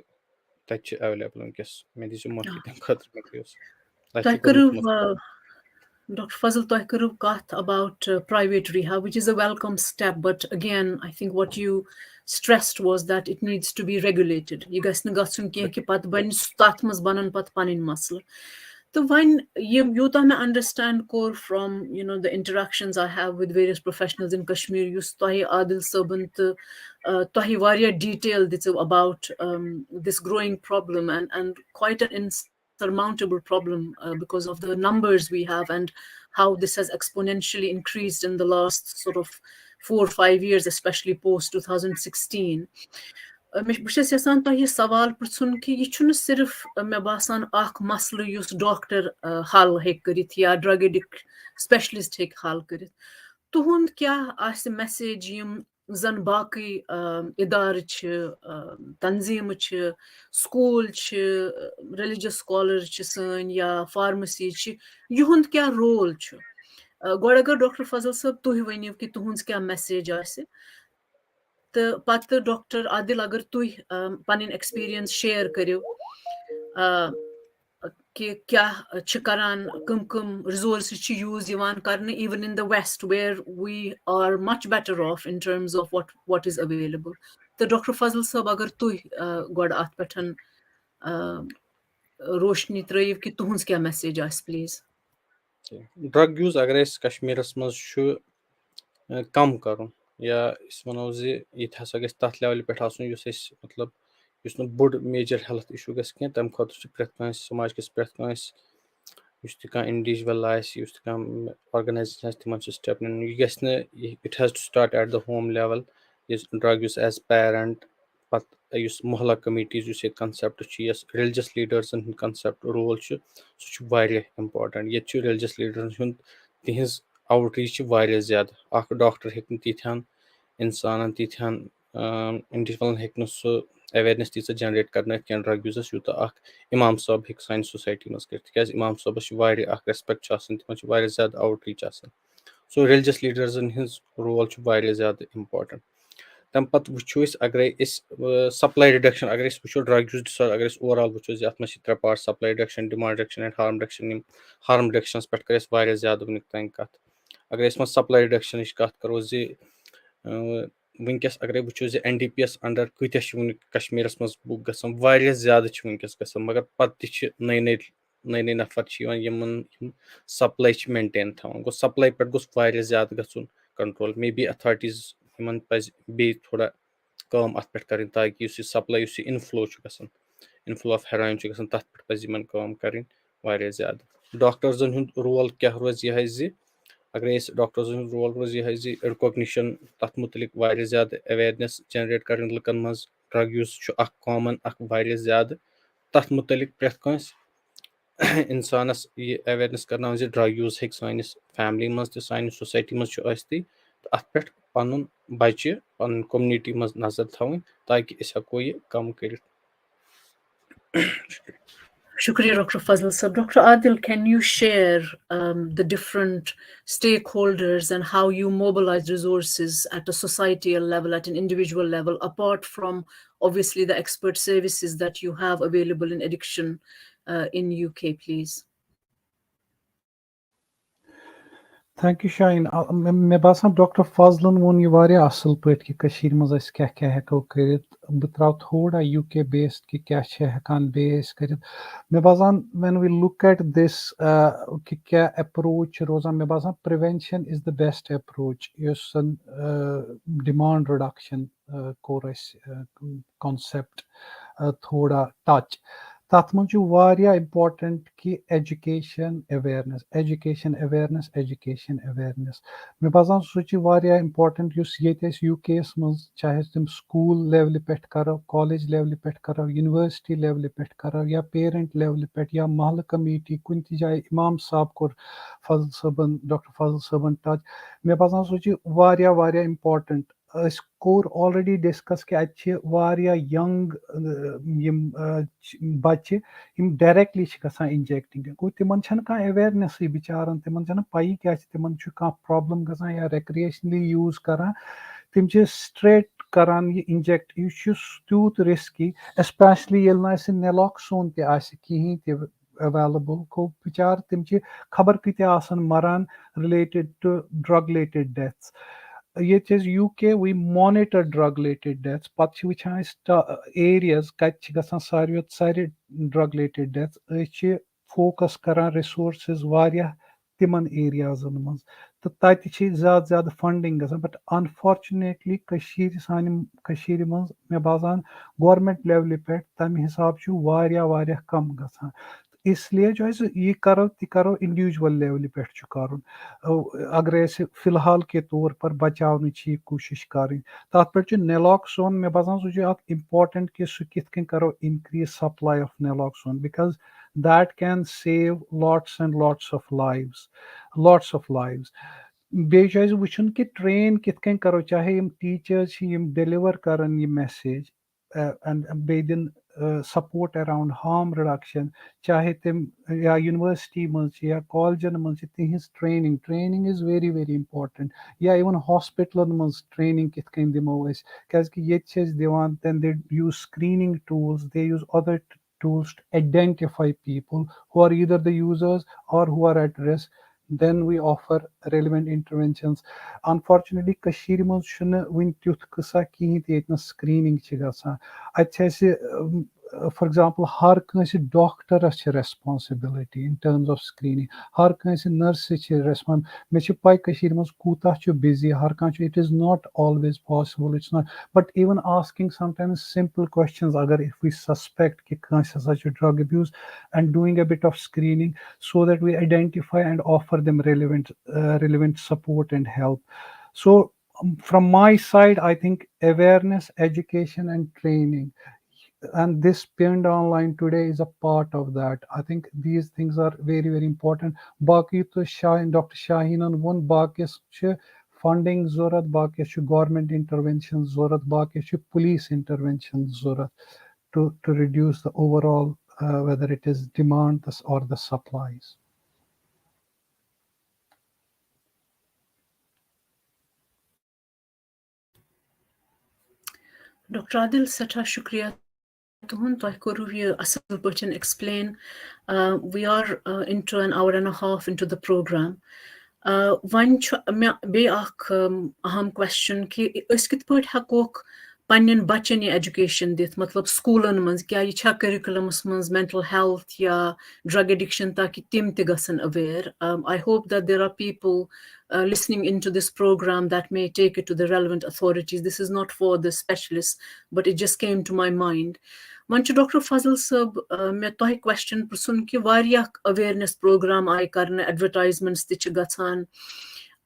تَتہِ چھِ ایویلیبٕل وٕنکیٚس مےٚ دِژ معٲفی تَمہِ خٲطرٕ مےٚ گٔے تَتہِ چھُ تۄہہِ کوٚرمُت کٔرٕو تِمو Dr. Fazil, تۄہہِ کٔرٕو کتھ about private rehab, which is a welcome step. But again, I think what you stressed was that it needs to be regulated. یہِ گژھِ نہٕ گژھُن کینٛہہ کہِ پتہٕ بنہِ تتھ منٛز بنن پتہٕ پنٕنۍ مسلہٕ تہٕ وۄنۍ یوٗتاہ مےٚ understand کوٚر from the interactions I have with various professionals in Kashmir یُس تۄہہِ عادل صٲبن تہٕ تۄہہِ واریاہ detail دِژٕو about this growing problem and quite an insurmountable problem because of the numbers we have and how this has exponentially increased in the last sort of 4-5 years, especially post 2016. بہٕ چھَس یژھان تۄہہِ یہِ سوال پرژھُن کہِ یہِ چھُنہٕ صرف مےٚ باسان اکھ مسلہٕ یُس ڈاکٹر حل ہیٚکہِ کٔرِتھ یا ڈرگ ایڈِکٹ سپیشلِسٹ ہیٚکہِ حل کٔرِتھ تُہُنٛد کیٛاہ آسہِ میسیج یِم زن باقٕے اِدارٕ چھِ تنظیٖمہٕ چھِ سکوٗل چھِ ریلِجس سکالر چھِ سٲنۍ یا فارمسی چھِ یِہُنٛد کیٛاہ رول چھُ گۄڈٕ اگر ڈاکٹر فضل صٲب تُہۍ ؤنِو کہِ تُہٕنٛز کیٛاہ میسیج آسہِ تہٕ پتہٕ ڈاکٹر عادل اگر تُہۍ پنٕنۍ ایکسپیرینس شیر کٔرِو کہِ کیٛاہ چھِ کران کٕم رِسورسز چھِ یوٗز یِوان کرنہٕ even in the west where we are much better off in terms of what is available تہٕ ڈاکٹر فضل صٲب اگر تُہۍ گۄڈٕ اتھ پٮ۪ٹھ روشنی ترٲیِو کہِ تُہٕنٛز کیٛاہ میسیج آسہِ پلیٖز ڈرگ یوٗز اگر أسۍ کشمیٖرس منٛز چھُ کم کرُن یا أسۍ وَنو زِ ییٚتہِ ہسا گژھِ تتھ لیولہِ پٮ۪ٹھ آسُن یُس أسۍ مطلب یُس نہٕ بوٚڑ میجر ہیلتھ اِشوٗ گژھِ کینٛہہ تمہِ خٲطرٕ چھُ پرٛٮ۪تھ کٲنٛسہِ سماجکِس پرٛٮ۪تھ کٲنٛسہِ یُس تہِ کانٛہہ اِنڈِوِجول آسہِ یُس تہِ کانٛہہ آرگنایزیشن آسہِ تِمن چھُ سٹیپ نیُن یہِ گژھِ نہٕ it has to start at the home level یُس ڈرگ یُس ایز پیرنٹ پتہٕ یُس محلہ کمیٖٹیٖز یُس ییٚتہِ کنسیپٹ چھُ یۄس ریلِجس لیٖڈٲرزن ہُنٛد کنسیپٹ رول چھُ سُہ چھُ واریاہ امپارٹنٹ ییٚتہِ چھُ ریلِجس لیٖڈرن ہُنٛد تِہنٛز آوُٹ ریٖچ چھِ واریاہ زیادٕ اکھ ڈاکٹر ہیٚکہِ نہٕ تیٖتہن اِنسانن تیٖتہن اِنڈِوِجولن ہیٚکہِ نہٕ سُہ ایویرنیس تیٖژاہ جنریٹ کرنٲیِتھ کینٛہہ ڈرگ یوٗزس یوٗتاہ اکھ اِمام صٲب ہیٚکہِ سانہِ سوسایٹی منٛز کٔرِتھ تِکیازِ اِمام صٲبس چھُ واریاہ اکھ ریسپیکٹ چھُ آسان تِمن چھُ واریاہ زیادٕ آوُٹ ریٖچ آسان سو ریلِجس لیٖڈرزن ہٕنٛز رول چھُ واریاہ زیادٕ امپارٹنٹ تمہِ پتہٕ وٕچھو أسۍ اگرے أسۍ سپلاے رِڈکشن اگر أسۍ وٕچھو ڈرگ یوٗز ڈِس اگر أسۍ اوور آل وٕچھو زِ اتھ منٛز چھِ 3 part supply reduction demand reduction and harm reduction یِم ہارم رِڈکشنس پٮ۪ٹھ کرِ اَسہِ واریاہ زیادٕ وٕنیُک تانۍ کتھ اگر أسۍ وۄنۍ سپلاے رِڈکشنٕچ کتھ کرو زِ وٕنکیٚس اگرے وٕچھو زِ این ڈی پی یس انڈر کۭتیاہ چھِ وٕنیُک کشمیٖرس منٛز بُک گژھان واریاہ زیادٕ چھِ وٕنکیٚس گژھان مگر پتہٕ تہِ چھِ نٔے نفر چھِ یِوان یِمن سپلاے چھِ مینٹین تھاوان گوٚو سپلاے پٮ۪ٹھ گوٚژھ واریاہ زیادٕ گژھُن کنٹرول مے بی اتھارٹیٖز یِمن پزِ بیٚیہِ تھوڑا کٲم اتھ پٮ۪ٹھ کرٕنۍ تاکہِ یُس یہِ سپلاے یُس یہِ اِنفلو چھُ گژھان اِنفلو آف ہیرویِن چھُ گژھان تتھ پٮ۪ٹھ پزِ یِمن کٲم کرٕنۍ واریاہ زیادٕ ڈاکٹٲرزَن ہُنٛد رول کیٛاہ روزِ یِہے زِ اگرے أسۍ ڈاکٹٲرزَن ہُنٛد رول روزِ یِہے زِ رِکوگنِشَن تَتھ مُتعلِق واریاہ زیادٕ ایویرنیس جنریٹ کَرٕنۍ لُکَن منٛز ڈرٛگ یوٗز چھُ اکھ کامَن اکھ واریاہ زیادٕ تَتھ مُتعلِق پرٛٮ۪تھ کٲنٛسہِ اِنسانَس یہِ ایویرنیس کَرناوٕنۍ زِ ڈرٛگ یوٗز ہیٚکہِ سٲنِس فیملی منٛز تہِ سانہِ سوسایٹی منٛز چھُ ٲسۍتٕے تہٕ اَتھ پٮ۪ٹھ پَنُن بَچہِ پَنُن کوٚمنِٹی منٛز نظر تھاوٕنۍ تاکہِ أسۍ ہٮ۪کو یہِ کَم کٔرِتھ. Shukriya, Dr. Fazl Sab. Dr. Adil, can you share the different stakeholders and how you mobilize resources at a societal level, at an individual level, apart from obviously the expert services that you have available in addiction in UK, please? Thank you, Shaheen. مےٚ باسان doctor فضلن ووٚن یہِ واریاہ اَصٕل پٲٹھۍ کہِ کٔشیٖرِ منٛز أسۍ کیٛاہ کیٛاہ ہٮ۪کو کٔرِتھ. بہٕ ترٛاوٕ تھوڑا UK بیسڈ کہِ کیٛاہ چھِ ہٮ۪کان بیٚیہِ أسۍ کٔرِتھ. مےٚ باسان وین وی لُک ایٹ دِس کہِ کیٛاہ اٮ۪پروچ چھِ روزان, مےٚ باسان پرٛوینشن از د بیسٹ اٮ۪پروچ. یُس زَن ڈِمانڈ رِڈکشن کوٚر اَسہِ کانسیپٹ تھوڑا ٹچ. تَتھ منٛز چھُ واریاہ اِمپاٹنٹ کہِ ایجوکیشن ایویرنیس. مےٚ باسان سُہ چھُ واریاہ اِمپاٹنٹ یُس ییٚتہِ أسۍ UK یس منٛز چاہے تِم سکوٗل لیولہِ پٮ۪ٹھ کرو, کالیج لیولہِ پٮ۪ٹھ کرو, یونیورسٹی لیولہِ پٮ۪ٹھ کرو, یا پیرنٹ لیولہِ پٮ۪ٹھ, یا محلہٕ کمیٖٹی کُنہِ تہِ جایہِ اِمام صاحب کوٚر ڈاکٹر فضل صٲبن ٹچ. مےٚ باسان سُہ چھُ واریاہ واریاہ اِمپاٹنٹ. أسۍ کوٚر آلریڈی ڈِسکس کہِ اَتہِ چھِ واریاہ ینگ یِم بچہِ یِم ڈایریکٹلی چھِ گژھان اِنجیکٹِنگ. گوٚو تِمن چھنہٕ کانٛہہ ایویرنیسٕے بِچارن, تِمن چھنہٕ پَیی کیٛاہ چھِ, تِمن چھُ کانٛہہ پرابلم گژھان یا ریکریشنلی یوٗز کران, تِم چھِ سٹریٹ کران یہِ اِنجیکٹ. یہِ چھُ تیوٗت رِسکی, ایسپیشلی ییٚلہِ نہٕ اَسہِ نیلاکسون تہِ آسہِ کِہینۍ تہِ ایویلیبٕل. گوٚو بِچارٕ تِم چھِ خبر کۭتیاہ آسان مران related to drug related deaths. ییٚتہِ چھِ أسۍ UK we monitor drug related deaths. پَتہٕ چھِ وٕچھان أسۍ ایریاز کَتہِ چھِ گژھان ساروِیو ژَرِ ڈرگ رِلیٹِڈ ڈیتھس. أسۍ چھِ فوکس کران رِسورسز واریاہ تِمن ایریازن منٛز تہٕ تَتہِ چھِ زیادٕ زیادٕ فنڈِنگ گژھان. بٹ انفارچُنیٹلی کٔشیٖرِ منٛز مےٚ باسان گورمینٹ لیولہِ پٮ۪ٹھ تَمہِ حِساب چھُ واریاہ واریاہ کم گژھان. اِسلیے چھُ اَسہِ یہِ کرو تہِ کرو اِنڈِوِجوَل لیولہِ پٮ۪ٹھ چھُ کَرُن. اگرے أسۍ فِلحال کے طور پر بچاونٕچ یہِ کوٗشِش کَرٕنۍ. تَتھ پٮ۪ٹھ چھُ نیلاکسون, مےٚ باسان سُہ چھُ اکھ اِمپاٹنٹ کہِ سُہ کِتھ کٔنۍ کرو increase supply of naloxone, because that can save lots and lots of lives. بیٚیہِ چھُ اَسہِ وٕچھُن کہِ ٹرین کِتھ کٔنۍ کرو, چاہے یِم ٹیٖچٲرٕس چھِ یِم ڈیلِور کران یہِ میسیج بیٚیہِ دِن سپورٹ اراوُنڈ ہارم رِڈکشن, چاہے تِم یا یونیورسٹی منٛز چھِ یا کالجن منٛز چھِ, تِہنٛز training is very very important. یا اِوٕن ہاسپِٹلن منٛز ٹرینِنگ کِتھ کٔنۍ دِمو أسۍ, کیازِ کہِ ییٚتہِ چھِ أسۍ دِوان then they use screening tools, they use other tools to identify people who are either the users or who are at risk. Then we offer relevant interventions. Unfortunately, Kasheer منٛز چھُنہٕ وٕنہِ تیُتھ قصہ کِہینۍ تہِ ییٚتہِ نہٕ سکریٖنِنگ چھِ گژھان. اَتہِ چھِ اَسہِ فار ایگزامپل ہر کٲنٛسہِ ڈاکٹرس چھِ ریسپانسبلٹی ان ٹرمز آف سکریٖنِنگ, ہر کٲنٛسہِ نٔرسہِ چھِ مےٚ چھِ پاے کٔشیٖر منٛز کوٗتاہ چھُ بِزی, ہر کانٛہہ چھُ, it is not always possible, it's not, but even asking sometimes simple questions, اگر اف وی سسپیکٹ کہِ کٲنٛسہِ ہسا چھُ drug abuse, and doing a bit of screening so that we identify and offer them relevant support and help. So from my side, I think awareness, education and training, and this pinned online today is a part of that. I think these things are very very important. Baki to Dr. Shaheenan won bakis چھِ funding ضوٚرتھ, باقٕیس چھُ government intervention ضوٚرتھ, باقٕیس چھُ police intervention ضوٚرتھ to reduce the overall whether it is demand or the supplies. Dr. Adil, Seta Shukriya تُہُنٛد, تۄہہِ کوٚروٕ یہِ اَصٕل پٲٹھۍ explain. We are into an hour and a half into the program. وۄنۍ چھُ مےٚ بیٚیہِ اکھ اہم question کہِ أسۍ کِتھ پٲٹھۍ ہٮ۪کوکھ پنٛنٮ۪ن بچن یہِ ایجوکیشن دِتھ, مطلب سکوٗلن منٛز کیٛاہ یہِ چھا کٔرِکُلمس منٛز mental health یا drug addiction, تاکہِ تِم تہِ گژھن aware. I hope that there are people listening into this program that may take it to the relevant authorities. This is not for the specialists, but it just came to my mind. One doctor Fazal साहब मे तुह question पृछुन कि वारियाह awareness programme आय करने advertisements ति गछान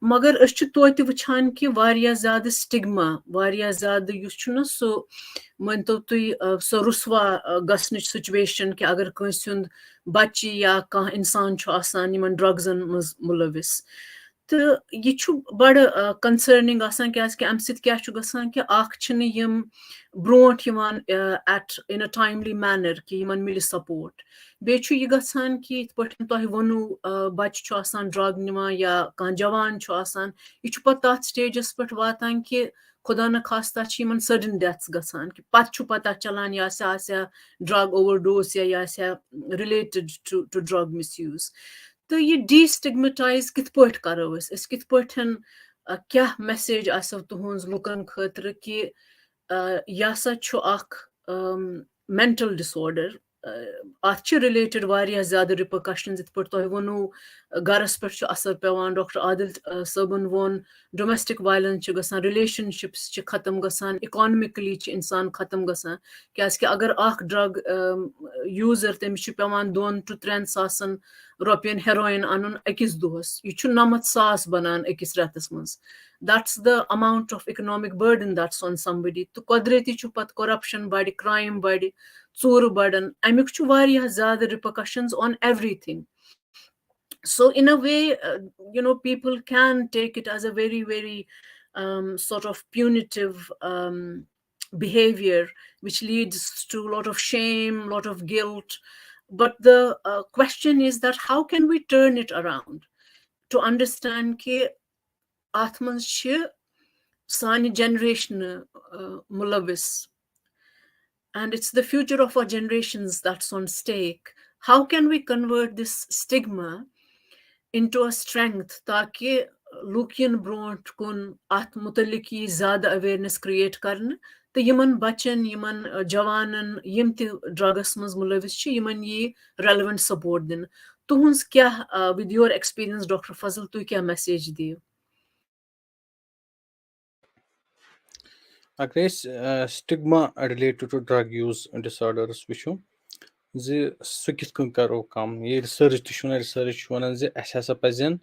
मगर अस तोत वुछान कि वारियाह ज्यादा स्टिग्मा वारियाह ज्यादा युस छु ना सो मानतो तुई सो रुसवा गसनिच सिचुएशन कि अगर कंस हुंद बच्ची या कह इंसान छु आसान यमन ड्रग्सन मज मुलविस तो यह बड़ कंसर्निंग क्या अम सत कि अख यम brought at in a timely manner कि यमन मिल सपोर्ट बे यह गसान कि इत पठन तुह वनु बच्चे ड्रग निवान या कह जवान यह पत स्टेजस पे वातान कि खुदा न खास्ता यमन सडन डेथ्स गसान कि पता चलान यह ड्रग ओवरडोज या यह रिलेटेड टू ड्रग मिसयूज तो ये डिस्टिग्मेटाइज कित पट करो कित पठन क्या मैसेज आसो तुहंज लुकन खतर कि यह सा छु अख मेंटल डिसऑर्डर अत रिलेटेड वारिया ज्यादा रिपरकशंस इत पट तुह वनु गरस पे असर पेवान डॉक्टर आदिल सबन वोन डोमेस्टिक वायलेंस गसान रिलेशनशिप्स खत्म गसान इकोनॉमिकली इंसान खत्म गसान क्या अगर अख ड्रग यूजर तमिस पेवान 2 to 3 सासन रुपयन हेरोइन अन अकिस दोहस यह 90,000 बनान अकिस रेतस मज that's the amount of economic burden that's on somebody तो कुदरती पत corruption बड़ crime बड़ चूर बड़न अमुक वारियाह ज़्यादा repercussions on everything so in a way people can take it as a very sort of punitive behavior which leads to a lot of shame, lot of guilt, but the question is that how can we turn it around to understand कि अथ मज सानि generation mulawis and it's the future of our generations that's on stake. How can we convert this stigma into a strength ताकि look yin ब्रोंट कुन अथ मुतलिक यी ज़्यादा awareness create करन तो यमन बच्चन यमन जवानन यम ते ड्रग्स मज मुलविस छ यमन यी relevant support दिन तुहंज क्या with your experience Dr. Fazal तुई क्या message दियो अगर stigma related to drug use disorders वुचो सह कित करो कम ये रिसर्च रिसर्च वन असा पजन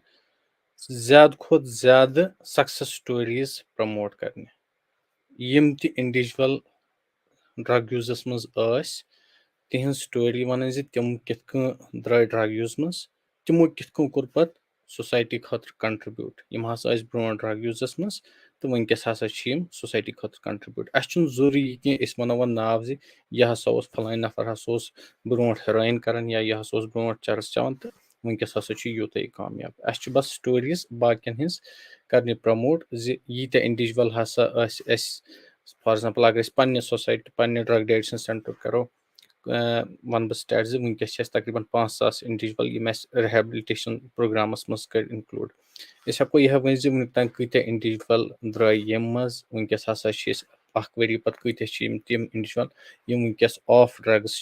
ज्यादा खुद ज्यादा सक्सेस स्टोरीज प्रमोट करने यम ति इंडिविजुअल ड्रग यूजस मज तिहन स्टोरी वन तिम कित द्राय ड्रग यूज मज तिमो कित कोर पत सोसाइटी खतर कंट्रीब्यूट यम हसा ब्रो ड्रग यूजस मज तो वनकस हसा सोसाइटी खतर कंट्रीब्यूट अन जरूरी कह वनो वन नाव यह हसा फलान नफर हसा ब्रो हेरोइन करान या यह हसा ब्रो चरस चवन तो वनकस हसा यूत कामयाब अस बस स्टोरीज बाकियन हिंस करने प्रमोट यीत इंडिविजुअल हसा फॉर एग्जांपल अगर पन्ने सोसाइटी पन्ने ड्रग एडिक्शन सेंटर करो वन बह स्टैट वनकस तकरीबन 5,000 इंडिविजुअल यम रिहेबिलिटेशन प्रोग्रामस मज कर इंक्लूड हेको यह वन वुनिक तान कत इंडिविजुअल द्राय यम मज वनकस हसा वरी पत कत तिम इंडिविजुअल यम वनकस ऑफ ड्रग्स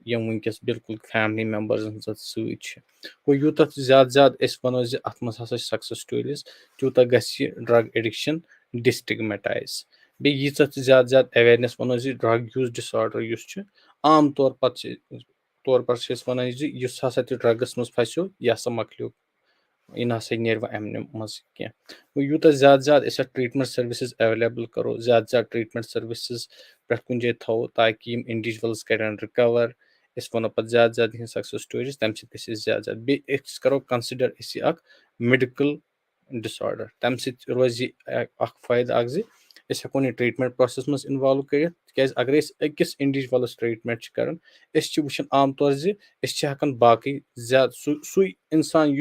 यम वनकस बिल्कुल फैमिली मेंबर्स सो यूत ज्यादा वनो अत मज हसा सक्सेस स्टोरीज तूत ड्रग एडिक्शन डिस्टिग्मेटाइज बे ज्यादा अवेयरनेस वनो ड्रग यूज डिसऑर्डर आम तौर पर वन हसा ड्रग्स मज फसो यह हसा मकलो इन हसा नीर अमन मज कह यूत ज्यादा ट्रीटमेंट सर्विसेज अवेलेबल करो ज्यादा ट्रीटमेंट सर्विसेज पे कुन जाए थो ताकि इंडिविजुअल्स कर रिकवर वो पे ज्यादा सक्सेस स्टोरीज तम ज्यादा बे करो कंसिडर मेडिकल डिसऑर्डर तम रोज फायदा हेको ट्रीटमेंट प्रोसेस मज इन्वॉल्व कर अगर अकिस इंडिविजुअलस ट्रीटमेंट कर वुचान आम तौर हेकान बाकी ज्यादा सु इंसान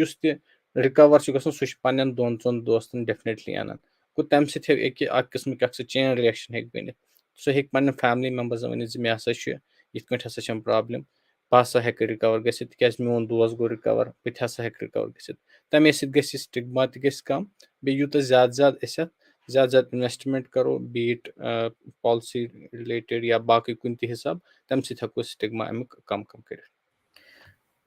रिकवर सह पन्न 2-3 दोस्तन डेफिनेटली अनान गो तम किस्म चेन रिएक्शन बन सह हे पे फैमिली मेंबर्स वन मे हसा ये हसा प्रॉब्लम बह हसा हेक रिकवर गज मोन दोस्त गो रिकवर बह हसा हेक रिकवर गि तमे स्टिग्मा कम बे यूत ज्यादा ज्यादा इन्वेस्टमेंट करो बीट पॉलिसी रिलेटेड या बाकी कुन हिसाब तम हेको स्टिग्मा अमुक कम कर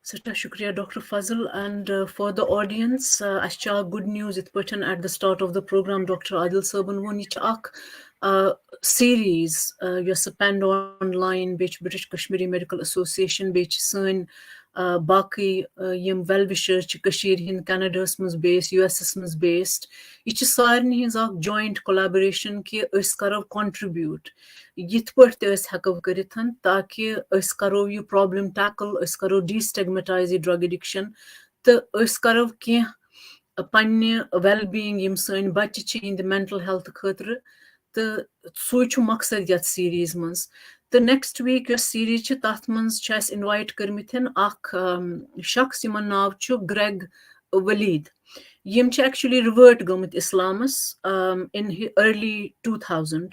Seta shukriya Dr. Fazal and for the audience ascha good news it put at the start of the program Dr. Adil Saban won ak series یۄس پٮ۪نڈ آنلاین بیٚیہِ چھِ برٛٹِش کشمیٖری میڈِکل ایسوسیشن بیٚیہِ چھِ سٲنۍ باقٕے یِم ویل وِشٲرٕز چھِ کٔشیٖرِ ہِنٛدۍ کینیڈاہس منٛز بیسڈ یوٗ ایس ایس منٛز بیسڈ یہِ چھِ سارنٕے ہٕنٛز اکھ جویِنٹ کولابریشن کہِ أسۍ کرو کانٹرِبیوٗٹ یِتھ پٲٹھۍ تہِ أسۍ ہٮ۪کو کٔرِتھ تاکہِ أسۍ کرو یہِ پرابلم ٹیکل أسۍ کرو ڈِسٹیگمٹایز یہِ ڈرگ ایڈِکشن تہٕ أسۍ کرو کینٛہہ پننہِ ویل بیٖنگ یِم سٲنۍ بچہِ چھِ یِہنٛدِ مینٹل ہیلتھ خٲطرٕ تہٕ سُے چھُ مقصد یتھ سیٖریز منٛز تہٕ نیکسٹ ویٖک یۄس سیٖریز چھِ تتھ منٛز چھِ اسہِ اِنوایٹ کٔرمٕتۍ اکھ شخص یِمن ناو چھُ گریگ ولید یِم چھِ ایکچُلی رِوٲرٹ گٔمٕتۍ اِسلامس اِن أرلی 2000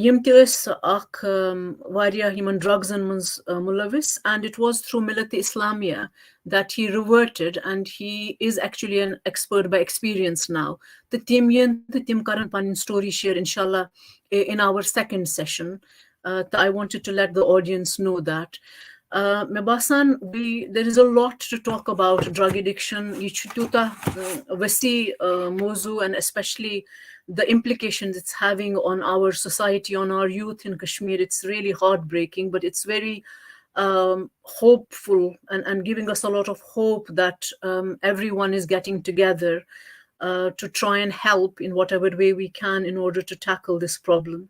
یِم تہِ ٲسۍ اکھ واریاہ یِمن ڈرگزن منٛز مُلوِث and it was through Millat Islamia that he reverted and he is actually an expert by experience now. The team tim karan pan story share inshallah in our second session. I wanted to let the audience know that. Mebasan, there is a lot to talk about drug addiction. Vasi mozu and especially the implications it's having on our society, on our youth in Kashmir. It's really heartbreaking, but it's very hopeful and giving us a lot of hope that everyone is getting together to try and help in whatever way we can in order to tackle this problem.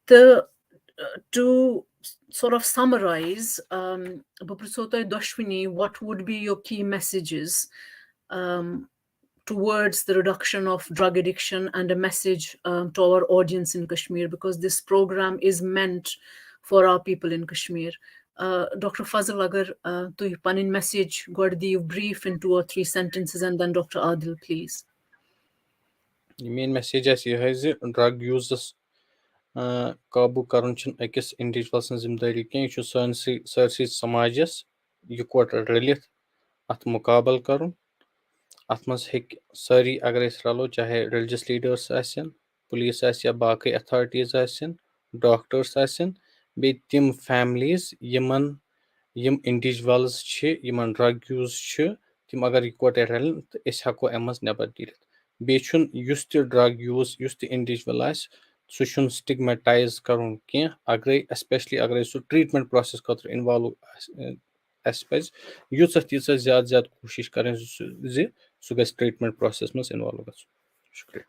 To sort of summarize, what would be your key messages towards the reduction of drug addiction and a message to our audience in Kashmir, because this program is meant for our people in Kashmir. Dr. Fazal, agar tu panin message god diyu brief in 2 or 3 sentences, and then Dr. Adil, please. The main message is ye drug users kabu karun chun akis individual san zimdari keh chu sarsi samajas yukot relith at muqabal karun at mas hek sari agar is ralo chahe religious leaders asin police as ya baqi authorities asin doctors asin be tim families yim individuals chhe yim drug use chhe tim agar yukot relin is hako emas nebar dilit be chun used to drug use used to individual as so shun stigmatize karun keh agar especially agar so treatment process khatra involve aspects yutsa zyad koshish karin ze so gas treatment process mas involve gachu shukriya.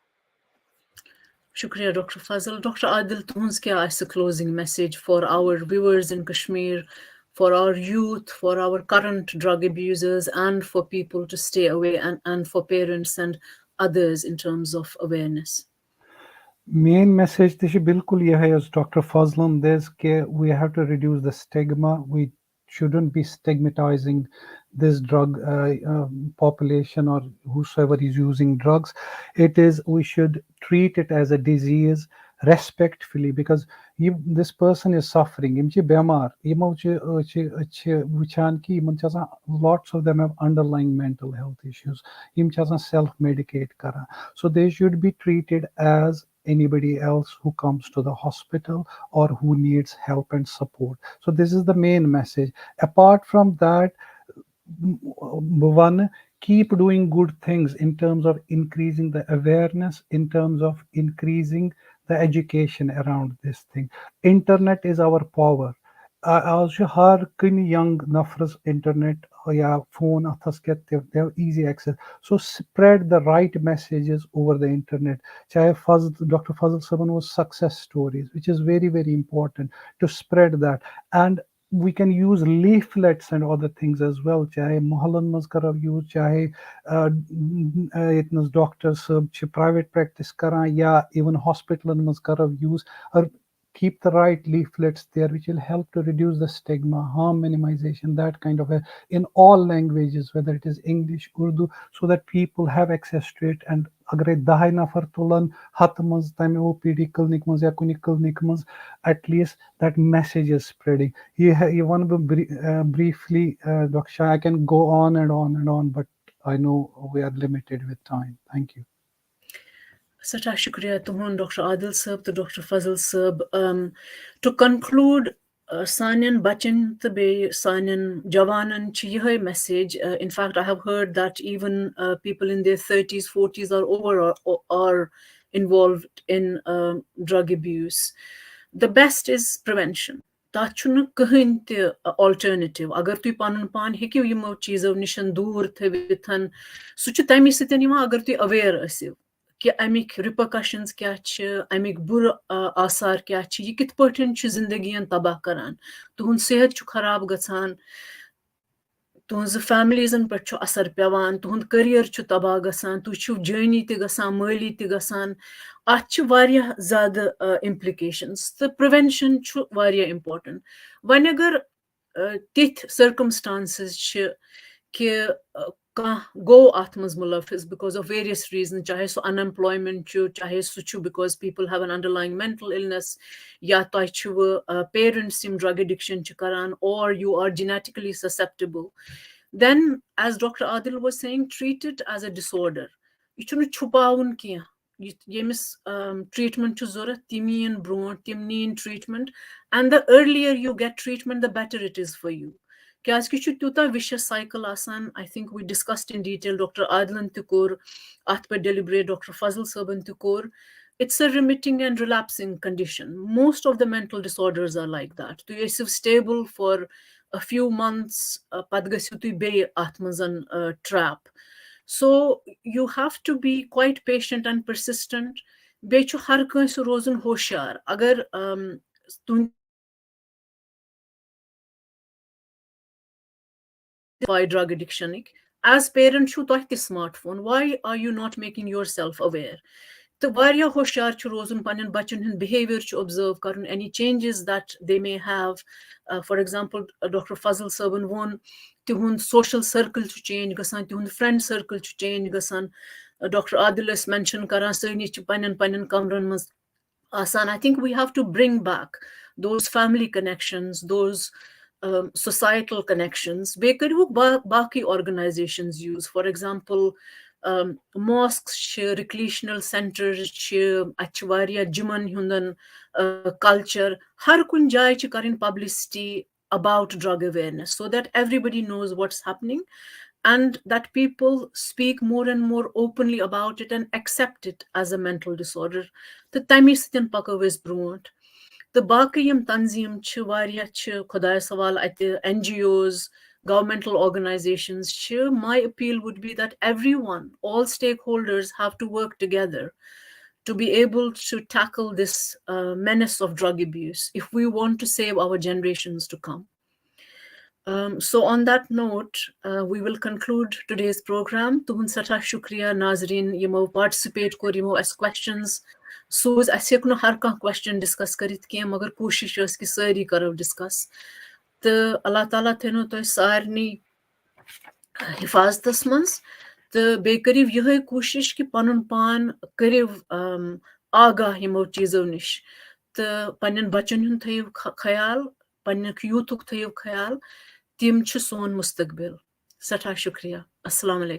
Shukriya, Dr. Fazal. Dr. Adil, tuhun's kya is a closing message for our viewers in Kashmir, for our youth, for our current drug abusers, and for people to stay away, and for parents and others in terms of awareness? Main message is bilkul ye hai, as Dr. Fazlan says, that we have to reduce the stigma. We shouldn't be stigmatizing this drug population or whosoever is using drugs. We should treat it as a disease respectfully, because this person is suffering. Lots of them have underlying mental health issues. Self-medicate. So they should be treated as anybody else who comes to the hospital or who needs help and support. So this is the main message. Apart from that, one, keep doing good things in terms of increasing the awareness, in terms of increasing the education around this thing. Internet is our power. As har kuni young nafras internet or phone they have easy access. So spread the right messages over the internet. Dr. Fazal Saban was success stories, which is very, very important to spread that. And we can use leaflets and other things as well. Chahe mohallan mas karav use, chahe itnas doctors private practice karan, ya even hospital mas karav use, or keep the right leaflets there, which will help to reduce the stigma, harm minimization, that kind of in all languages, whether it is English, Urdu, so that people have access to it. And agar 10 nafar tulan hat maz tame OPD clinic maz ya kuni clinic maz, at least that message is spreading. You want to briefly, Dr. Shah, I can go on and on and on, but I know we are limited with time. Thank you. Sata shukriya tuhun Dr. Adil Sab to Dr. Fazal Sab. To conclude, Sanyan Bachin Tabe Sanyan Javanan Chihai message. In fact, I have heard that even people in their 30s, 40s are involved in drug abuse. The best is prevention. That chuna kahin te alternative. Agar tu panun pan hekiu yimo cheezo nishan dur thevithan suchu tami siten yima agar tu aware asiv कि Amik repercussions क्या अमिक बुर आसार क्या यह कित पठन जिंदगियन तबाह करान तुहद सेहत खराब गसान तुहज फैमिलीजन पे असर पेवान तुहद करियर तबाह गसान तुह जानी तसान माली तसान अत ज्यादा इम्प्लिकेशंस तो प्रिवेंशन इम्पोर्टेंट वन अगर तिथ सर्कमस्टांसेस कि गो अत मज मुलफिज बिकॉज ऑफ वेरियस रीजन चाहे सो अनएम्प्लॉयमेंट चाहे सह because people have an underlying mental illness या तुह पेरेंट्स ड्रग एडिक्शन करान और you are genetically susceptible, then as Dr. Adil was saying, treat it as a disorder. You छुपाउन किया yemis treatment zorat timian bron timnin treatment, and the earlier you get treatment the better it is for you. Kyazki chu tuta vicious cycle asan. I think we discussed in detail. Dr. Adlan Tukur, Atpa Deliberate, Dr. Fazl Saban Tukur. It's a remitting and relapsing condition. Most of the mental disorders are like that. Tu yesiv stable for a few months, padgasiu tu be atmazan trap. So you have to be quite patient and persistent. Bechu har kansi rozun hoshar. Agar why drug addiction, as parents you tah smartphone, why are you not making yourself aware? तो वारिया होशियार छु रोजन पन्न बच्चन हन behavior छु observe Karan, any changes that they may have. For example, Dr. Fazl Saban won tihund social circle छु change gasan, tihund friend circle छु change gasan. Dr. Adil mention karan sani छु पन्न kamran maz asan. I think we have to bring back those family connections, those societal connections. Bekari baki organizations use, for example, mosques, recreational centers, achwaria jiman hundan culture. Har kun jai karin publicity about drug awareness so that everybody knows what's happening and that people speak more and more openly about it and accept it as a mental disorder. The tami sitin pakawis brunt. The Bakiyam Tanzim Chiwaria Khodaya Sawal at the NGOs, governmental organizations. My appeal would be that everyone, all stakeholders have to work together to be able to tackle this menace of drug abuse if we want to save our generations to come. So on that note, we will conclude today's program. Tuhun sata shukriya Nazreen yimo participate kor yimo as questions. Soz asye kuno har kah question discuss karit ke magar koshish ës ki sari karo discuss. The Allah Ta'ala theno to sarni हिफाजतस मज तो बे करिव यह कोशिश कि पनुन पान करिव आगाह यमो चीजों निश तो पन्न बच्चन हुंद थयिव ख्याल, पन्न यूथुक थयिव ख्याल, तिम छ सोन मुस्तकबिल. सठा शुक्रिया. अस्सलाम वालेकुम.